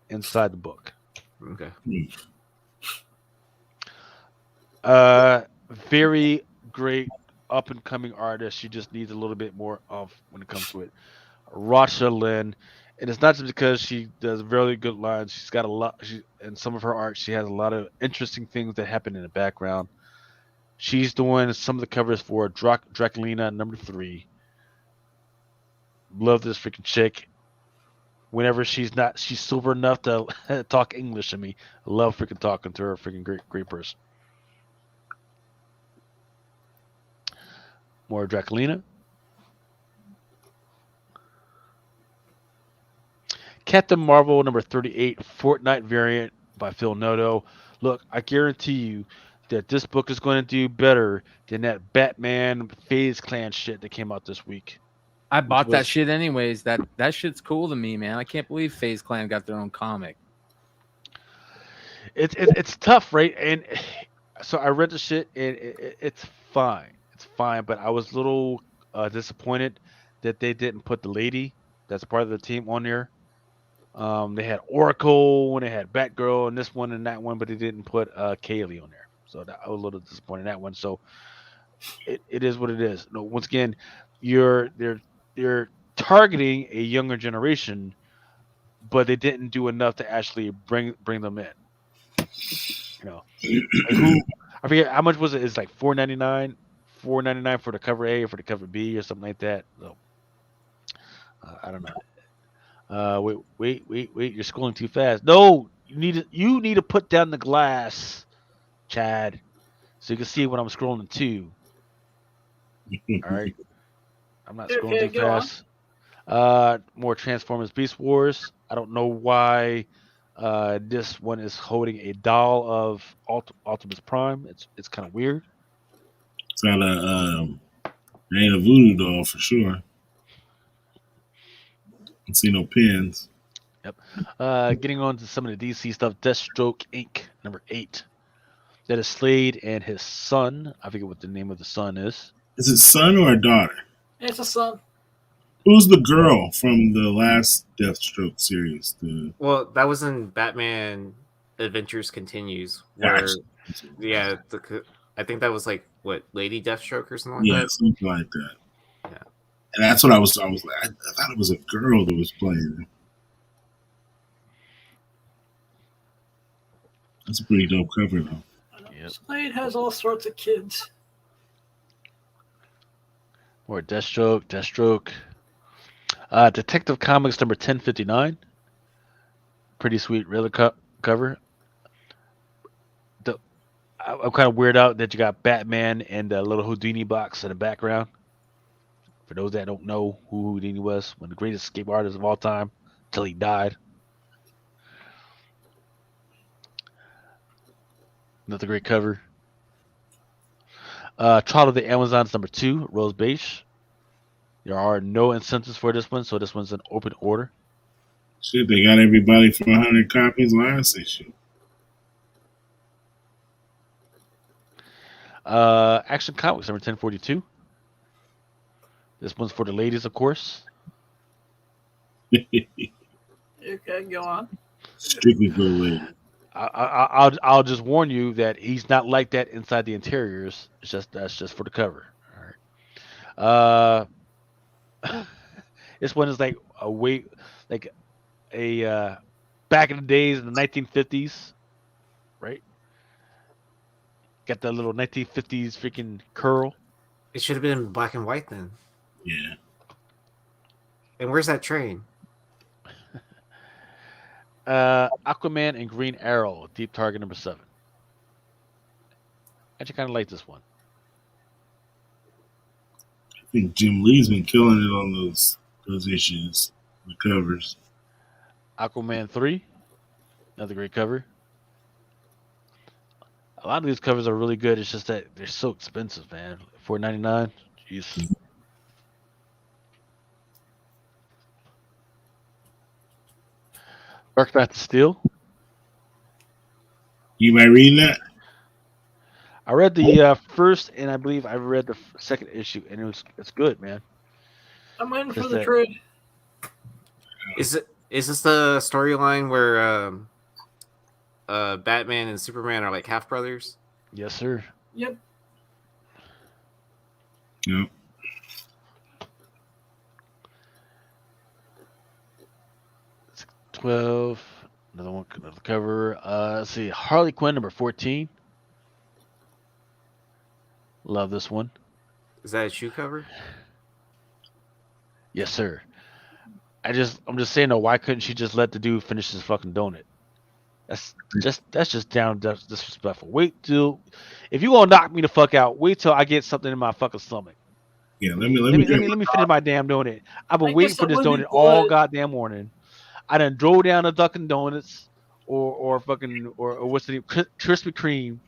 inside the book. okay. Very great up and coming artist. She just needs a little bit more of when it comes to it. Rasha Lynn, and it's not just because she does really good lines. She's got a lot. In some of her art, she has a lot of interesting things that happen in the background. She's doing some of the covers for Draculina #3. Love this freaking chick. Whenever she's sober enough to talk English to me. I love freaking talking to her. Freaking great person. More Draculina. Captain Marvel #38, Fortnite variant by Phil Noto. Look, I guarantee you that this book is going to do better than that Batman Phase Clan shit that came out this week. I bought that was- shit anyways. That shit's cool to me, man. I can't believe FaZe Clan got their own comic. It's tough, right? And so I read the shit, and it's fine. It's fine, but I was a little disappointed that they didn't put the lady that's part of the team on there. They had Oracle and they had Batgirl and this one and that one, but they didn't put Kaylee on there. So I was a little disappointed in that one. So it is what it is. No, once again, they're targeting a younger generation, but they didn't do enough to actually bring them in. You know, like who I forget how much was it? It's like $4.99 for the cover A or for the cover B or something like that. So I don't know. Wait! You're scrolling too fast. No, you need to put down the glass, Chad, so you can see what I'm scrolling to. All right, I'm not scrolling Okay, too go on. fast. More Transformers Beast Wars. I don't know why this one is holding a doll of Optimus Prime. It's kind of weird. It's not ain't a voodoo doll for sure. Don't see no pins. Yep. Getting on to some of the DC stuff. Deathstroke Inc. #8. That is Slade and his son. I forget what the name of the son is. Is it son or a daughter? It's a son. Who's the girl from the last Deathstroke series? Well, that was in Batman Adventures Continues, where Yeah, I think that was like what, Lady Deathstroke or something like yeah, that. something like that. Yeah. And that's what I was like. I thought it was a girl that was playing. That's a pretty dope cover, though. Yep. Slade has all sorts of kids. More Deathstroke. Detective Comics #1059. Pretty sweet really cover. I'm kind of weird out that you got Batman and a little Houdini box in the background. For those that don't know who Houdini was, one of the greatest escape artists of all time, till he died. Another great cover. Trial of the Amazons #2, Rose Beige. There are no incentives for this one, so this one's an open order. Shit, they got everybody for 100 copies last issue. Action Comics #1042. This one's for the ladies, of course. Okay, go on. Strictly for the lady. I'll just warn you that he's not like that inside the interiors. That's just for the cover. All right. This one is like a back in the days in the 1950s, right? Got that little 1950s freaking curl. It should have been in black and white then. Yeah. And where's that train? Aquaman and Green Arrow, Deep Target #7. Actually, kind of like this one. I think Jim Lee's been killing it on those issues, the covers. Aquaman 3, another great cover. A lot of these covers are really good. It's just that they're so expensive, man. $4.99. Jeez. Dark Knight of Steel. You might reading that? I read the first, and I believe I read the second issue, and it's good, man. I'm waiting for Just the that- trade. Is this the storyline where Batman and Superman are like half brothers? Yes, sir. Yep. Yep. It's 12. Another one, another cover. Let's see, Harley Quinn number 14. Love this one. Is that a shoe cover? Yes, sir. I'm just saying though, why couldn't she just let the dude finish his fucking donut? That's just down disrespectful. Wait till if you gonna knock me the fuck out, wait till I get something in my fucking stomach. Yeah, let Let me me finish my damn donut. I've been I waiting guess for that this would be donut all good. goddamn morning. I done drove down to Dunkin' Donuts or fucking or what's the name? Krispy Kreme,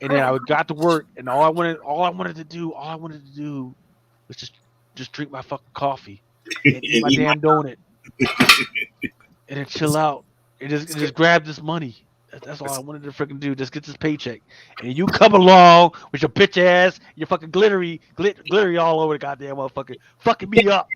and then I got to work, and all I wanted to do was just drink my fucking coffee and eat my damn donut, and then chill out and just grab this money. That's all I wanted to freaking do. Just get this paycheck, and then you come along with your bitch ass, your fucking glittery all over the goddamn motherfucker, fucking me up.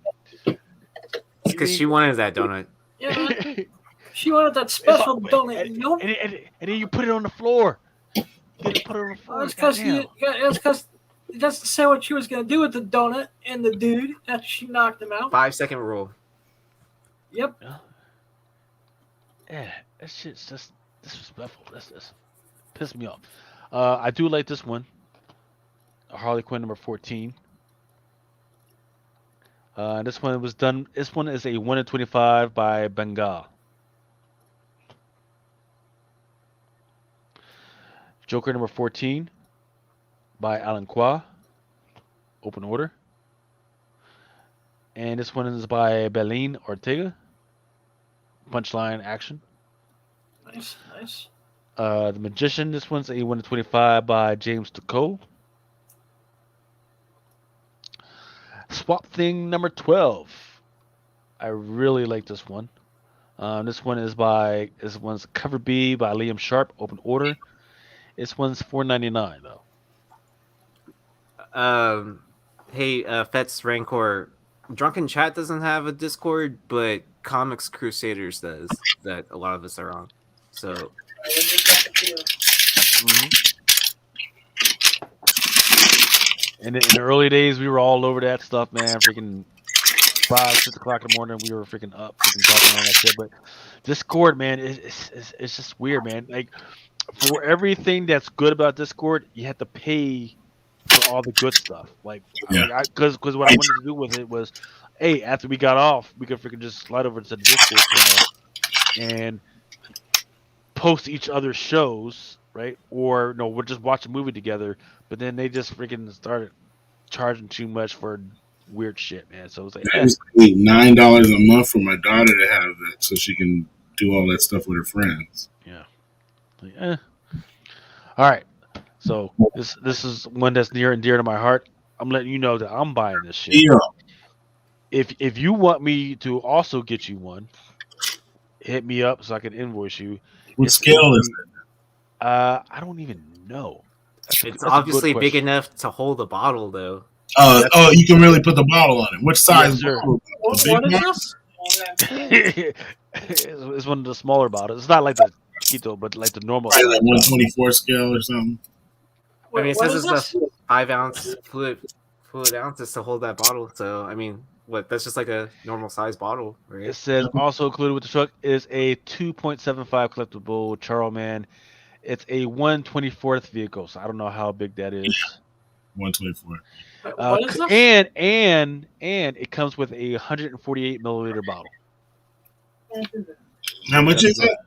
Because she wanted that donut. Yeah, man. She wanted that special donut. And, Nope. and then you put it on the floor. You get to put it on the floor. That's because goddamn. it doesn't say what she was gonna do with the donut and the dude after she knocked him out. 5-second rule. Yep. Yeah, that shit's just disrespectful. That's pissed me off. I do like this one. Harley Quinn number 14. This one was done. This one is a 1 in 25 by Bengal. Joker number 14 by Alan Qua. Open order. And this one is by Belin Ortega. Punchline action. Nice, nice. The Magician. This one's a 1 in 25 by James Decaux. Swamp Thing number 12. I really like this one. This one's cover B by Liam Sharp. Open order. This one's $4.99 though. Hey, Fets Rancor. Drunken Chat doesn't have a Discord, but Comics Crusaders does. That a lot of us are on. So. And in the early days, we were all over that stuff, man. Freaking 5, 6 o'clock in the morning, we were freaking up, freaking talking on that shit. But Discord, man, it's just weird, man. Like for everything that's good about Discord, you have to pay for all the good stuff. Because what I wanted to do with it was, hey, after we got off, we could freaking just slide over to the Discord channel and post each other's shows, right? Or no, we'll just watch a movie together. But then they just freaking started charging too much for weird shit, man. So it was like, I just paid $9 a month for my daughter to have that, so she can do all that stuff with her friends. yeah. Like, all right. So this is one that's near and dear to my heart. I'm letting you know that I'm buying this shit. Yeah. If you want me to also get you one, hit me up so I can invoice you. What scale is it? I don't even know. It's obviously big enough to hold a bottle, though. You can really put the bottle on it. Which size? Yes, bottle? What is this? It's one of the smaller bottles. It's not like the Quito, but like the normal. Probably like 124 scale or something. I mean, it What says is it's this? a 5 ounce fluid ounces to hold that bottle. So, I mean, that's just like a normal size bottle, right? It says also included with the truck is a 2.75 collectible Charlemagne. It's a 1/24th vehicle, so I don't know how big that is. 124. What is this? And it comes with a 148 milliliter bottle. How much is it?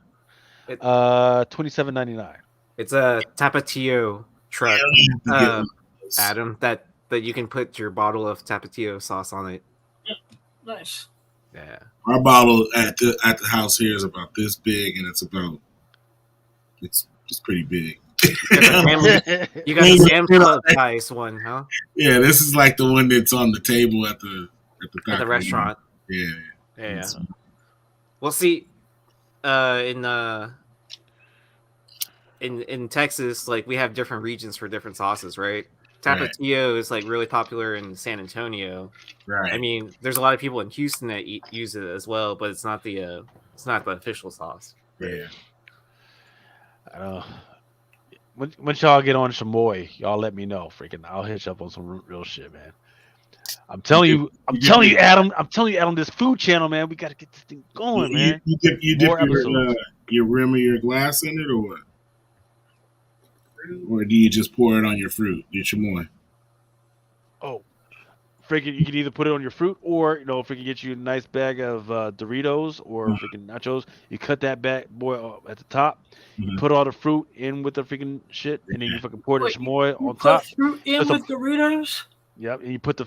$27.99. It's a Tapatio truck, You have to get one of those. Adam, that you can put your bottle of Tapatio sauce on it. Nice. Yeah. Our bottle at the house here is about this big, and it's pretty big. You got the Sam's Club size one, huh? Yeah, this is like the one that's on the table at the At the restaurant. Yeah. Yeah. Well, see, in Texas, like we have different regions for different sauces, right? Right. Tapatio is like really popular in San Antonio. Right. I mean, there's a lot of people in Houston that use it as well, but it's not the official sauce. Yeah. I don't know. Once y'all get on Chamoy, y'all let me know. Freaking, I'll hit you up on some real shit, man. I'm telling you, Adam. I'm telling you, Adam. This food channel, man. We got to get this thing going, man. You dip More episodes. your rim of your glass in it, or what? Or do you just pour it on your fruit, your chamoy? Oh, freaking! You can either put it on your fruit, or freaking get you a nice bag of Doritos or freaking nachos. You cut that bad boy at the top. You put all the fruit in with the freaking shit, and then you fucking pour the chamoy on top. Put fruit in with Doritos. Yep, and you put the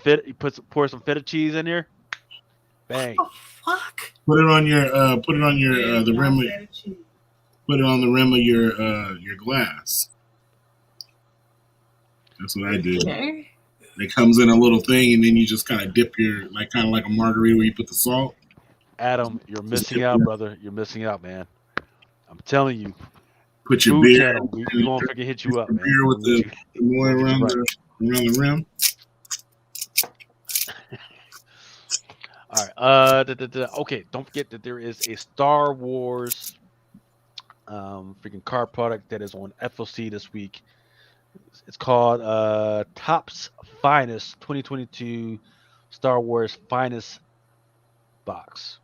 pour some feta cheese in there. Bang. What the fuck? Put it on your the rim. Put it on the rim of your glass. That's what I do. Okay. It comes in a little thing, and then you just kind of dip your kind of like a margarita where you put the salt. Adam, you're missing out, brother. You're missing out, man. I'm telling you. Put your food beer. Channel. We gonna freaking hit you up, man. Beer with the more around the rim. All right. Okay. Don't forget that there is a Star Wars freaking car product that is on FOC this week. It's called Topps Finest 2022 Star Wars Finest box.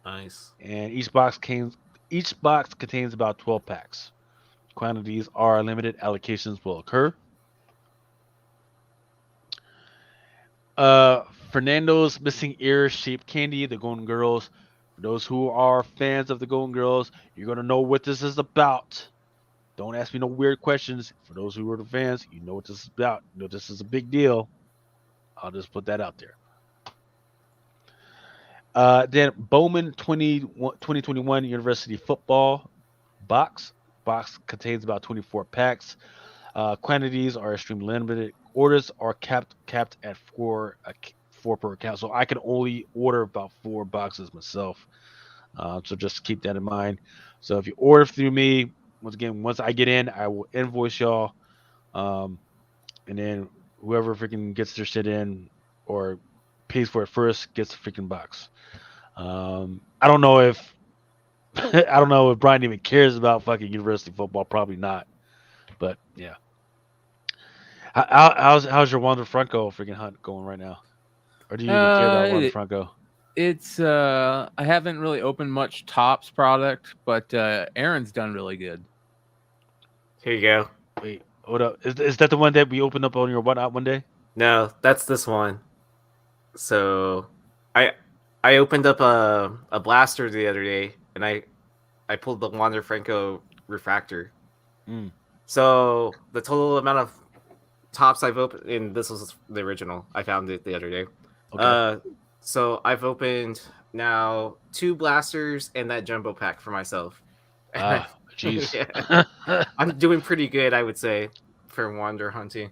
Nice. And each box contains about 12 packs. Quantities are limited. Allocations will occur. Fernando's Missing Ear Shaped Candy, the Golden Girls. For those who are fans of the Golden Girls, you're going to know what this is about. Don't ask me no weird questions. For those who are the fans, you know what this is about. You know this is a big deal. I'll just put that out there. Then Bowman 2021 University Football box. Box contains about 24 packs. Quantities are extremely limited. Orders are capped at four per account. So I can only order about 4 boxes myself. So just keep that in mind. So if you order through me, once I get in, I will invoice y'all. And then whoever freaking gets their shit in or pays for it first gets a freaking box. I don't know if Brian even cares about fucking university football. Probably not. But yeah. How's your Wander Franco freaking hunt going right now? Or do you even care about Wander Franco? It's I haven't really opened much Topps product, but Aaron's done really good. Here you go. Wait, hold up. Is that the one that we opened up on your whatnot one day? No, that's this one. So I opened up a blaster the other day, and I pulled the Wander Franco refractor. So the total amount of Topps I've opened, and this was the original. I found it the other day. Okay. So I've opened now 2 blasters and that jumbo pack for myself. Jeez. Yeah. I'm doing pretty good, I would say, for Wander hunting.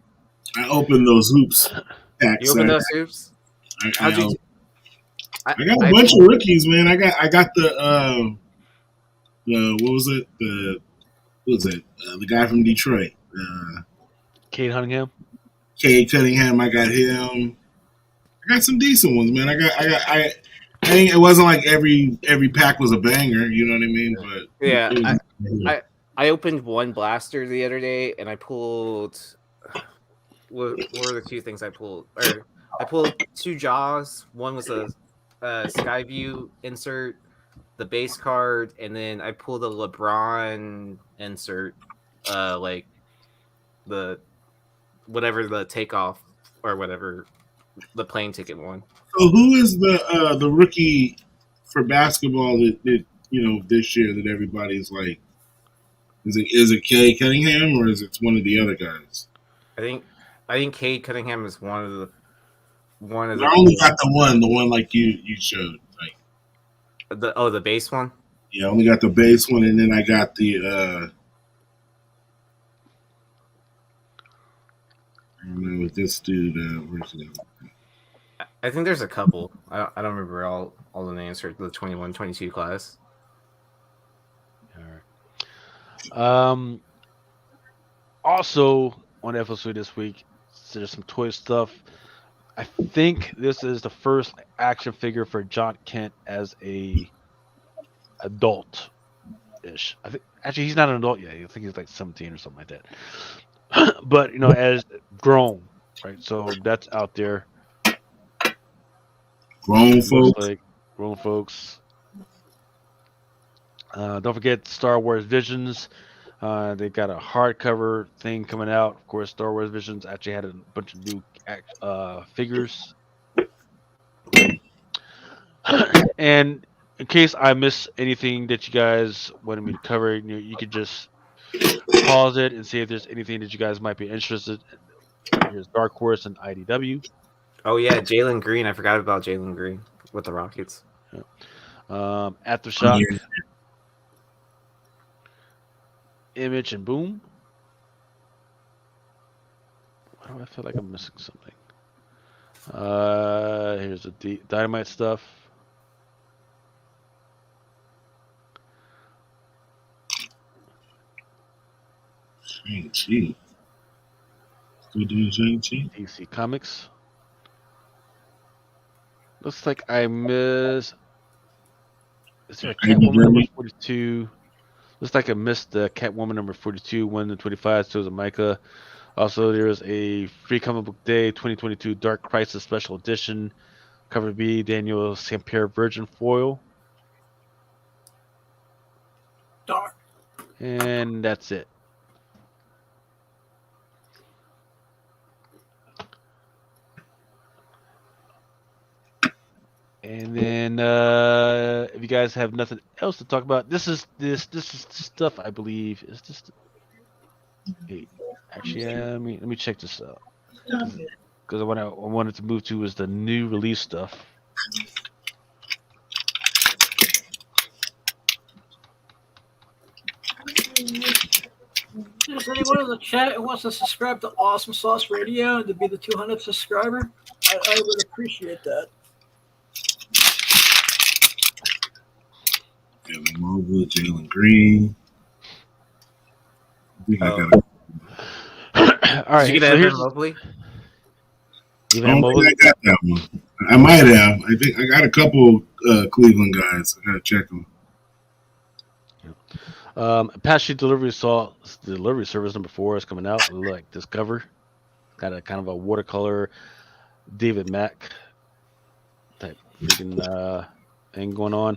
I opened those hoops packs. You opened those hoops? I got a bunch of rookies, man. I got the what was it? The guy from Detroit. Cade Cunningham. I got him. I got some decent ones, man. I think it wasn't like every pack was a banger, you know what I mean? But yeah, I opened 1 blaster the other day, and I pulled. What were the 2 things I pulled? I pulled 2 Jaws. One was a Skyview insert, the base card, and then I pulled a LeBron insert, like the whatever the takeoff or whatever the plane ticket one. So who is the rookie for basketball that this year that everybody's like? Is it Cade Cunningham or is it one of the other guys? I think Cade Cunningham is one of the. I only got the one like you showed, like the base one. Yeah, I only got the base one, and then I got the. I don't know what this dude. Where's it? I think there's a couple. I don't remember all the names for the 21-22 class. Also on FS3 this week, there's some toy stuff. I think this is the first action figure for John Kent as a adult ish. I think actually he's not an adult yet. I think he's like 17 or something like that. But as grown, right? So that's out there. Grown It looks folks. like grown folks. Don't forget Star Wars Visions. They've got a hardcover thing coming out. Of course, Star Wars Visions actually had a bunch of new figures. And in case I miss anything that you guys wanted me to cover, you could just pause it and see if there's anything that you guys might be interested in. Here's Dark Horse and IDW. Oh yeah, Jalen Green. I forgot about Jalen Green with the Rockets. Aftershock, Image, and Boom. Why do I feel like I'm missing something? Here's the Dynamite stuff. Shang-Chi. Still doing Shang-Chi? DC Comics. Looks like I miss. Is there a Catwoman number 42? Looks like I missed the Catwoman number 42, 1 and 25. So there's a Micah. Also, there's a Free Comic Book Day 2022 Dark Crisis Special Edition. Cover B, Daniel Sampier Virgin Foil. Dark. And that's it. And then if you guys have nothing else to talk about, this is stuff I believe is just. Hey, actually, let me check this out because what I wanted to move to is the new release stuff. Is anyone in the chat who wants to subscribe to Awesome Sauce Radio and to be the 200th subscriber? I would appreciate that. Kevin Mobile, Jalen Green. I think I got a, All right, Did you get so Evan here's Mobley? I Evan don't Mobley. think I got that one. I might have. I think I got a couple Cleveland guys. I gotta check them. Apache Delivery Delivery Service number 4 is coming out. Like this cover, got a kind of a watercolor David Mack type freaking thing going on.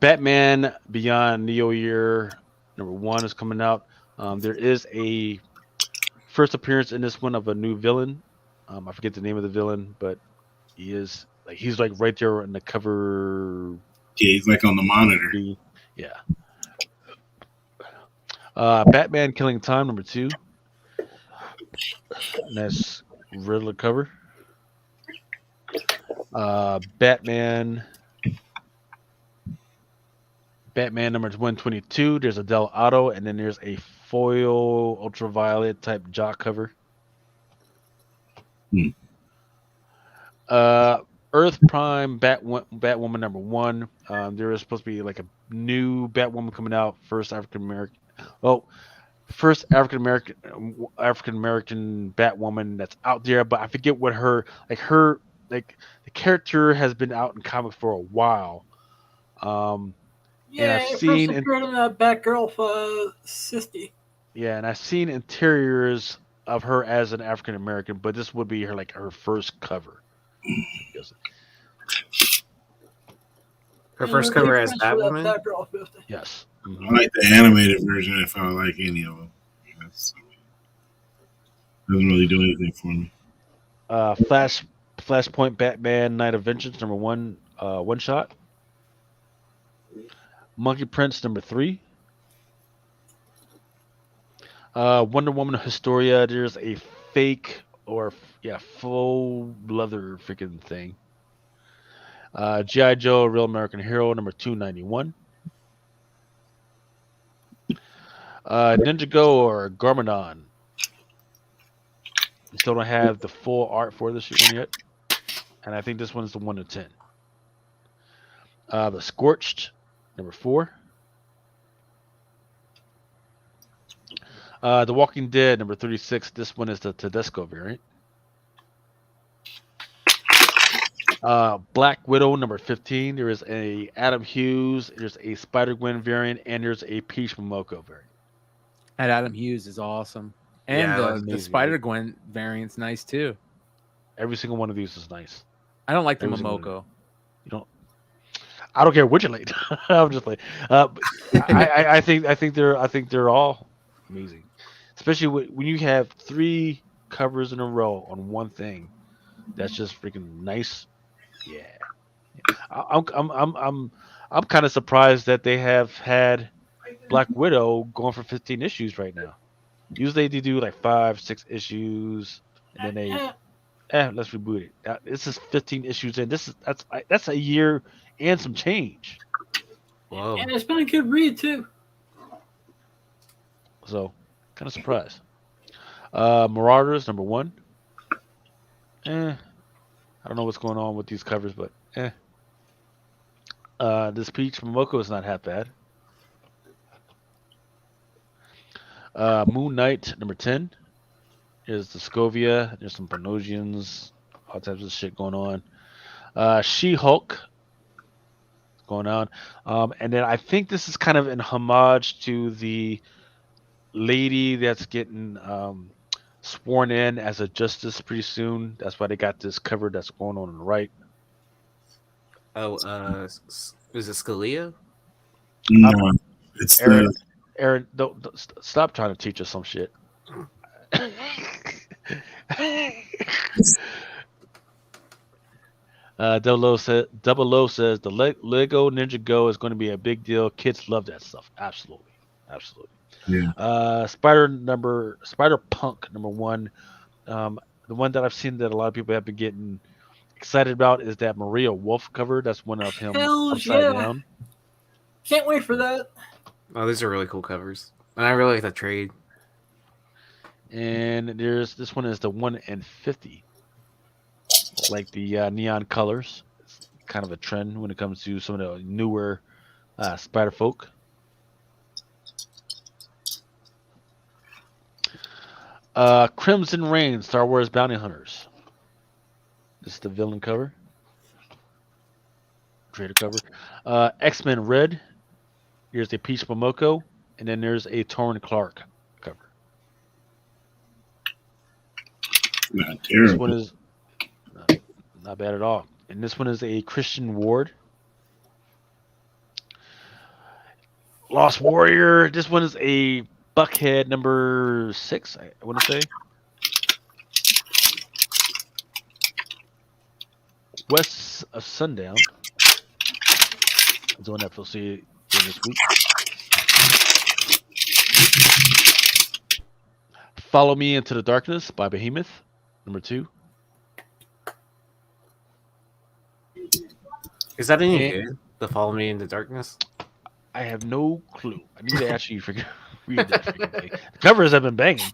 Batman Beyond Neo Year number 1 is coming out. There is a first appearance in this one of a new villain. I forget the name of the villain, but he's like right there in the cover. Yeah, he's like on the monitor. Yeah. Batman Killing Time number 2. That's Riddler cover. Batman number 122. There's a Del Auto, and then there's a foil ultraviolet type jock cover. Earth Prime Batwoman number 1. There is supposed to be like a new Batwoman coming out. First African American Batwoman that's out there, but I forget what her the character has been out in comics for a while. Yeah, I've it seen first appeared in Batgirl for 50. Yeah, and I've seen interiors of her as an African American, but this would be her first cover. Her first cover as Batwoman. Batwoman? Batgirl 50. Yes. I like the animated version if I like any of them. Doesn't really do anything for me. Flashpoint Batman Night of Vengeance number 1 one shot. Monkey Prince number 3. Wonder Woman Historia. There's a fake faux leather freaking thing. G.I. Joe Real American Hero number 291. Ninjago or Garmadon. We still don't have the full art for this one yet, and I think this one's the 1 to 10. The Scorched number 4. The Walking Dead number 36. This one is the Tedesco variant. Black Widow number 15. There is a Adam Hughes. There's a Spider-Gwen variant, and there's a Peach Momoko variant. And Adam Hughes is awesome, and Yeah, the amazing. Spider-Gwen variant's nice too. Every single one of these is nice. I don't like the Every single Momoko. You don't. I don't care which you like. I'm just like, I think they're all amazing, especially when you have 3 covers in a row on one thing. That's just freaking nice. Yeah, I'm kind of surprised that they have had Black Widow going for 15 issues right now. Usually they do like 5, 6 issues, and then let's reboot it. This is 15 issues in. That's a year and some change. Whoa. And it's been a good read too. So, kind of surprised. Marauders number 1. I don't know what's going on with these covers, but this Peach Momoko is not half bad. Moon Knight number 10 is the Scovia. There's some Panosians, all types of shit going on. She-Hulk going on. And then I think this is kind of an homage to the lady that's getting sworn in as a justice pretty soon. That's why they got this cover that's going on the right. Oh, is it Scalia? No, it's Aaron, don't stop trying to teach us some shit. Double O says the Lego Ninja Go is going to be a big deal. Kids love that stuff. Absolutely. yeah. Spider Punk number 1. The one that I've seen that a lot of people have been getting excited about is that Maria Wolf cover. That's one of him Hell upside yeah. down. Can't wait for that. Oh, these are really cool covers, and I really like the trade. And there's this one is the 1 in 50. Like the neon colors. It's kind of a trend when it comes to some of the newer Spider Folk. Crimson Reign, Star Wars Bounty Hunters. This is the villain cover. Trader cover. X-Men Red. Here's a Peach Momoko. And then there's a Torrin Clark cover. Not This terrible. one is not bad at all. And this one is a Christian Ward. Lost Warrior. This one is a Buckhead number 6, I want to say. West of Sundown. Is the one that we'll see this week. Follow Me Into the Darkness by Behemoth, number 2. Is that any And- good? The Follow Me into Darkness? I have no clue. I need to actually read that freaking thing. The covers have been banging.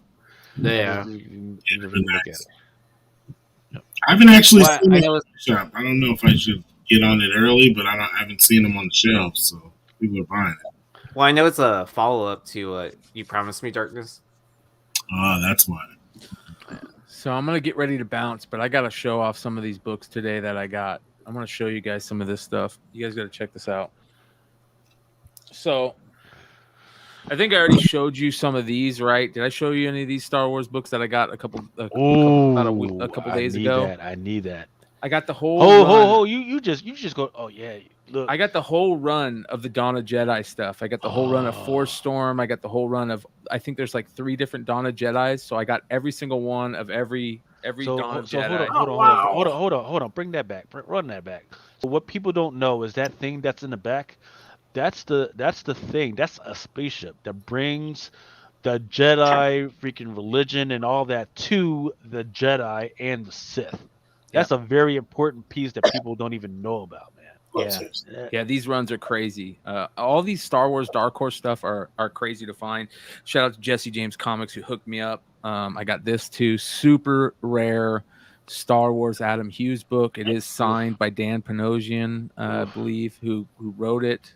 Yeah. You never look at it. I haven't actually Well, seen I it know on the shop. I don't know if I should get on it early, but I haven't seen them on the shelf, so people are buying it. Well, I know it's a follow up to You Promised Me Darkness. Oh, that's why. So I'm gonna get ready to bounce, but I gotta show off some of these books today that I got. I'm gonna show you guys some of this stuff. You guys gotta check this out. So I think I already showed you some of these, right? Did I show you any of these Star Wars books that I got a couple days ago? I need that. I got the whole Oh, you just go. Oh yeah, look. I got the whole run of the Dawn of Jedi stuff. I got the whole run of Force Storm. I got the whole run of, I think there's like 3 different Dawn of Jedis. So I got every single one of every Dawn of Jedi. Hold on. Bring that back. Run that back. So what people don't know is that thing that's in the back. That's the thing. That's a spaceship that brings the Jedi freaking religion and all that to the Jedi and the Sith. That's a very important piece that people don't even know about, man. Yeah, these runs are crazy. All these Star Wars Dark Horse stuff are crazy to find. Shout out to Jesse James Comics who hooked me up. I got this too. Super rare Star Wars Adam Hughes book. It is signed by Dan Panosian, I believe, who wrote it.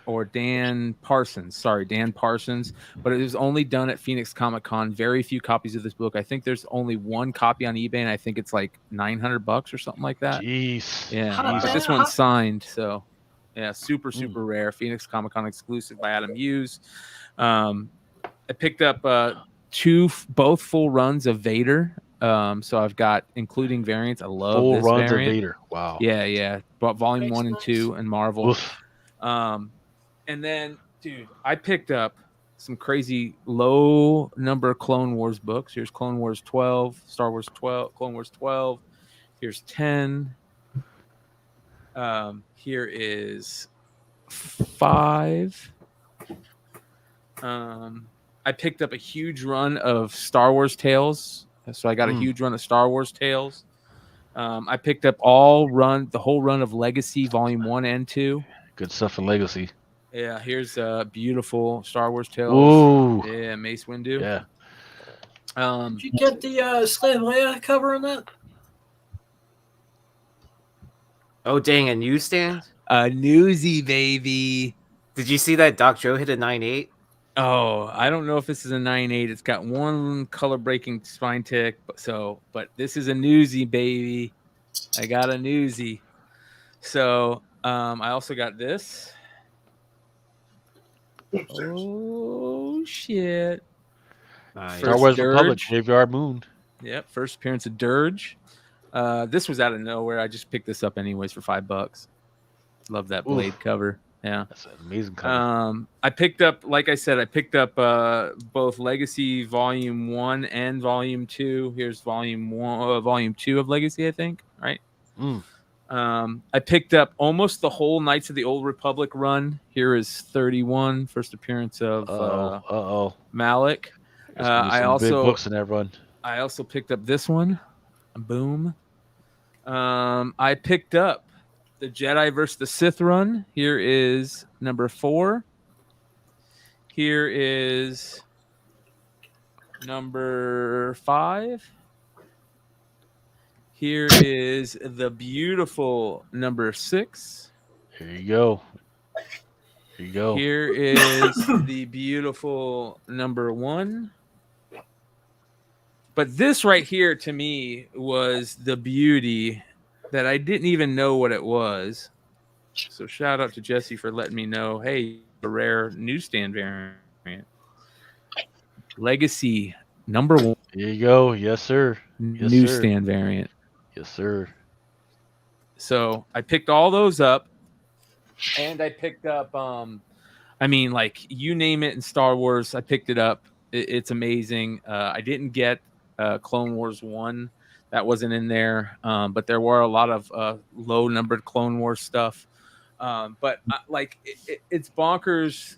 or Dan Parsons. Sorry, Dan Parsons. But it was only done at Phoenix Comic Con. Very few copies of this book. I think there's only one copy on eBay, and I think it's like $900 or something like that. Jeez. Yeah, Wow. but this one's signed, so yeah, super rare. Phoenix Comic Con exclusive by Adam Hughes. I picked up both full runs of Vader. So I've got including variants. I love Full this runs variant. of Vader. Wow. Yeah. Bought volume Makes 1 and sense. 2 and Marvel. Oof. And then, dude, I picked up some crazy low number Clone Wars books. Here's Clone Wars 12, Star Wars 12, Clone Wars 12. Here's 10. Here is 5. I picked up a huge run of Star Wars Tales. So I got a huge run of Star Wars Tales. I picked up the whole run of Legacy Volume 1 and 2. Good stuff in Legacy. Yeah, here's beautiful Star Wars Tales. Ooh. Yeah, Mace Windu. Yeah. Did you get the Slave Leia cover on that? Oh dang, a newsstand? A newsy, baby. Did you see that Doc Joe hit a 9.8? Oh, I don't know if this is a 9.8. It's got one color breaking spine tick, but this is a newsy, baby. I got a newsy. So I also got this. Oh shit. Nice. Star Wars Dirge. Republic, Graveyard Moon. Yep, first appearance of Dirge. This was out of nowhere. I just picked this up anyways for $5. Love that blade cover. Yeah, That's an amazing cover. I picked up, like I said, both Legacy Volume 1 and Volume 2. Here's Volume 2 of Legacy, I think, right? I picked up almost the whole Knights of the Old Republic run. Here is 31, first appearance of Malik. I also big books in that run. I also picked up this one. Boom. I picked up the Jedi vs. the Sith run. Here is number 4. Here is number 5. Here is the beautiful number 6. Here you go. Here you go. Here is the beautiful number 1. But this right here to me was the beauty that I didn't even know what it was. So shout out to Jesse for letting me know, hey, a rare newsstand variant. Legacy number 1. Here you go. Yes, sir. Yes, Newsstand variant. Yes, sir. So I picked all those up, and I picked up like you name it in Star Wars, I picked it up. It's amazing. I didn't get Clone Wars 1. That wasn't in there, but there were a lot of low numbered Clone Wars stuff. But it's bonkers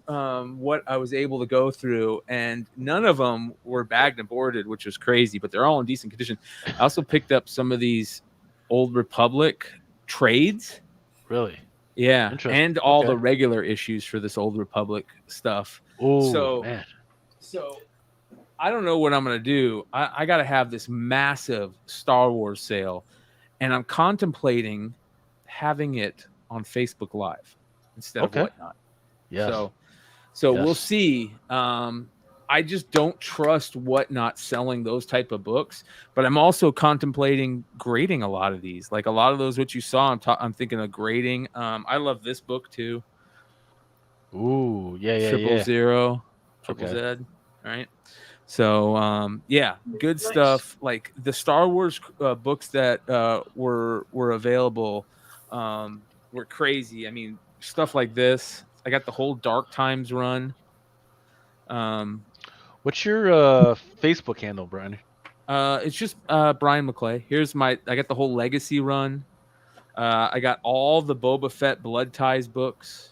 what I was able to go through, and none of them were bagged and boarded, which was crazy, but they're all in decent condition. I also picked up some of these Old Republic trades. Really? Yeah, and all Okay. the regular issues for this Old Republic stuff. Oh, man. So I don't know what I'm going to do. I got to have this massive Star Wars sale, and I'm contemplating having it on Facebook Live instead of Whatnot. Yes. So we'll see. I just don't trust Whatnot selling those type of books, but I'm also contemplating grading a lot of these. Like a lot of those, what you saw, I'm thinking of grading. I love this book too. Ooh, yeah. 000, Triple Z, right? So good stuff. Like the Star Wars books that were available were crazy. I mean, stuff like this. I got the whole Dark Times run. What's your Facebook handle, Brian? It's just Brian McClay. I got the whole Legacy run. I got all the Boba Fett Blood Ties books.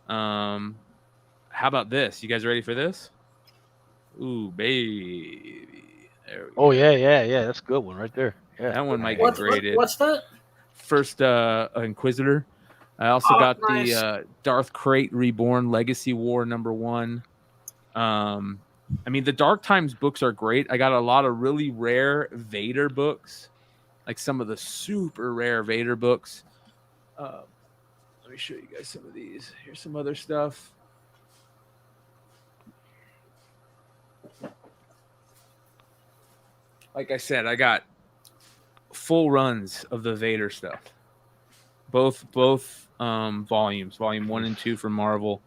How about this? You guys ready for this? Ooh, baby. There we go. Yeah. That's a good one right there. Yeah. That one might get graded. What's that? First Inquisitor. I also got nice. the Darth Krayt Reborn Legacy War #1. I mean, the Dark Times books are great. I got a lot of really rare Vader books, like some of the super rare Vader books. Let me show you guys some of these. Here's some other stuff. Like I said, I got full runs of the Vader stuff. Both volumes, volume 1 and 2 from Marvel,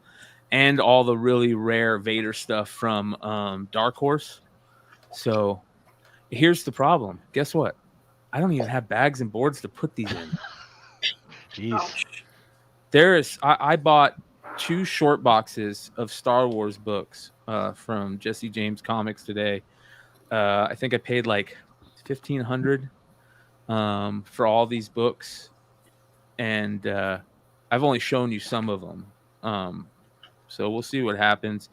and all the really rare Vader stuff from Dark Horse. So here's the problem. Guess what? I don't even have bags and boards to put these in. Jeez. I bought 2 short boxes of Star Wars books from Jesse James Comics today. I think I paid like $1,500 for all these books, and I've only shown you some of them. So we'll see what happens.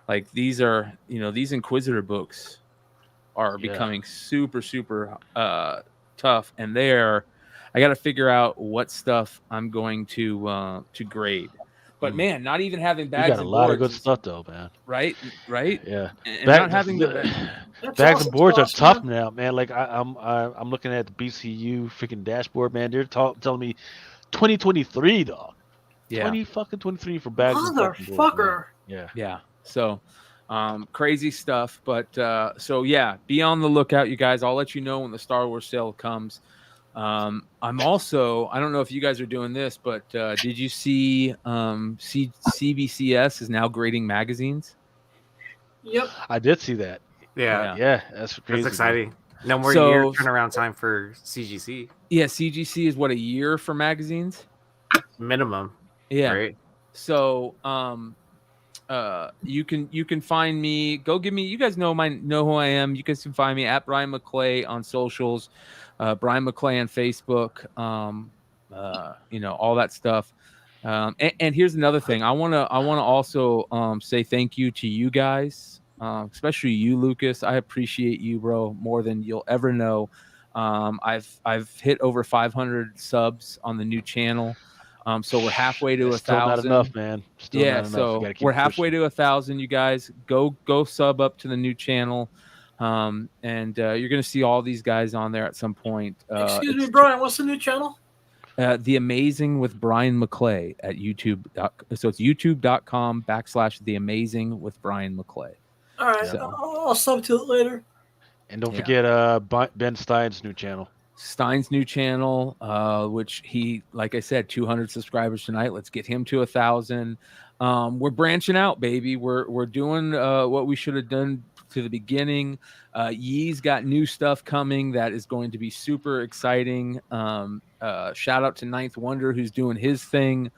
Like these are, these Inquisitor books are becoming super, super tough, and I got to figure out what stuff I'm going to grade. But man, not even having bags. You got a and lot boards of good stuff though, man. Right. Yeah. And not having bags and boards are tough now, man. Like I'm looking at the BCU freaking dashboard, man. They're telling me 2023, dog. Yeah. 2023 for bags and fucking boards, Motherfucker. man. Yeah. So crazy stuff. But so yeah, be on the lookout, you guys. I'll let you know when the Star Wars sale comes. I'm also, I don't know if you guys are doing this, but did you see CBCS is now grading magazines? Yep. I did see that. Yeah, That's crazy. that's exciting. No more So- year turnaround time for CGC Yeah, CGC is what, a year for magazines? minimum. Yeah. Right. So you can find me. Go give me. You guys know who I am. You guys can find me at Brian McClay on socials, Brian McClay on Facebook. All that stuff. And here's another thing. I wanna also say thank you to you guys, especially you, Lucas. I appreciate you, bro, more than you'll ever know. I've hit over 500 subs on the new channel. So we're halfway to 1,000. Still not enough, man. Still not enough. So You gotta keep we're halfway pushing. to 1,000. You guys go sub up to the new channel, and you're gonna see all these guys on there at some point. Excuse me, Brian. What's the new channel? The Amazing with Brian McClay at YouTube. So it's youtube.com/The Amazing with Brian McClay. All right, So- I'll sub to it later. And don't forget Ben Stein's new channel. Stein's new channel, which he, like I said, 200 subscribers tonight. Let's get him to 1,000. We're branching out, baby. We're doing what we should have done to the beginning. Yee's got new stuff coming that is going to be super exciting. Shout out to Ninth Wonder, who's doing his thing.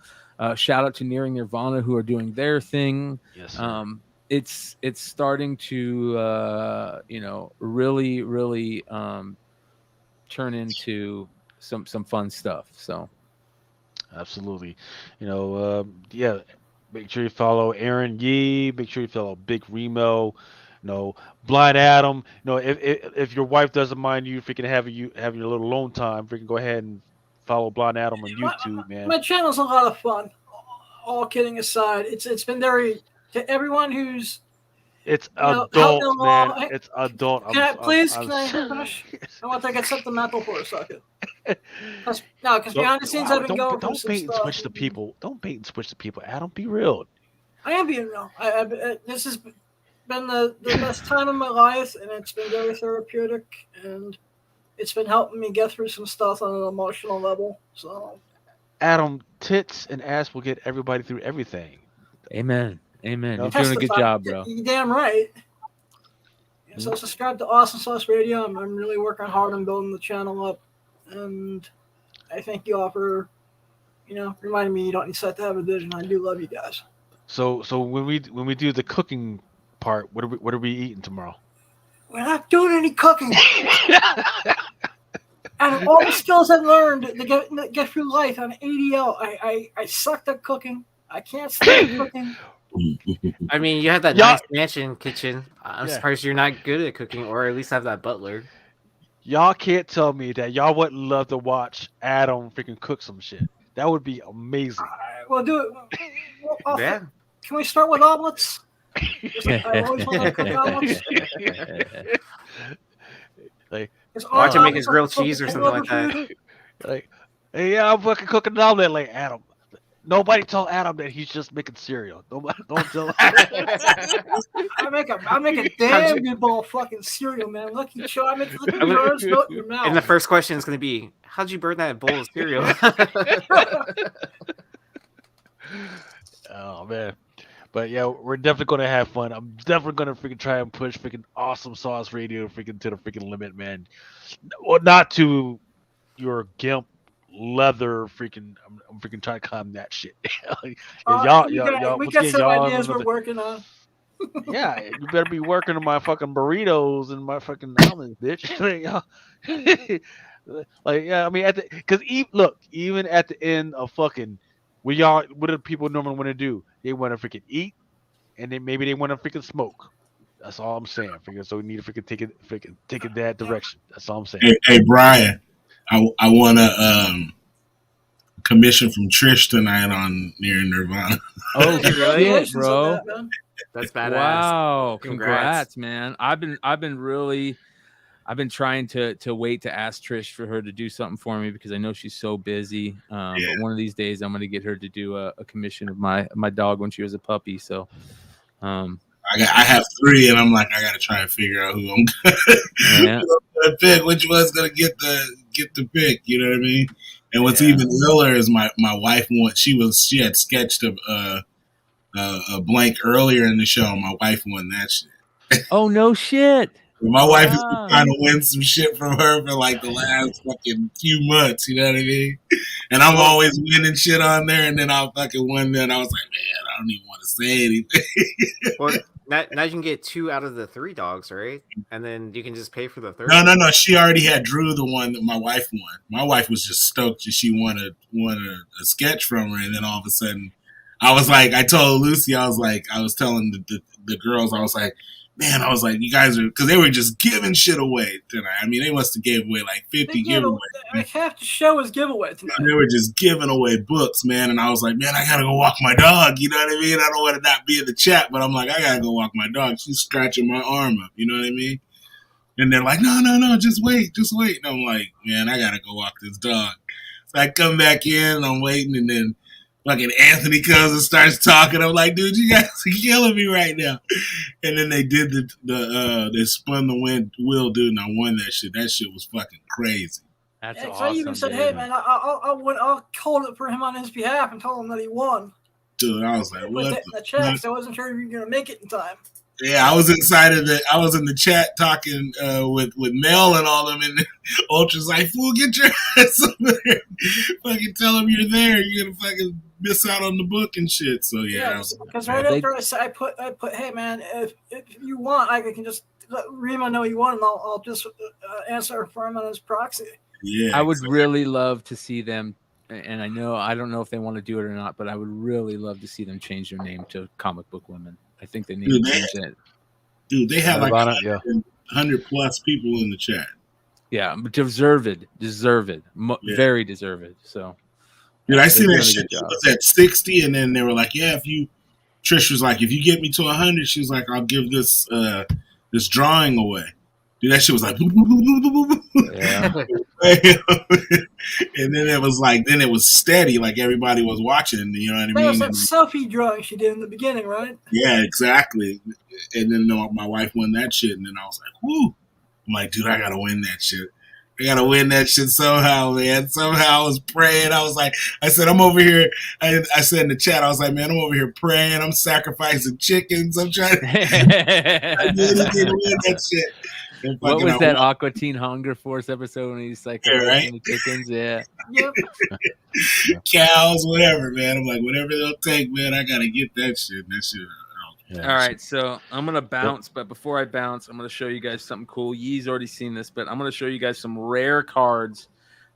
Shout out to Nearing Nirvana, who are doing their thing. Yes. Sir. It's starting to really turn into some fun stuff. So Absolutely. Make sure you follow Aaron Yee. Make sure you follow Big Remo. Blind Adam. If your wife doesn't mind you freaking having your little alone time, freaking go ahead and follow Blind Adam on YouTube, man. My channel's a lot of fun. All kidding aside, it's been very to everyone who's. It's help adult, them man. along. It's adult. Can I finish? I want to get something mental for a second. Because behind the scenes, I've been going through Don't some bait and stuff. switch the people. Don't bait and switch the people. Adam, be real. I am being real. This has been the best time of my life, and it's been very therapeutic, and it's been helping me get through some stuff on an emotional level. So, Adam, tits and ass will get everybody through everything. amen. You're doing a good testify. job, bro. You're damn right. So subscribe to Awesome Sauce Radio. I'm really working hard on building the channel up, and I thank you all for, reminding me you don't need to have a vision. I do love you guys. So when we do the cooking part, what are we eating tomorrow? We're not doing any cooking. Out of all the skills I've learned to get through life on ADL, I sucked at cooking. I can't stand cooking. I mean, you have that nice mansion kitchen. I'm surprised you're not good at cooking, or at least have that butler. Y'all can't tell me that y'all wouldn't love to watch Adam freaking cook some shit. That would be amazing. We'll do it. Yeah. Can we start with omelets? I always want to cook omelets. Watch him make his grilled cheese or something like that. Like, hey, I'm fucking cooking an omelet. Like, Adam, Nobody tell Adam that he's just making cereal. Nobody, don't tell him. I make a damn good bowl of fucking cereal, man. Lucky Charm, I make flipping jars, melt in your mouth. And the first question is going to be, how'd you burn that bowl of cereal? Oh man. But yeah, we're definitely gonna have fun. I'm definitely gonna freaking try and push freaking awesome sauce radio freaking to the freaking limit, man. Well, not to your gimp leather freaking. I'm freaking trying to climb that shit. Like, y'all, we once got again, some y'all ideas we're another- working on. Yeah, you better be working on my fucking burritos and my fucking almonds, bitch. Like, like, yeah, I mean, even at the end of fucking, what do people normally want to do? They want to freaking eat, and then maybe they want to freaking smoke. That's all I'm saying. So we need to freaking take it that direction. That's all I'm saying. Hey, Brian, I want a commission from Trish tonight on Near Nirvana. Oh shit, Congratulations bro! on that, man. That's badass. Wow, Congrats. congrats, man! I've been trying to wait to ask Trish for her to do something for me because I know she's so busy. But one of these days, I'm going to get her to do a commission of my dog when she was a puppy. So, I have 3, and I'm like, I got to try and figure out who I'm gonna pick. Which one's gonna get the pick? You know what I mean? And what's even iller is my wife she had sketched a blank earlier in the show. And my wife won that shit. Oh no shit! My wife has been trying to win some shit from her for like the last fucking few months. You know what I mean? And I'm always winning shit on there, and then I'll fucking win that. I was like, man, I don't even want to say anything. Well, now you can get 2 out of the 3 dogs, right? And then you can just pay for the third. No. She already had drew the one that my wife won. My wife was just stoked that she won a sketch from her, and then all of a sudden, I was like, I told Lucy, I was telling the girls, I was like, man, I was like, you guys are, because they were just giving shit away tonight. I mean, they must have gave away like 50 giveaways. Like half the show was giveaway tonight. They were just giving away books, man. And I was like, man, I gotta go walk my dog. You know what I mean? I don't want to not be in the chat, but I'm like, I gotta go walk my dog. She's scratching my arm up. You know what I mean? And they're like, no, just wait. And I'm like, man, I gotta go walk this dog. So I come back in and I'm waiting, and then fucking Anthony comes and starts talking. I'm like, dude, you guys are killing me right now. And then they did they spun the wheel, dude, and I won that shit. That shit was fucking crazy. That's So awesome. I even said, dude. hey man, I'll call it for him on his behalf and tell him that he won. Dude, I was like, With what the check, so I wasn't sure if you were gonna make it in time. Yeah, I was inside of I was in the chat talking with Mel and all them, and Ultra's like, fool, get your ass over there. Fucking tell him you're there. You're gonna fucking miss out on the book and shit. So yeah, because right after I put, hey man, if you want, I can just let Rima know you won, and I'll just answer for him on his proxy. Yeah, I would really love to see them, and I don't know if they want to do it or not, but I would really love to see them change their name to Comic Book Women. I think they need to change that. Dude, they have like 100 plus people in the chat. Yeah, deserved, very deserved. So, dude, I seen that shit. It was at 60, and then they were like, "Yeah, Trish was like, if you get me to 100, she was like, I'll give this drawing away." Dude, that shit was like, Yeah. And then it was like, then it was steady, like everybody was watching. You know what I mean? That was that selfie drawing she did in the beginning, right? Yeah, exactly. And then my wife won that shit, and then I was like, "Whoo!" I'm like, dude, I gotta win that shit. I gotta win that shit somehow, man. Somehow I was praying. I said, I'm over here. I said in the chat, I was like, man, I'm over here praying. I'm sacrificing chickens. I'm trying to I really did win that shit. What was that Aqua Teen Hunger Force episode when he's like, right? The chickens? Yeah. Yep. Cows, whatever, man. I'm like, whatever they'll take, man, I gotta get that shit. That shit. All right, so I'm gonna bounce, but before I bounce, I'm gonna show you guys something cool. Yee's already seen this, but I'm gonna show you guys some rare cards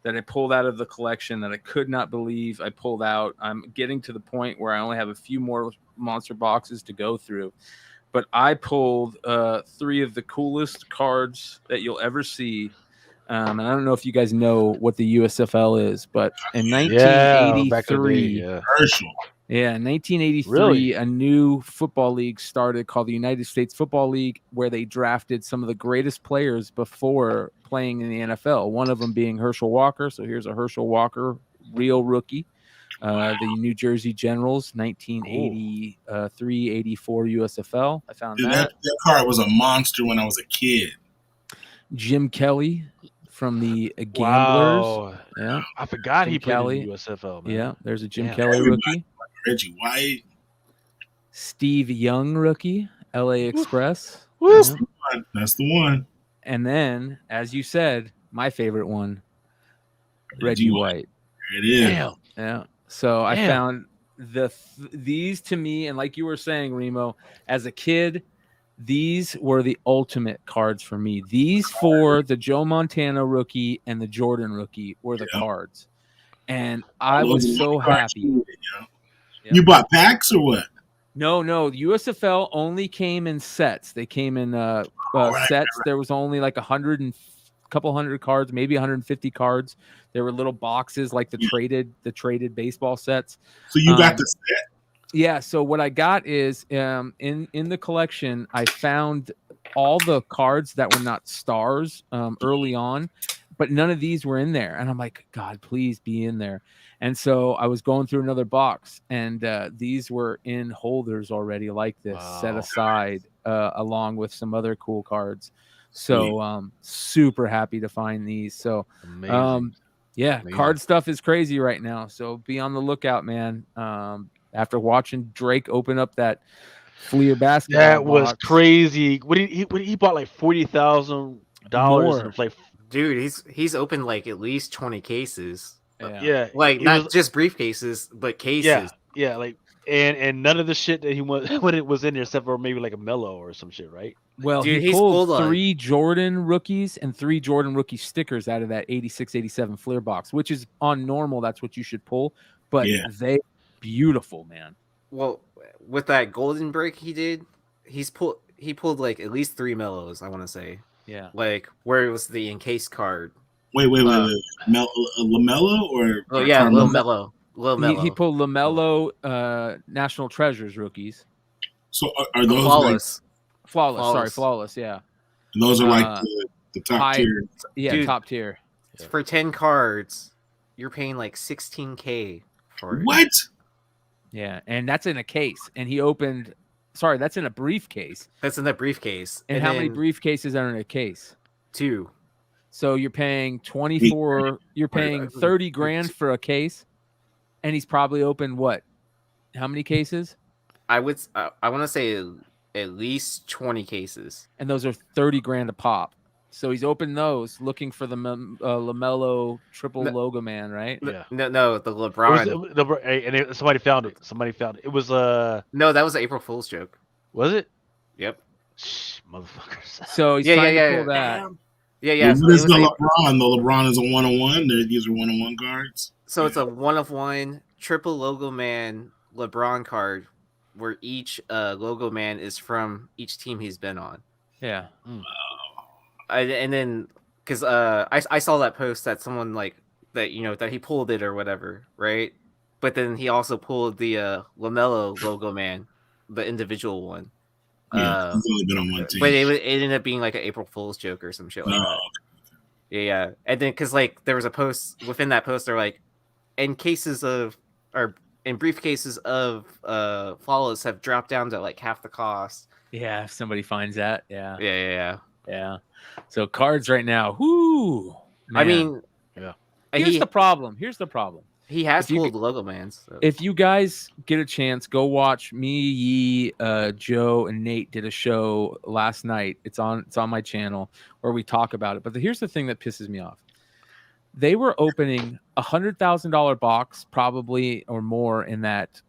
that I pulled out of the collection that I could not believe I pulled out. I'm getting to the point where I only have a few more monster boxes to go through, but I pulled 3 of the coolest cards that you'll ever see. And I don't know if you guys know what the USFL is, but in 1983, Herschel. Yeah, in 1983, Really? a new football league started called the United States Football League, where they drafted some of the greatest players before playing in the NFL, one of them being Herschel Walker. So here's a Herschel Walker, real rookie. The New Jersey Generals, 1983, 84 USFL. I found Dude, that. that card was a monster when I was a kid. Jim Kelly from the Gamblers. Wow. Yeah. I forgot Jim he played Kelly. in the USFL, man. Yeah, there's a Jim Damn. Kelly rookie. Reggie White. Steve Young rookie, LA Express. Woo. Yeah. That's the one. And then, as you said, my favorite one, Reggie White. It is. Damn. Yeah. So I Damn. found these to me, and like you were saying, Remo, as a kid, these were the ultimate cards for me. These four, the Joe Montana rookie and the Jordan rookie, were the cards. And I was so happy. You bought packs or what? No. The USFL only came in sets. They came in sets. Right. There was only like 100 and couple hundred cards, maybe 150 cards. There were little boxes like the traded baseball sets. So you got the set? Yeah. So what I got is in the collection, I found all the cards that were not stars early on, but none of these were in there. And I'm like, God, please be in there. And so I was going through another box, and these were in holders already like this, set aside along with some other cool cards. So super happy to find these. So Amazing. Card stuff is crazy right now. So be on the lookout, man. After watching Drake open up that Fleer basketball that was box, crazy. What he bought like $40,000 to play. Dude, he's opened like at least 20 cases. Yeah, like not just briefcases, but cases. Yeah, like and none of the shit that he when it was in there, except for maybe like a mellow or some shit, right? Well, dude, he pulled 3 Jordan rookies and 3 Jordan rookie stickers out of that 86-87 Fleer box, which is on normal. That's what you should pull, but they beautiful, man. Well, with that golden break he pulled like at least 3 mellows, I want to say. Yeah. Like where it was the encased card. Wait. LaMelo or? Oh yeah, Lil Mello. He pulled LaMelo National Treasures rookies. So are those Flawless, yeah. And those are like the top tier. Yeah, dude, top tier. For 10 cards, you're paying like $16K for it. What? Yeah, and that's in a case. And he opened that's in a briefcase. That's in the briefcase. And how many briefcases are in a case? 2. So you're paying 24, you're paying 30 grand for a case, and he's probably opened what? How many cases? I want to say at least 20 cases. And those are 30 grand a pop. So he's opened those looking for the LaMelo triple logo man, right? Yeah. No, the LeBron. And somebody found it. It was no, that was an April Fool's joke. Was it? Yep. Motherfuckers. So he's trying to pull that. Yeah. What is the LeBron? The LeBron is a 1-on-1. These are 1-on-1 cards. So it's a 1-of-1 triple logo man LeBron card, where each logo man is from each team he's been on. Yeah. And then because I saw that post that someone like that that he pulled it or whatever, right? But then he also pulled the LaMelo logo man, the individual one. Yeah, he's only been on one team. But it ended up being like an April Fool's joke or some shit like that. Yeah. And then because like there was a post within that post, they're like, in briefcases of Flawless have dropped down to like half the cost. Yeah, if somebody finds that. Yeah. So cards right now. Whoo. Man. I mean, Here's the problem. He has pulled logo man. So. If you guys get a chance, go watch me, Joe, and Nate did a show last night. It's on my channel where we talk about it. But here's the thing that pisses me off. They were opening $100,000 box, probably or more, in that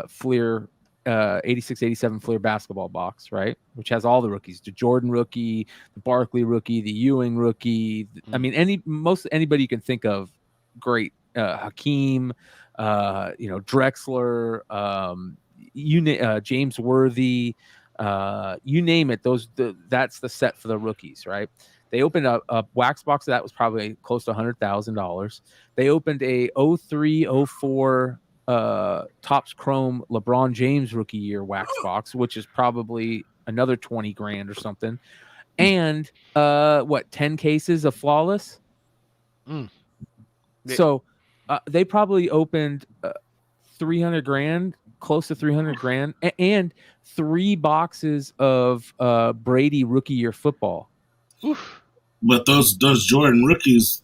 Fleer 86-87 Fleer basketball box, right? Which has all the rookies: the Jordan rookie, the Barkley rookie, the Ewing rookie. I mean, anybody you can think of. Great. Hakeem, Drexler, James Worthy, you name it. That's the set for the rookies, right? They opened a wax box that was probably close to $100,000. They opened a 03-04 Topps Chrome LeBron James rookie year wax box, which is probably another 20 grand or something. And 10 cases of Flawless. So they probably opened 300 grand, close to 300 grand, and 3 boxes of Brady rookie year football. Oof. But those Jordan rookies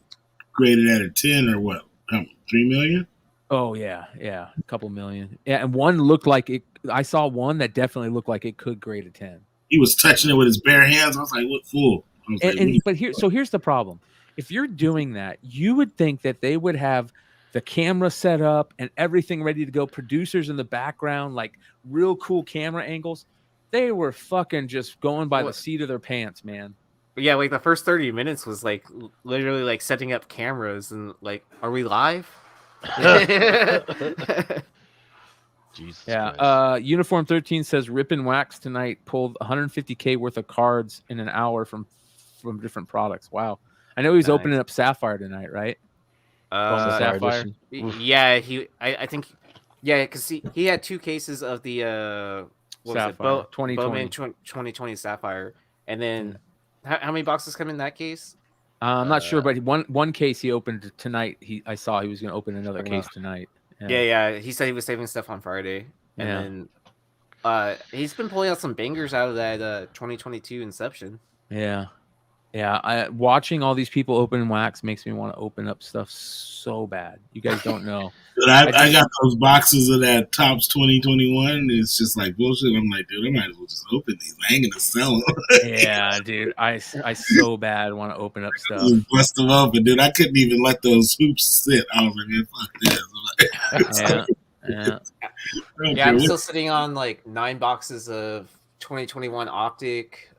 graded at a 10 or what? 3 million? Oh yeah, a couple million. Yeah, and one looked like it. I saw one that definitely looked like it could grade a 10. He was touching it with his bare hands. I was like, what fool? But here's the problem. If you're doing that, you would think that they would have the camera set up and everything ready to go, producers in the background, like real cool camera angles. They were fucking just going by the seat of their pants, man. Yeah, like the first 30 minutes was like literally like setting up cameras and like, are we live? Jesus. Yeah. Uniform 13 says Rip and Wax tonight pulled 150K worth of cards in an hour from different products. Wow. I know he's opening up Sapphire tonight, right? Sapphire. Yeah, I think because he had 2 cases of the what Sapphire, was it? 2020. Bowman 2020 Sapphire, and then how many boxes come in that case? I'm not sure, but one case he opened tonight. I saw he was going to open another case tonight. Yeah. He said he was saving stuff on Friday, and then he's been pulling out some bangers out of that 2022 Inception. Yeah. Watching all these people open Wax makes me want to open up stuff so bad. You guys don't know. But I got those boxes of that Topps 2021. It's just like bullshit. I'm like, dude, I might as well just open these. I ain't gonna sell them. Yeah, dude. I so bad want to open up stuff. Just bust them open, dude. I couldn't even let those hoops sit. I was like, man, fuck this. Yeah, I'm still sitting on like 9 boxes of 2021 Optic.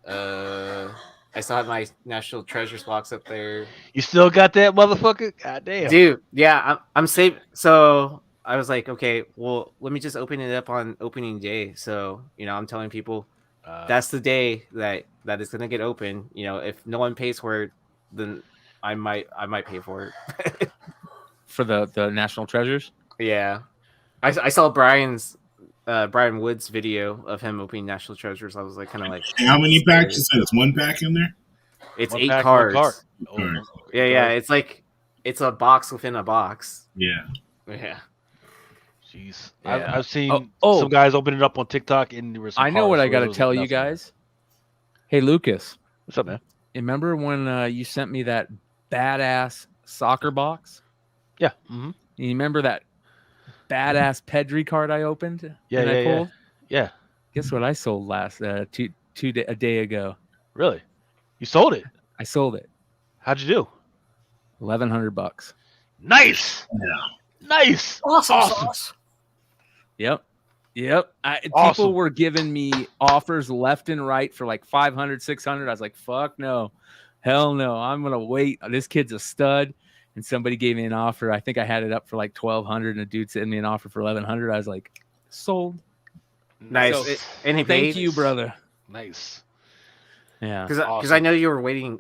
I still have my National Treasures box up there. You still got that motherfucker? God damn. Dude, yeah, I'm saved. So I was like, okay, well, let me just open it up on opening day. So, I'm telling people that's the day that it's going to get open. If no one pays for it, then I might pay for it. For the National Treasures? Yeah. I saw Brian Wood's video of him opening National Treasures. I was like, kind of like, how many packs? You said it's 1 pack in there? It's 1 8 pack, cards. 1 card. Yeah. It's like it's a box within a box. Yeah. Jeez. Yeah. I've seen some guys open it up on TikTok, and there was I know what I got to tell you guys. Hey, Lucas. What's up, man? Remember when you sent me that badass soccer box? Yeah. Mm-hmm. You remember that badass Pedri card I opened? I pulled? Yeah. Guess what I sold last a day ago? Really? You sold it? I sold it. How'd you do? $1,100. Nice. Yeah. Nice. Awesome. Yep. Awesome. People were giving me offers left and right for like 500, 600. I was like, fuck no. Hell no. I'm going to wait. This kid's a stud. And somebody gave me an offer. I think I had it up for like 1,200, and a dude sent me an offer for 1,100. I was like, sold. Nice. So, and he thank paid? you, brother. Nice. Yeah. Because I know you were awaiting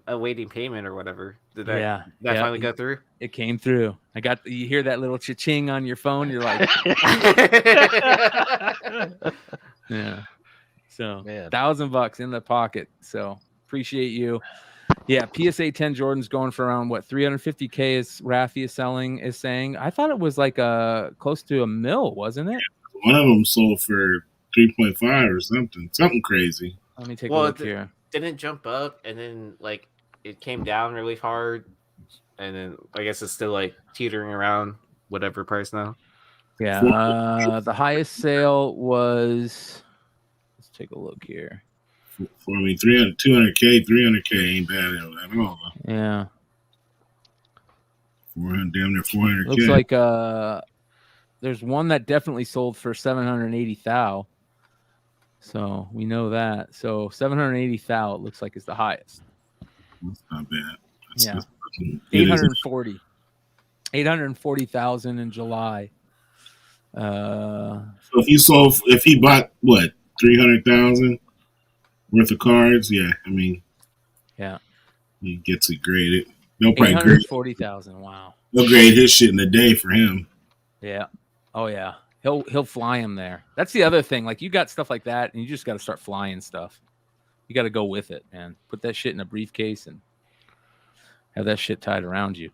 payment or whatever. Did that finally go through? It came through. You hear that little cha-ching on your phone. You're like, yeah. So Man. $1,000 in the pocket. So appreciate you. Yeah, PSA 10 Jordan's going for around 350K is Rafi is saying. I thought it was like close to $1 million, wasn't it? One of them sold for 3.5 or something crazy. Let me take a look here. Didn't jump up, and then like it came down really hard, and then I guess it's still like teetering around whatever price now. Yeah, the highest sale was. Let's take a look here. For me, 200K, 300K ain't bad at all. Yeah. 400, damn near 400K. Looks like there's one that definitely sold for 780,000. So we know that. So 780,000 looks like is the highest. That's not bad. Yeah. 840,000 in July. So if he bought 300,000 worth of cards, yeah, I mean, yeah, he gets it graded. They'll probably grade 840,000. Wow. They'll grade his shit in a day for him. Yeah. Oh yeah. He'll fly him there. That's the other thing. Like you got stuff like that, and you just got to start flying stuff. You got to go with it, man. Put that shit in a briefcase and have that shit tied around you.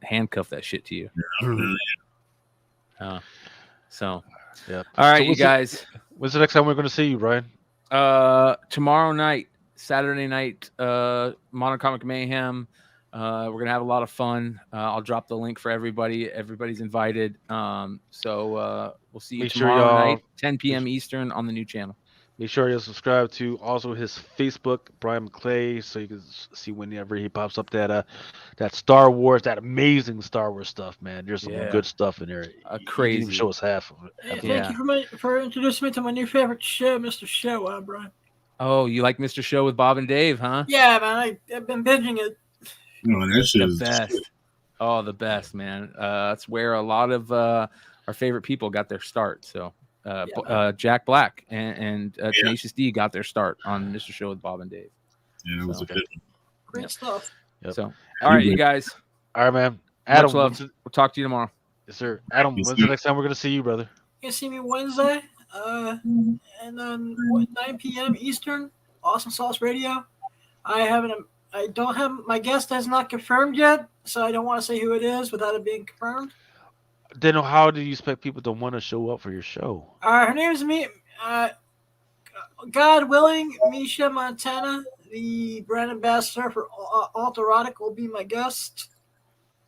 Handcuff that shit to you. So, Yeah. all right, So you what's guys. When's the next time we're going to see you, Brian? Tomorrow night, Saturday night, Modern Comic Mayhem. We're gonna have a lot of fun. I'll drop the link for everybody. Everybody's invited. So we'll see you Make sure tomorrow y'all- night, 10 p.m. Eastern on the new channel. Make sure you subscribe to also his Facebook, Brian McClay, so you can see whenever he pops up that Star Wars, that amazing Star Wars stuff, man. There's some Yeah. good stuff in there. You didn't Crazy. even show us half of it. Hey, Yeah. thank you for introducing me to my new favorite show, Mr. Show, Brian. Oh, you like Mr. Show with Bob and Dave, huh? Yeah, man, I've been binging it. No, that shit The is best. Oh, the best, man. That's where a lot of our favorite people got their start. So Jack Black and Tenacious D got their start on Mr. Show with Bob and Dave. Yeah, that was a good one. Great stuff. Yep. So, all right, you guys. All right, man. Much Adam, love. We'll talk to you tomorrow. yes, sir. Adam, Yes, when's sir. the next time we're going to see you, brother? You can see me Wednesday, and then 9 p.m. Eastern, Awesome Sauce Radio. I don't have my guest has not confirmed yet, so I don't want to say who it is without it being confirmed. Then how do you expect people to want to show up for your show? Her name is God willing, Misha Montana, the brand ambassador for Alterotic, will be my guest.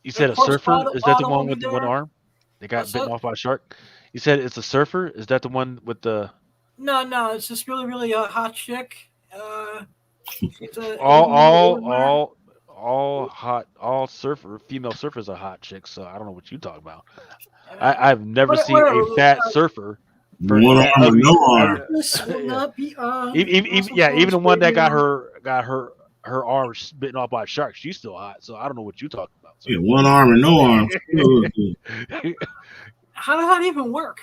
You said a Of course, surfer? Otto- Is that the Otto one will be with the one there. arm? They got What's bitten that? off by a shark? You said it's a surfer? Is that the one with the No, it's just really hot chick. She's a all female surfers are hot chicks, so I don't know what you're talking about. I've never seen Whatever. a fat surfer. One arm or no arm. This will not be on. Even the one that got Radio. her arm bitten off by a shark, she's still hot. So I don't know what you're talking about. So. Yeah, one arm or no arm. How does that even work?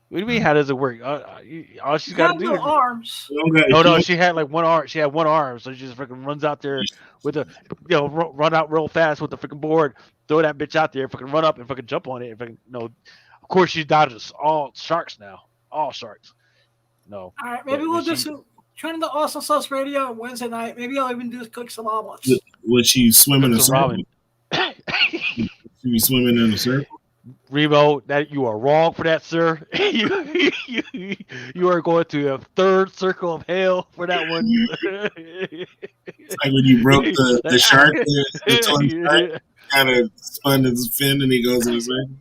What do you mean? How does it work? All she's You got have to do no is arms. no. She had like one arm. She had one arm, so she just freaking runs out there with a run out real fast with the freaking board, throw that bitch out there, freaking run up and freaking jump on it, and freaking Of course, she dodges all sharks now. All sharks. No. All right, maybe But we'll she- do some. Tune in to Awesome Sauce Radio on Wednesday night. Maybe I'll even do cook some omelets. Would she swim in a Cook some circle? ramen. She be swimming in a circle? Remo, that you are wrong for that, sir. you are going to a third circle of hell for that one. It's like when you broke the shark, the toy shark, kind of spun his fin and he goes in a circle.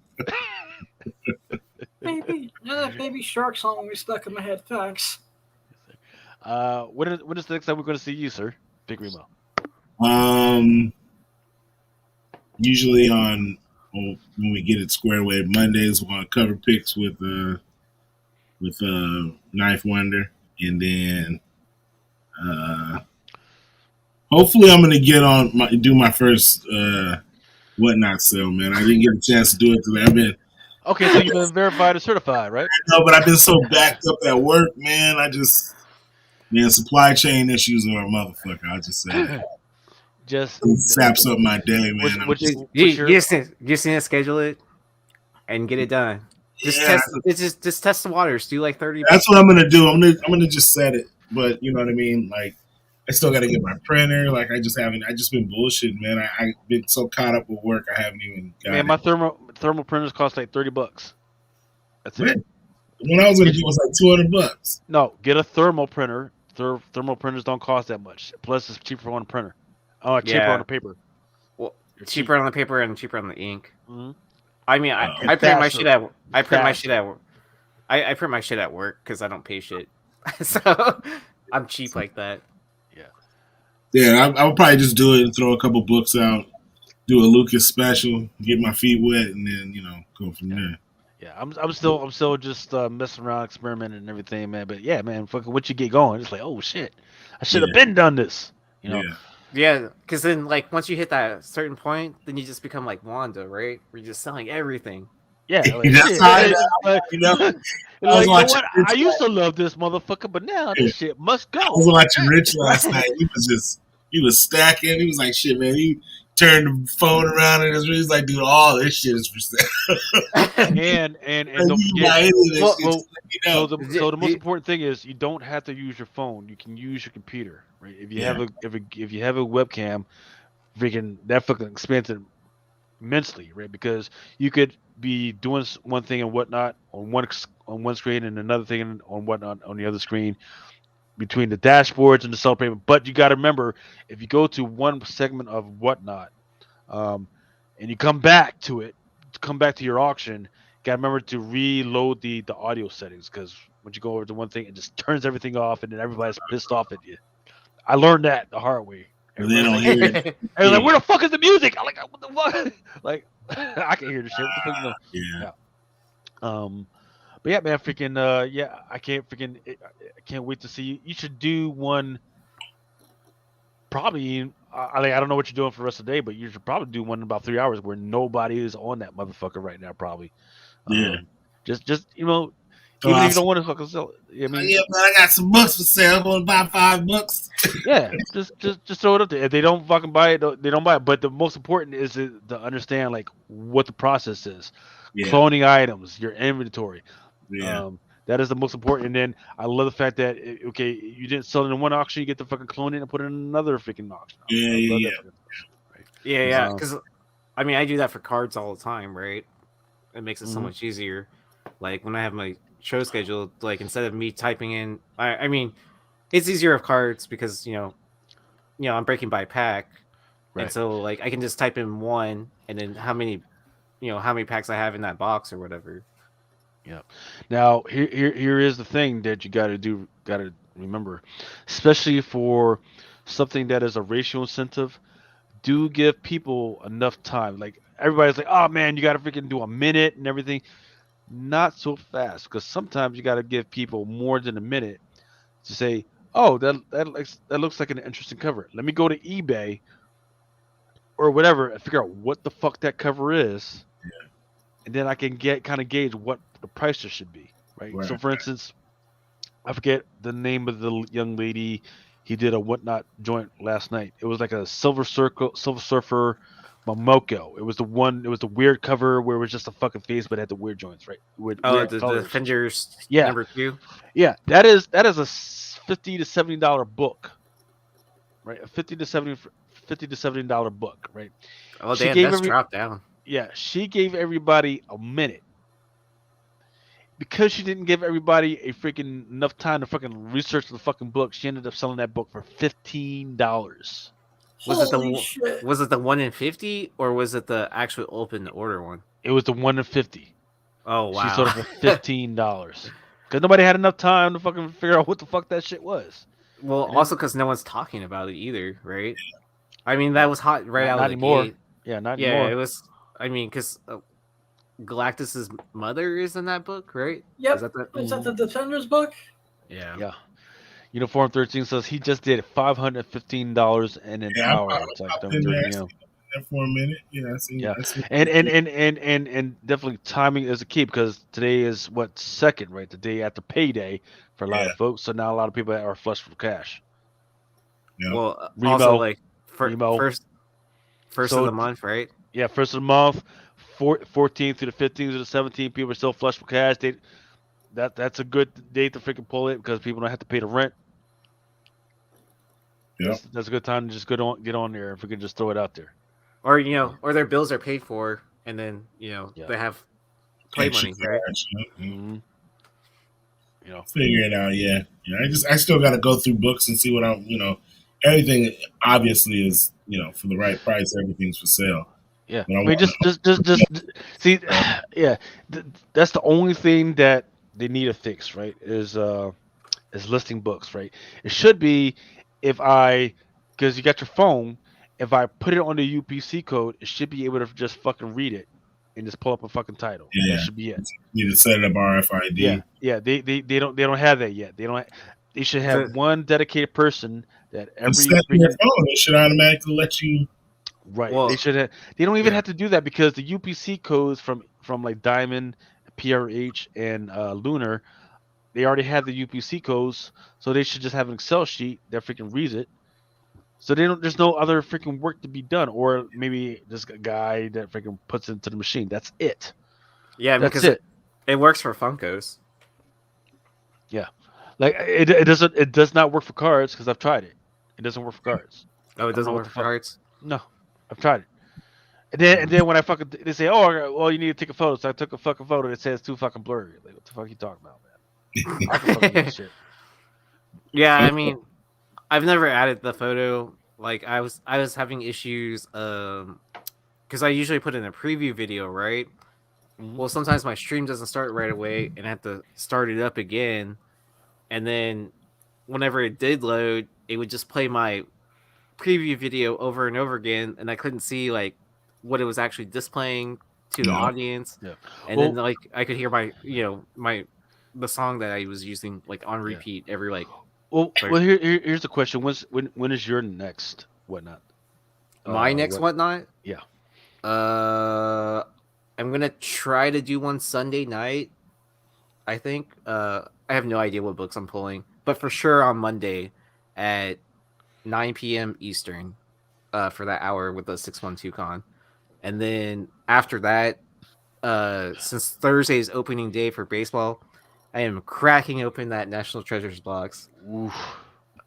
Baby, that baby shark song will be stuck in my head. Thanks. When is the next time we're going to see you, sir? Big Remo. Usually when we get it squared away, Mondays we're gonna cover picks with Knife Wonder, and then hopefully I'm gonna do my first whatnot sale, man. I didn't get a chance to do it today. I've been Okay, so you've been verified and certified, right? no, but I've been so backed up at work, man. Supply chain issues are a motherfucker. I'll just say that. It saps up my day, man. You just need to schedule it and get it done. Just just test the waters. Do like 30. That's what I'm gonna do. I'm gonna just set it. But you know what I mean? Like I still gotta get my printer. Like I just been bullshitting, man. I've been so caught up with work I haven't even got Man, my thermal printers cost like $30. That's it. Man, when I was gonna do it was like $200. No, get a thermal printer. Thermal printers don't cost that much. Plus, it's cheaper on the printer. Cheaper on the paper. Well, cheaper on the paper and cheaper on the ink. Mm-hmm. I mean, I print my shit at. I print my shit at. I print my shit at work because I don't pay shit, so I'm cheap like that. Yeah, I would probably just do it and throw a couple books out, do a Lucas special, get my feet wet, and then go from there. Yeah, I'm still just messing around, experimenting and everything, man. But yeah, man, fucking once you get going, it's like, oh shit, I should have been done this. Yeah, because then like once you hit that certain point, then you just become like Wanda, right? Where you're just selling everything. Yeah, that's how I used to love this motherfucker, but now this shit must go. I was watching Rich last night. He was stacking. He was like, shit, man. He turned the phone around and he's like, dude, all this shit is for sale. and don't forget, so the most important thing is you don't have to use your phone. You can use your computer, right? If you have a webcam, freaking that fucking expensive immensely, right? Because you could be doing one thing and whatnot on one screen and another thing on whatnot on the other screen between the dashboards and the cell payment. But you got to remember, if you go to one segment of whatnot, um, and you come back to it, come back to your auction, got to remember to reload the audio settings because when you go over to one thing, it just turns everything off, and then everybody's pissed off at you. I learned that the hard way. And they Everybody's don't like, hear it. and like, where the fuck is the music? I'm like, what the fuck? Like, I can hear the shit. What the fuck, you know? Yeah. But yeah, man, freaking, yeah, I can't wait to see you. You should do one. Probably, I don't know what you're doing for the rest of the day, but you should probably do one in about 3 hours where nobody is on that motherfucker right now. Probably. Yeah. Just you know, So even I if you don't want to fucking sell it. I mean, yeah, man, I got some books for sale. I'm gonna buy $5. yeah, just throw it up there. If they don't fucking buy it, they don't buy it. But the most important is to understand like what the process is. Yeah. Cloning items, your inventory. Yeah. That is the most important. And then I love the fact that okay, you didn't sell it in one auction, you get to fucking clone it and put it in another freaking auction. I love that fucking stuff, right? Yeah. Because I mean, I do that for cards all the time, right? It makes it so much easier. Like when I have my show scheduled, like instead of me typing in, I mean, it's easier of cards because you know, I'm breaking by pack, Right. and so like I can just type in one and then how many packs I have in that box or whatever. Yeah. Now here is the thing that you got to remember, especially for something that is a ratio incentive. Do give people enough time. Like everybody's like, oh man, you got to freaking do a minute and everything. Not so fast, because sometimes you got to give people more than a minute to say, oh, that looks like an interesting cover. Let me go to eBay or whatever and figure out what the fuck that cover is, and then I can kind of gauge what the price should be, right? So, for instance, I forget the name of the young lady. He did a whatnot joint last night. It was like a Silver Surfer Momoko. It was the weird cover where it was just a fucking face, but it had the weird joints, right? With weird the colors. Avengers Yeah. number 2. Yeah, that is a $50 to $70 book, right? A $50 to $70 book, right? Oh She damn, gave that's dropped down. Yeah, she gave everybody a minute. Because she didn't give everybody a freaking enough time to fucking research the fucking book, she ended up selling that book for $15. Holy shit. Was it the 1 in 50 or was it the actual open order one? It was the 1 in 50. Oh wow. She sold it for $15 because nobody had enough time to fucking figure out what the fuck that shit was. Well, also because no one's talking about it either, right? I mean, that was hot right out Not of the anymore. gate. Yeah, not Yeah, anymore. it was. I mean, because Galactus's mother is in that book, right? Yep. Is that the... Is that the Defenders book? Yeah. Yeah. Uniform 13 says he just did $515 in an hour. It's like I've been there, 7:30 p.m. for a minute. Yeah, I see. Yeah. I see. And definitely timing is a key because today is what, second, right? The day after payday for a lot of folks. So now a lot of people are flush with cash. Yeah. Well, Remo. also like Remo. first So- of the month, right? Yeah, first of the month, 14th to the 15th to the 17th, people are still flush with cash. That's a good date to freaking pull it because people don't have to pay the rent. Yep. That's a good time to just get on there if we can just throw it out there. Or or their bills are paid for, and then they have play Extra money, right? cash, yeah. Mm-hmm. Figure it out. Yeah. I still got to go through books and see what I'm. Everything obviously is for the right price. Everything's for sale. Yeah, But I mean, just see, yeah, that's the only thing that they need to fix, right? Is listing books, right? It should be because you got your phone. If I put it on the UPC code, it should be able to just fucking read it and just pull up a fucking title. Yeah. That should be it. You need to set it up RFID. Yeah. They don't have that yet. They should have one dedicated person that And set your phone. It should automatically let you. Right. Well, they should have. They don't even have to do that because the UPC codes from like Diamond, PRH, and Lunar, they already have the UPC codes, so they should just have an Excel sheet that freaking reads it. So there's no other freaking work to be done, or maybe just a guy that freaking puts it into the machine. That's it. Yeah, That's because it. It works for Funkos. Yeah. Like it does not work for cards because I've tried it. It doesn't work for cards. Oh, it doesn't know what work the for fuck. cards. No, I've tried it. And then when I fucking they say, oh, well, you need to take a photo. So I took a fucking photo. It says too fucking blurry. Like, what the fuck you talking about, man? I can fucking do this shit. Yeah, I mean, I've never added the photo. Like I was having issues because I usually put in a preview video, right? Mhm. Well, sometimes my stream doesn't start right away, and I have to start it up again. And then whenever it did load, it would just play my preview video over and over again, and I couldn't see like what it was actually displaying to the Yeah. audience. Yeah. And Well, then like I could hear the song that I was using like on repeat every like well, Sorry. well. Here's the question: when is your next whatnot? my next whatnot. Yeah. I'm gonna try to do one Sunday night. I think. I have no idea what books I'm pulling, but for sure on Monday at 9 p.m. Eastern, for that hour with the 612 con, and then after that, since Thursday is opening day for baseball, I am cracking open that National Treasures box. Oof.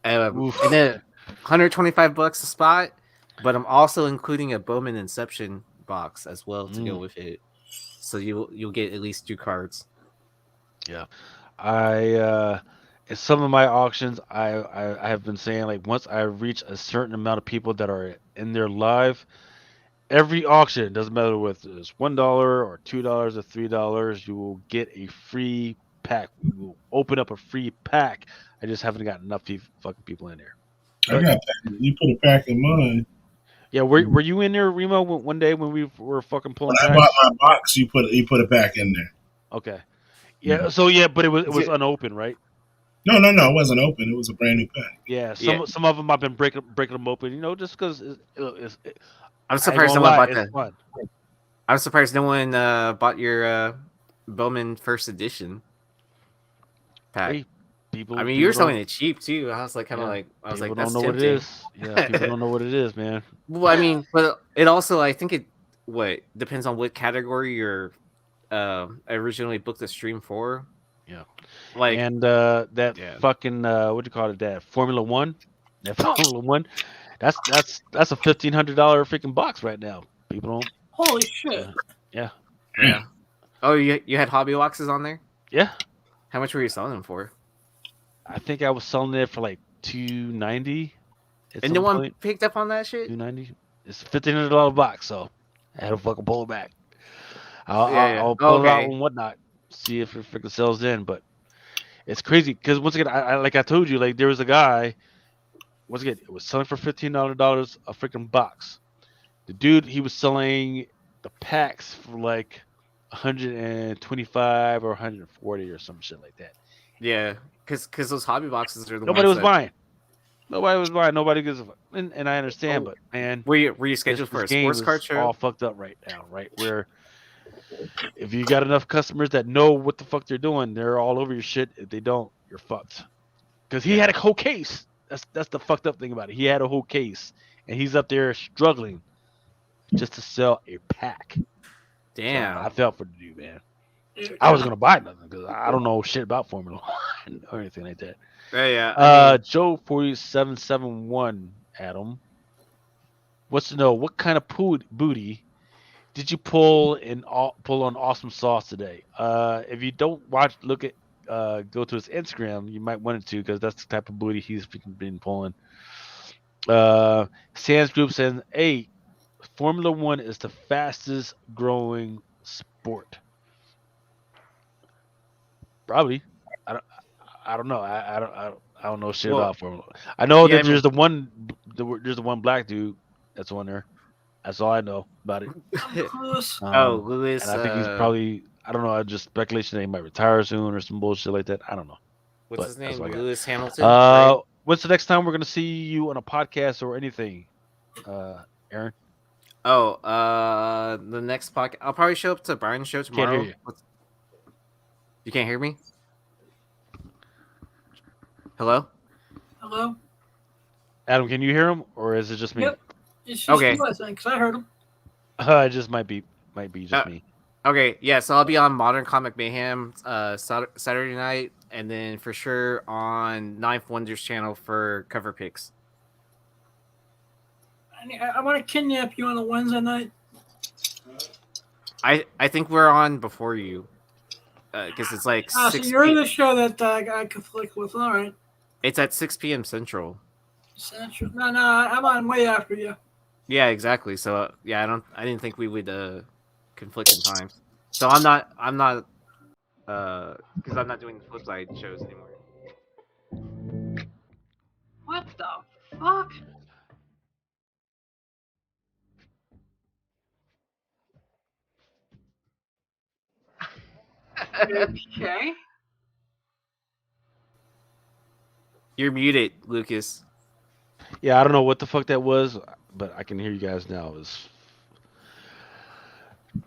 And then $125 a spot, but I'm also including a Bowman Inception box as well to go with it. So you'll get at least 2 cards. Yeah. I in some of my auctions, I have been saying like once I reach a certain amount of people that are in there live, every auction doesn't matter whether it's $1 or $2 or $3, you will get a free pack. You will open up a free pack. I just haven't got enough fucking people in there. I got that. You put a pack in mine. Yeah, were you in there, Remo, one day when we were fucking pulling When I packs? bought my box, you put a pack in there. Okay. Yeah. So yeah, but it was Is it- unopened, right? No, it wasn't open. It was a brand new pack. Yeah. Yeah. Some of them I've been breaking them open, just because I'm surprised no one bought that. fun. I'm surprised no one bought your Bowman First Edition pack. Hey, people. I mean, people you were don't- selling it cheap too. I was like, yeah, that's people don't know tempting. what it is. Yeah, people don't know what it is, man. Well, I mean, but it also, I think it depends on what category you're originally booked the stream for. Yeah. Like, And that Yeah. fucking what do you call it? That Formula One, that Formula One, that's a $1,500 freaking box right now. People don't. Holy shit. Yeah. yeah. Oh, you had hobby boxes on there? Yeah. How much were you selling them for? I think I was selling it for like $290. And no one picked up on that shit? $290. It's a $1,500 box, so I had to fucking pull it back. I'll Yeah. pull it out Okay. and whatnot, see if it freaking sells in. But it's crazy because once again, I like I told you, like there was a guy. Once again, it was selling for $1,500 a freaking box. The dude, he was selling the packs for like 125 or 140 or some shit like that. Yeah, because those hobby boxes are the Nobody ones was that... buying. Nobody was buying. Nobody gives a fuck. And I understand, but man, Were you scheduled for a game sports card is show? all fucked up right now, right? Where if you got enough customers that know what the fuck they're doing, they're all over your shit. If they don't, you're fucked. Because he had a whole case. That's the fucked up thing about it. He had a whole case, and he's up there struggling just to sell a pack. Damn. So I felt for the dude, man. I was gonna buy nothing because I don't know shit about Formula One or anything like that. Yeah. I mean, Joe 4771, Adam, wants to know what kind of booty did you pull on Awesome Sauce today? If you don't go to his Instagram, you might want to because that's the type of booty he's been pulling. Sans Group says, "Hey, Formula One is the fastest growing sport." Probably. I don't know. I don't know shit about Formula One. I know that there's the one black dude that's on there. That's all I know about it. Lewis. Lewis. And I think he's probably, I don't know, just speculation that he might retire soon or some bullshit like that. I don't know. What's But his that's name? what I got. Lewis Hamilton. Right? What's the next time we're gonna see you on a podcast or anything, Aaron? The next podcast. I'll probably show up to Brian's show tomorrow. Can't hear you. You can't hear me? Hello? Hello? Adam, can you hear him or is it just me? Yep. It's just Okay. you, I think, 'cause I heard him. It just might be just me. Okay, yeah, so I'll be on Modern Comic Mayhem Saturday night, and then for sure on Ninth Wonders channel for cover picks. I want to kidnap you on a Wednesday night. I think we're on before you, because it's like So 6 you're p- the show that I conflict with. All right. It's at 6 p.m. Central. Central. No, I'm on way after you. Yeah, exactly. So yeah, I didn't think we would conflict in times. So I'm not because I'm not doing the flip side shows anymore. What the fuck? Okay. You're muted, Lucas. Yeah, I don't know what the fuck that was, but I can hear you guys now. It was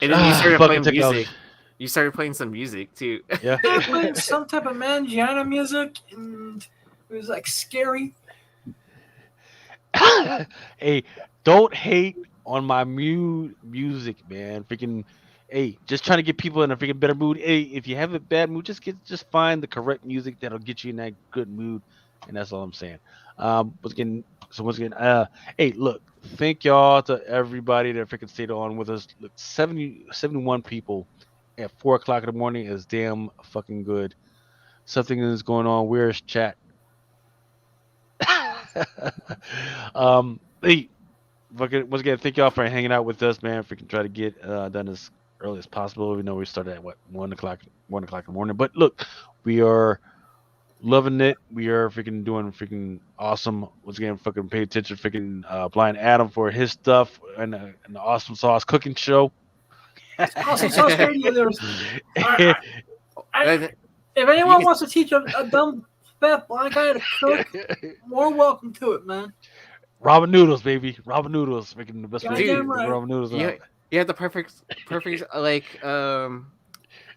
And then you started fucking playing technology. music. You started playing some music too. Yeah. They played some type of Mangiana music, and it was like scary. Hey, don't hate on my music, man. Freaking, hey, just trying to get people in a freaking better mood. Hey, if you have a bad mood, just find the correct music that'll get you in that good mood, and that's all I'm saying. Once again, hey, look, thank y'all to everybody that freaking stayed on with us. Look, 71 people at 4 o'clock in the morning is damn fucking good. Something is going on. Where's chat? Hey, once again, thank y'all for hanging out with us, man. If we can try to get done as early as possible. We know we started at 1 o'clock in the morning. But look, we are loving it. We are freaking doing freaking awesome. Once again, fucking pay attention, freaking Blind Adam for his stuff and the Awesome Sauce cooking show. Awesome Sauce Radio. There's. If anyone wants to teach a dumb fat black guy to cook, more welcome to it, man. Ramen noodles, baby. Ramen noodles, making the best way. Goddamn right. Ramen noodles. You have the perfect like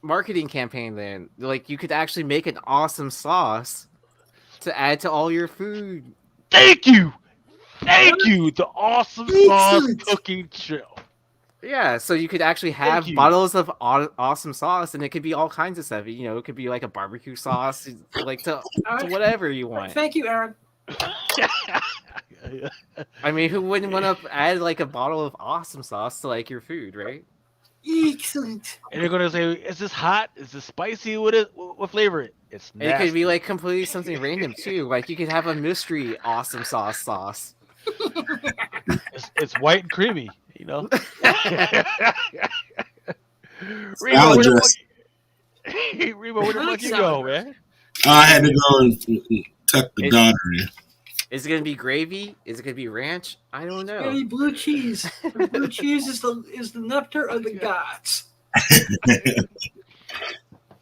marketing campaign. Then like you could actually make an awesome sauce to add to all your food. Thank you, the Awesome Sauce cooking show. Yeah, so you could actually have bottles of awesome sauce, and it could be all kinds of stuff. You know, it could be like a barbecue sauce, like to whatever you want. Thank you, Aaron. I mean, who wouldn't want to add like a bottle of awesome sauce to like your food, right? Excellent. And they're gonna say, "Is this hot? Is this spicy? What flavor it? It's nasty." And it could be like completely something random too. Like you could have a mystery awesome sauce. It's white and creamy, you know. Remo, where the fuck you go, man? I had to go and tuck the daughter in. Is it gonna be gravy? Is it gonna be ranch? I don't know. It's gonna be blue cheese. Blue cheese is the nectar of the gods.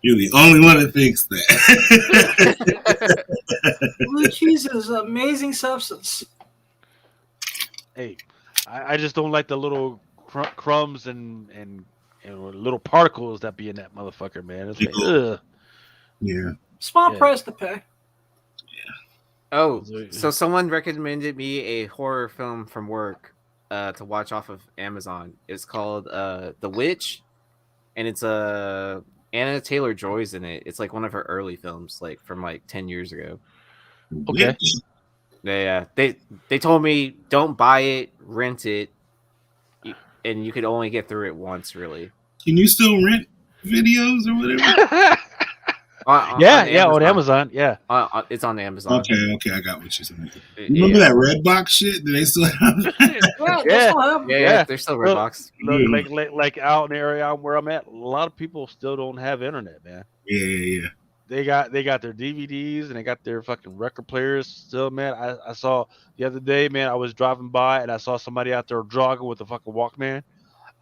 You're the only one that thinks that. Blue cheese is an amazing substance. Hey, I just don't like the little crumbs and little particles that be in that motherfucker, man. It's like, ugh. Yeah. Small price to pay. Oh, so someone recommended me a horror film from work to watch off of Amazon. It's called The Witch, and it's Anna Taylor-Joy's in it. It's like one of her early films, like from like 10 years ago. Okay. Yeah, they told me don't buy it, rent it, and you could only get through it once, really. Can you still rent videos or whatever? On Amazon. Yeah. It's on Amazon. Okay, I got what you're saying. Remember that Redbox shit? Do they still have that? Yeah, they're still Redbox. Like out in the area where I'm at, a lot of people still don't have internet, man. Yeah. They got their DVDs and they got their fucking record players still, man. I saw the other day, man, I was driving by and I saw somebody out there jogging with a fucking Walkman.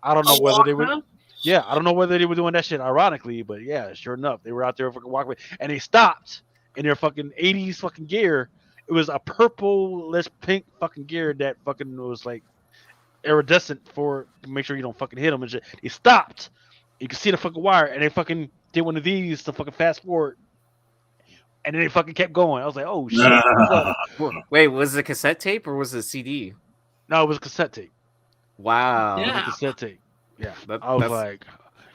I don't know whether they were I don't know whether they were doing that shit ironically, but yeah, sure enough, they were out there fucking Walkman and they stopped in their fucking 80s fucking gear. It was a purple-less pink fucking gear that fucking was like iridescent to make sure you don't fucking hit them and shit. They stopped. You can see the fucking wire and they fucking did one of these to fucking fast forward. And then they fucking kept going. I was like, oh shit. Wait, was it a cassette tape or was it a CD? No, it was a cassette tape. Wow. It was a cassette tape. Yeah. I was like,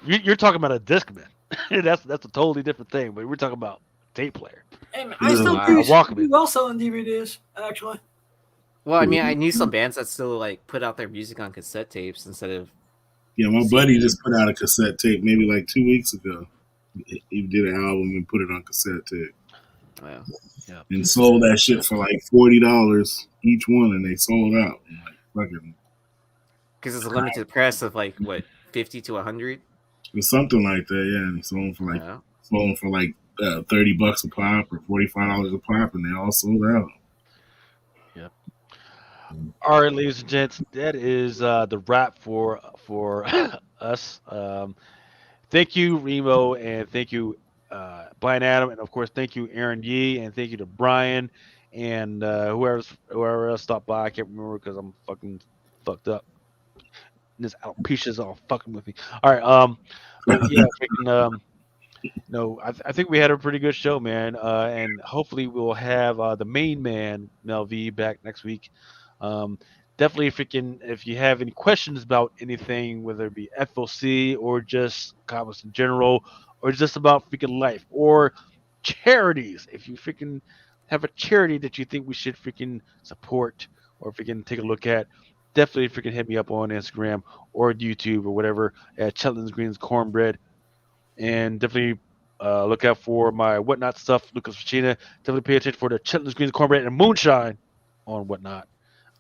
you're talking about a Discman. that's a totally different thing, but we're talking about tape player. Hey, man, I still do well selling DVDs, actually. Well, I mean, I knew some bands that still like put out their music on cassette tapes instead of Yeah, my buddy just put out a cassette tape maybe like 2 weeks ago. He did an album and put it on cassette tape Wow. Yeah. and sold that shit for like $40 each one, and they sold out. I'm like, fucking, Because it's a limited press of like what 50 to 100. it's something like that. Yeah, and sold for like Wow. $30 a pop or $45 a pop, and they all sold out. All right, ladies and gents, that is the wrap for us. Thank you, Remo, and thank you, Brian Adam, and of course, thank you, Aaron Yee, and thank you to Brian and whoever else stopped by. I can't remember because I'm fucking fucked up. This alopecia's all fucking with me. All right, but yeah, freaking, no, I think we had a pretty good show, man, and hopefully we'll have the main man Mel V back next week. Definitely, if you have any questions about anything, whether it be FOC or just comics in general, or just about freaking life or charities, if you freaking have a charity that you think we should freaking support or freaking take a look at, definitely freaking hit me up on Instagram or YouTube or whatever at Chetland's Greens Cornbread, and definitely. Look out for my Whatnot stuff, Lucas Fachina. Definitely pay attention for the Chetland's Greens Cornbread and Moonshine on Whatnot.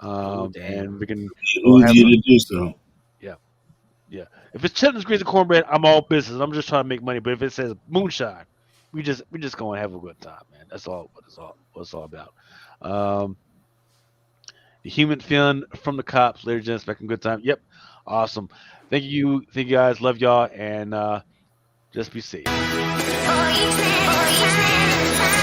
And we can have You to do so. yeah. If it's Chetland's Greens and Cornbread, I'm all business. I'm just trying to make money. But if it says Moonshine, we just gonna have a good time, man. That's all. What it's all about. The human feeling from the cops, ladies and gents, back in good time. Yep, awesome. Thank you guys. Love y'all, and just be safe. For each man,